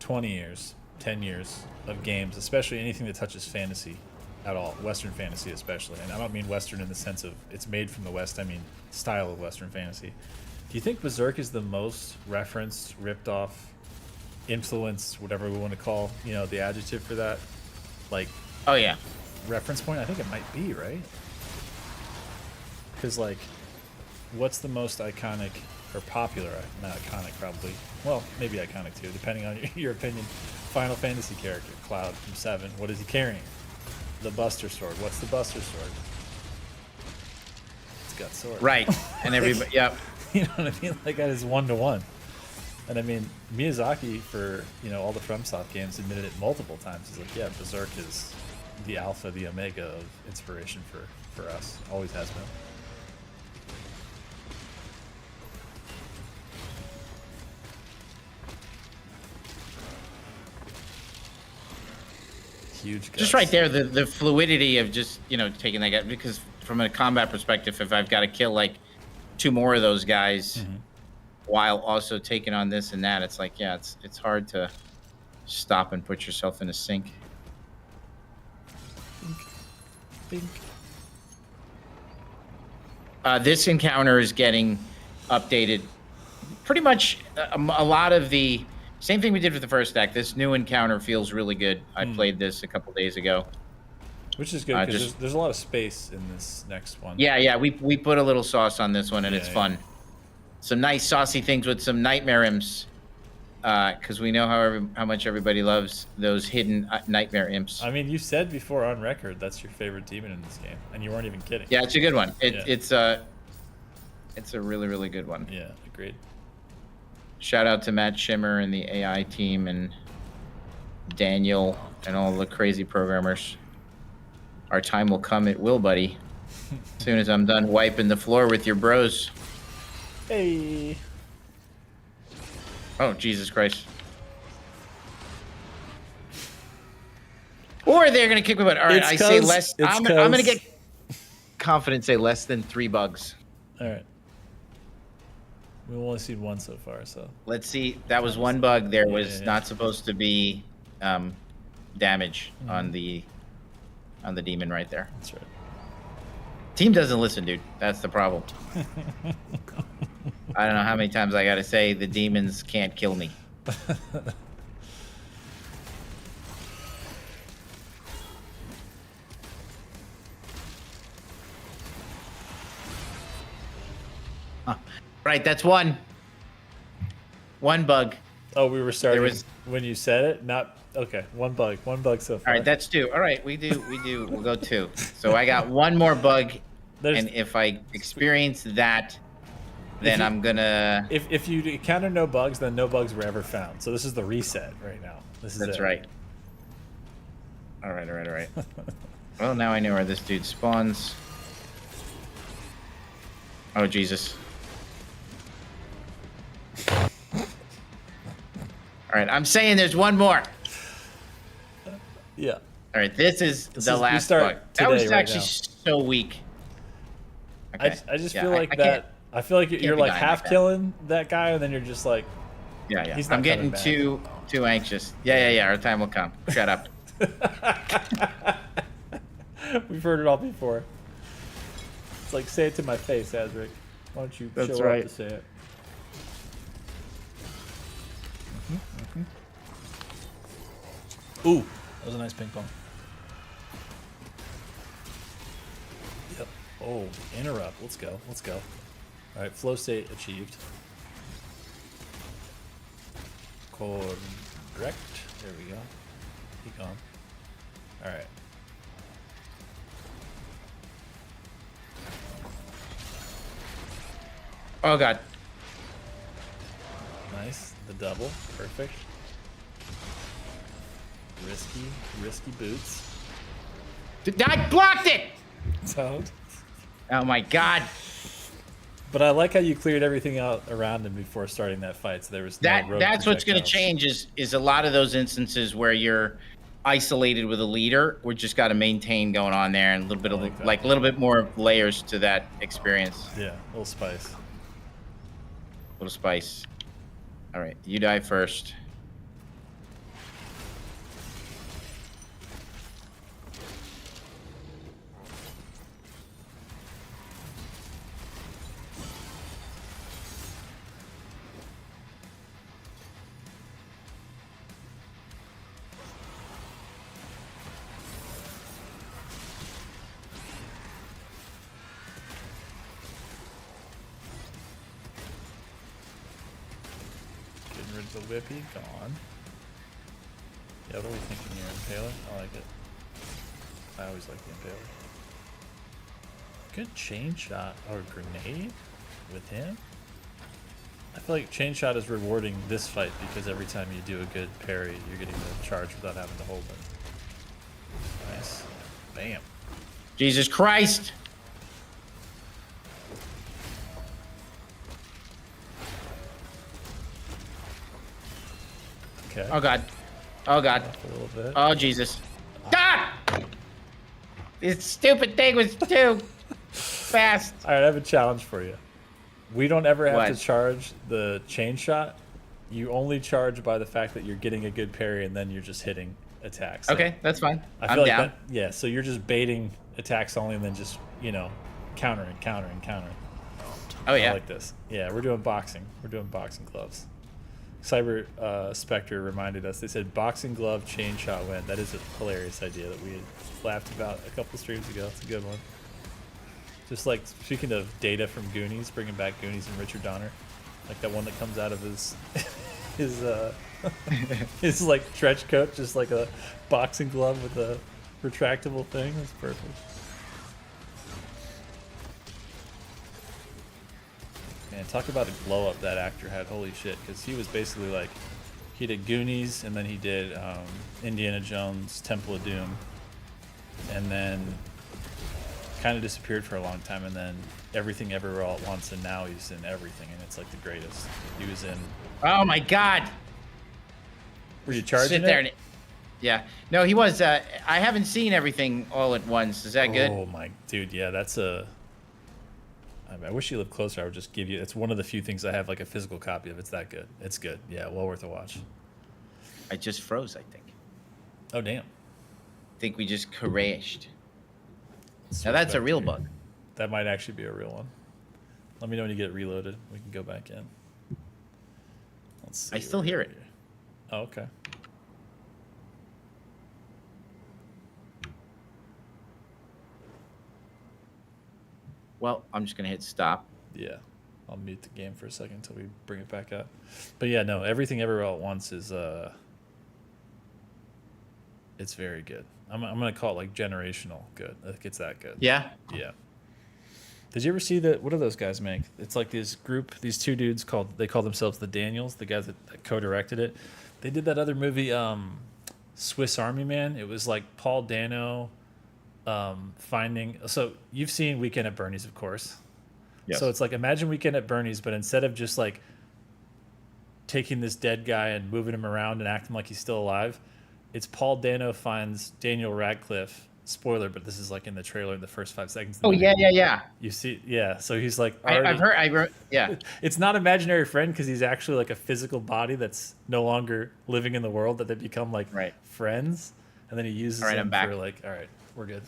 20 years, 10 years of games, especially anything that touches fantasy at all, Western fantasy especially, and I don't mean Western in the sense of it's made from the West, I mean style of Western fantasy. Do you think Berserk is the most referenced, ripped off, influenced, whatever we want to call, the adjective for that? Oh, yeah. Reference point? I think it might be, right? Because, what's the most iconic or popular, not iconic probably, well, maybe iconic too, depending on your opinion, Final Fantasy character, Cloud from 7, what is he carrying? The Buster Sword. What's the Buster Sword? It's got sword. Right. And everybody, yeah. You know what I mean? That is 1-to-1. And I mean, Miyazaki, for, all the FromSoft games, admitted it multiple times. He's like, yeah, Berserk is the alpha, the omega of inspiration for us. Always has been. Huge guts. Just right there, the fluidity of just, taking that guy, because from a combat perspective, if I've got to kill 2 more of those guys while also taking on this and that, it's it's hard to stop and put yourself in a sink. Think. This encounter is getting updated. Pretty much a lot of the same thing we did with the first deck. This new encounter feels really good. I played this a couple days ago. Which is good because Just- there's a lot of space in this next one. Yeah. We put a little sauce on this one, and Yeah, it's yeah. fun. Some nice saucy things with some nightmare imps, because we know how much everybody loves those hidden nightmare imps. I mean, you said before on record that's your favorite demon in this game, and you weren't even kidding. Yeah, it's a good one. Yeah. It's a really, really good one. Yeah, agreed. Shout out to Matt Shimmer and the AI team and Daniel and all the crazy programmers. Our time will come. It will, buddy. As soon as I'm done wiping the floor with your bros. Hey. Oh, Jesus Christ. Or they're going to kick my butt. All right, It's I say 'cause- less. it's I'm going to 'cause- get confident, say less than 3 bugs. All right. We've only seen one so far, so. Let's see. That was one bug. There Yeah, was yeah. not supposed to be damage on the demon right there. That's right. Team doesn't listen, dude. That's the problem. I don't know how many times I got to say the demons can't kill me. Right, that's one. One bug. Oh, we were starting was- when you said it? Not okay. One bug so far. All right, that's 2. All right, we do. We'll go 2. So I got one more bug, There's- and if I experience that, then you- I'm gonna. If you encounter no bugs, then no bugs were ever found. So this is the reset right now. This is That's it. right. All right. Well, now I know where this dude spawns. Oh, Jesus. All right, I'm saying there's one more. Yeah. All right, this is This the is- we last start bug. That today, was right actually now. so weak. Okay. I just Yeah, feel like I that. can't- I feel like you're be like dying half like that. killing that guy, and then you're just like, Yeah. He's not I'm getting coming back. too anxious. Yeah. Our time will come. Shut up. we've heard it all before. It's like, say it to my face, Azric. Why don't you That's show right. up to say it? Ooh, that was a nice ping pong. Yep. Oh, interrupt. Let's go. All right, flow state achieved. Correct. There we go. Keep going. All right. Oh God. Nice. The double. Perfect. Risky boots. I blocked it. So, Oh my God. but I like how you cleared everything out around him before starting that fight. So there was no rogue That's what's going to projectiles. change is a lot of those instances where you're isolated with a leader. We just got to maintain going on there and a little bit of like that. like a little bit more layers to that experience. Yeah, a little spice. Little spice. All right, you die first. Getting rid of the whippy, gone. Yeah, what are we thinking here? Impaler? I like it. I always like the impaler. Good chain shot or grenade with him. I feel like chain shot is rewarding this fight because every time you do a good parry, you're getting the charge without having to hold it. Nice. Bam. Jesus Christ. Okay. Oh God. Oh God. A little bit. Oh Jesus. Ah! This stupid thing was too fast. All right, I have a challenge for you. We don't ever have What? to charge the chain shot. You only charge by the fact that you're getting a good parry and then you're just hitting attacks. So Okay, that's fine. I I'm feel like down. that. Yeah, so you're just baiting attacks only and then just, countering. Oh I yeah. like this. Yeah, we're doing boxing. We're doing boxing gloves. Cyber Spectre reminded us. They said boxing glove chain shot win. That is a hilarious idea that we had laughed about a couple streams ago. It's a good one. Just like speaking of Data from Goonies, bringing back Goonies and Richard Donner, like that one that comes out of his his his like trench coat, just like a boxing glove with a retractable thing. That's perfect. Man, talk about a glow up that actor had. Holy shit, because he was basically like, he did Goonies, and then he did Indiana Jones, Temple of Doom, and then kind of disappeared for a long time, and then Everything Everywhere All at Once, and now he's in everything, and it's like the greatest. He was in... Oh my God! Were you charging Sit there. Yeah. No, he was. I haven't seen Everything All at Once. Is that good? Oh my... Dude, yeah, that's a... I wish you lived closer. I would just give you... It's one of the few things I have like a physical copy of. It's that good. It's good. Yeah, well worth a watch. I just froze, I think. Oh, damn. I think we just crashed. Now that's a real bug. That might actually be a real one. Let me know when you get reloaded. We can go back in. Let's see. I still hear it. Oh, okay. Well, I'm just going to hit stop. Yeah. I'll mute the game for a second until we bring it back up. But yeah, no, Everything Everywhere All at Once is it's very good. I'm gonna call it like generational good. Like it's that good. Yeah. Yeah. Did you ever see that? What do those guys make? It's like this group, these two dudes they call themselves the Daniels, the guys that co-directed it. They did that other movie, Swiss Army Man. It was like Paul Dano finding. So you've seen Weekend at Bernie's, of course. Yes. So it's like imagine Weekend at Bernie's, but instead of just like taking this dead guy and moving him around and acting like he's still alive, it's Paul Dano finds Daniel Radcliffe. Spoiler, but this is like in the trailer in the first 5 seconds. Oh yeah. You see, yeah. So he's like, I've heard. Yeah. It's not imaginary friend because he's actually like a physical body that's no longer living in the world. That they become like friends, and then he uses them for like, all right, we're good.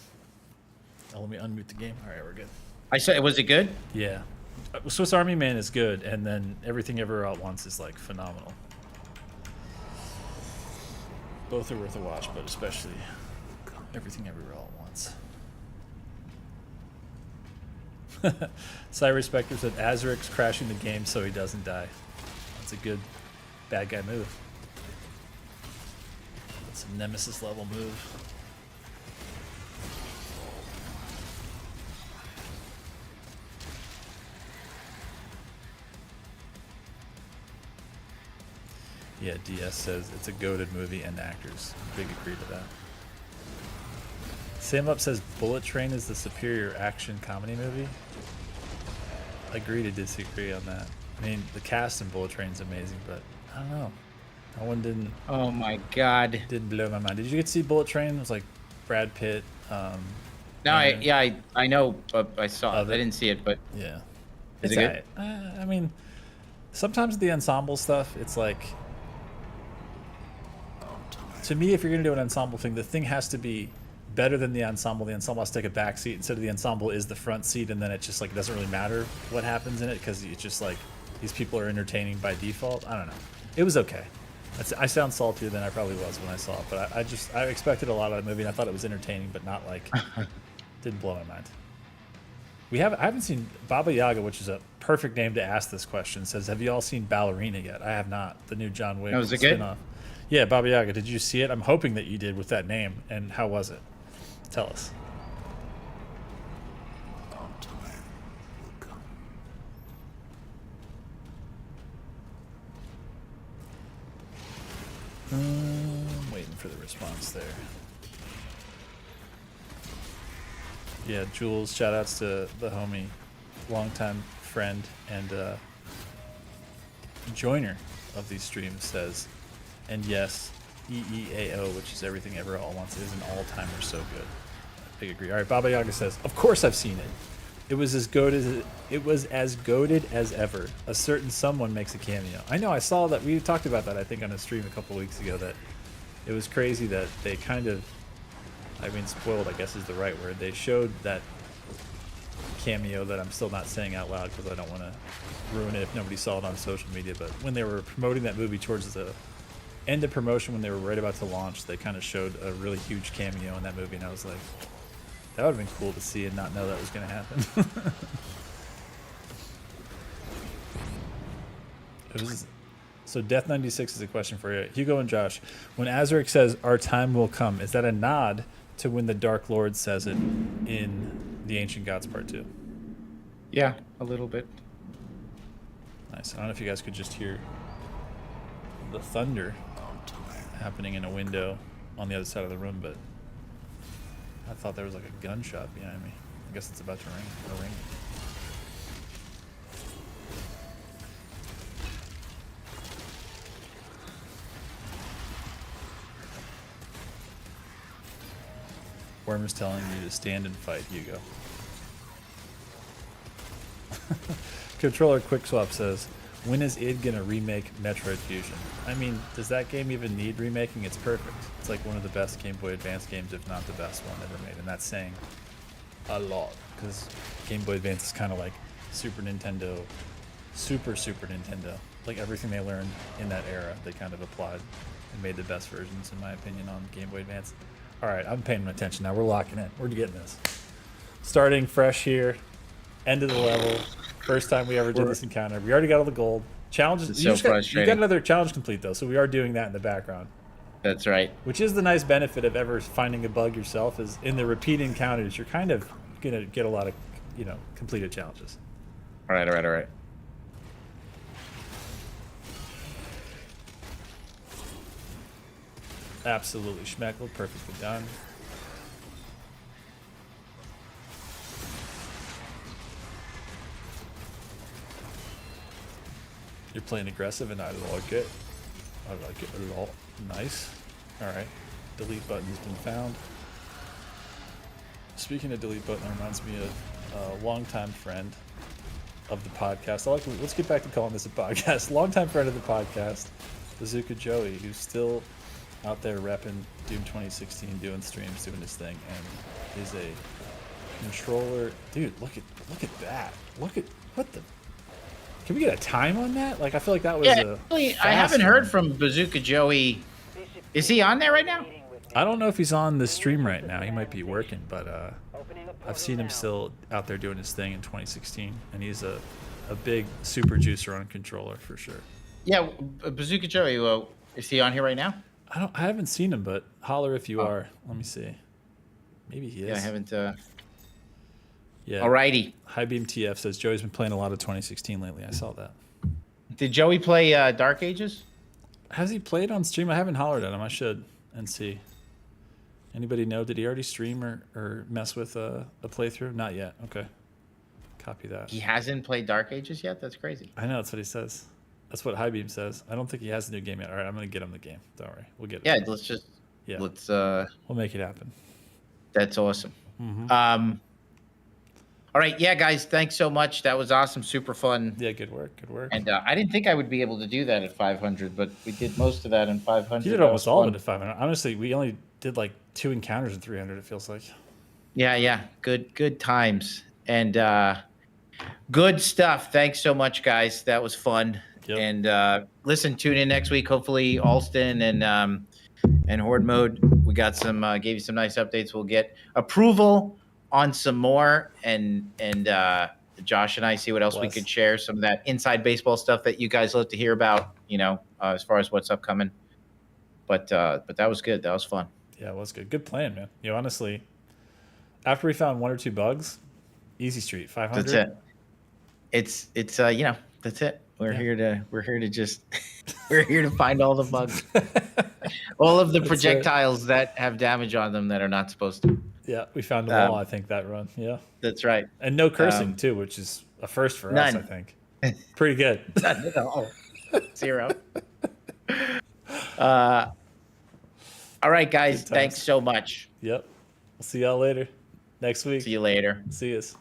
Oh, let me unmute the game. All right, we're good. I said, was it good? Yeah, Swiss Army Man is good, and then Everything Everywhere All at Once is like phenomenal. Both are worth a watch, but especially Everything Everywhere All at Once. Cyber Spectre said Azric's crashing the game so he doesn't die. That's a good bad guy move. That's a Nemesis level move. Yeah, DS says it's a goated movie and actors. Big agree to that. Sam Up says Bullet Train is the superior action comedy movie. Agree to disagree on that. I mean, the cast in Bullet Train's amazing, but I don't know. That one didn't. Oh my God. Didn't blow my mind. Did you get to see Bullet Train? It was like Brad Pitt. No, I know, but I saw it. I didn't see it, but yeah, is it good? I mean, sometimes the ensemble stuff, it's like. To me, if you're going to do an ensemble thing, the thing has to be better than the ensemble. The ensemble has to take a back seat instead of the ensemble is the front seat, and then it just like it doesn't really matter what happens in it because it's just like these people are entertaining by default. I don't know. It was okay. I sound saltier than I probably was when I saw it, but I expected a lot of the movie, and I thought it was entertaining, but not like didn't blow my mind. I haven't seen Baba Yaga, which is a perfect name to ask this question. Says, have you all seen Ballerina yet? I have not. The new John Wick was it good? spinoff. Yeah, Baba Yaga. Did you see it? I'm hoping that you did with that name. And how was it? Tell us. Waiting for the response there. Yeah, Jules, shout outs to the homie, longtime friend and joiner of these streams, says, and yes, EEAO, which is Everything Ever All at Once, is an all-timer so good. Big agree. All right, Baba Yaga says, of course I've seen it. It was as goated as ever. A certain someone makes a cameo. I know, I saw that. We talked about that, I think, on a stream a couple weeks ago, that it was crazy that they kind of, I mean, spoiled, I guess is the right word. They showed that cameo that I'm still not saying out loud because I don't want to ruin it if nobody saw it on social media. But when they were promoting that movie towards the end of promotion, when they were right about to launch, they kind of showed a really huge cameo in that movie, and I was like, that would have been cool to see and not know that was going to happen. So Death 96 is a question for you, Hugo and Josh. When Azaric says our time will come, is that a nod to when the Dark Lord says it in the Ancient Gods Part 2? Yeah, a little bit. Nice. I don't know if you guys could just hear the thunder happening in a window on the other side of the room, but I thought there was like a gunshot behind me. I guess it's about to ring. Worm is telling you to stand and fight, Hugo. Controller Quick Swap says, when is id gonna remake Metroid Fusion? I mean, does that game even need remaking? It's perfect. It's like one of the best Game Boy Advance games, if not the best one ever made, and that's saying a lot, because Game Boy Advance is kind of like Super Nintendo, Super Nintendo. Like everything they learned in that era, they kind of applied and made the best versions, in my opinion, on Game Boy Advance. All right, I'm paying attention now. We're locking in. We're getting this. Starting fresh here, end of the level. First time we ever did this encounter. We already got all the gold. Challenges. You got another challenge complete, though, so we are doing that in the background. That's right. Which is the nice benefit of ever finding a bug yourself, is in the repeat encounters, you're kind of going to get a lot of, completed challenges. All right. Absolutely schmeckled. Perfectly done. You're playing aggressive, and I like it. I like it a lot. Nice. All right. Delete button's been found. Speaking of delete button, that reminds me of a longtime friend of the podcast. Let's get back to calling this a podcast. Longtime friend of the podcast, Bazooka Joey, who's still out there repping Doom 2016, doing streams, doing his thing, and is a controller. Dude, look at that. What the. Can we get a time on that? Like, I feel like that was actually, I haven't heard from Bazooka Joey. Is he on there right now? I don't know if he's on the stream right now. He might be working, but I've seen him still out there doing his thing in 2016, and he's a big super juicer on controller for sure. Yeah, Bazooka Joey. Is he on here right now? I haven't seen him, but holler if you are. Let me see. Maybe he is. Yeah, I haven't. Yeah. Alrighty. High Beam TF says Joey's been playing a lot of 2016 lately. I saw that. Did Joey play Dark Ages? Has he played on stream? I haven't hollered at him. I should and see. Anybody know? Did he already stream or mess with a playthrough? Not yet. Okay. Copy that. He hasn't played Dark Ages yet? That's crazy. I know. That's what he says. That's what High Beam says. I don't think he has a new game yet. All right, I'm going to get him the game. Don't worry. We'll get it. Yeah, let's we'll make it happen. That's awesome. Mm-hmm. All right, yeah, guys, thanks so much. That was awesome, super fun. Yeah, good work. And I didn't think I would be able to do that at 500, but we did most of that in 500. You did almost all of it at 500. Honestly, we only did like 2 encounters in 300, it feels like. Yeah. Good times. And good stuff. Thanks so much, guys. That was fun. Yep. And listen, tune in next week. Hopefully, Alston and Horde Mode, we got gave you some nice updates. We'll get approval on some more, and Josh and I see what else we could share, some of that inside baseball stuff that you guys love to hear about, as far as what's upcoming. But that was good. That was fun. Yeah, it was good. Good plan, man. Honestly, after we found 1 or 2 bugs, easy street, 500. That's it. It's that's it. We're here to just we're here to find all the bugs, all of the projectiles that have damage on them that are not supposed to. Yeah, we found them all, I think, that run. Yeah. That's right. And no cursing, too, which is a first for us, I think. Pretty good. None at all. 0. All right, guys. Thanks so much. Yep. We'll see y'all later. Next week. See you later. See yous.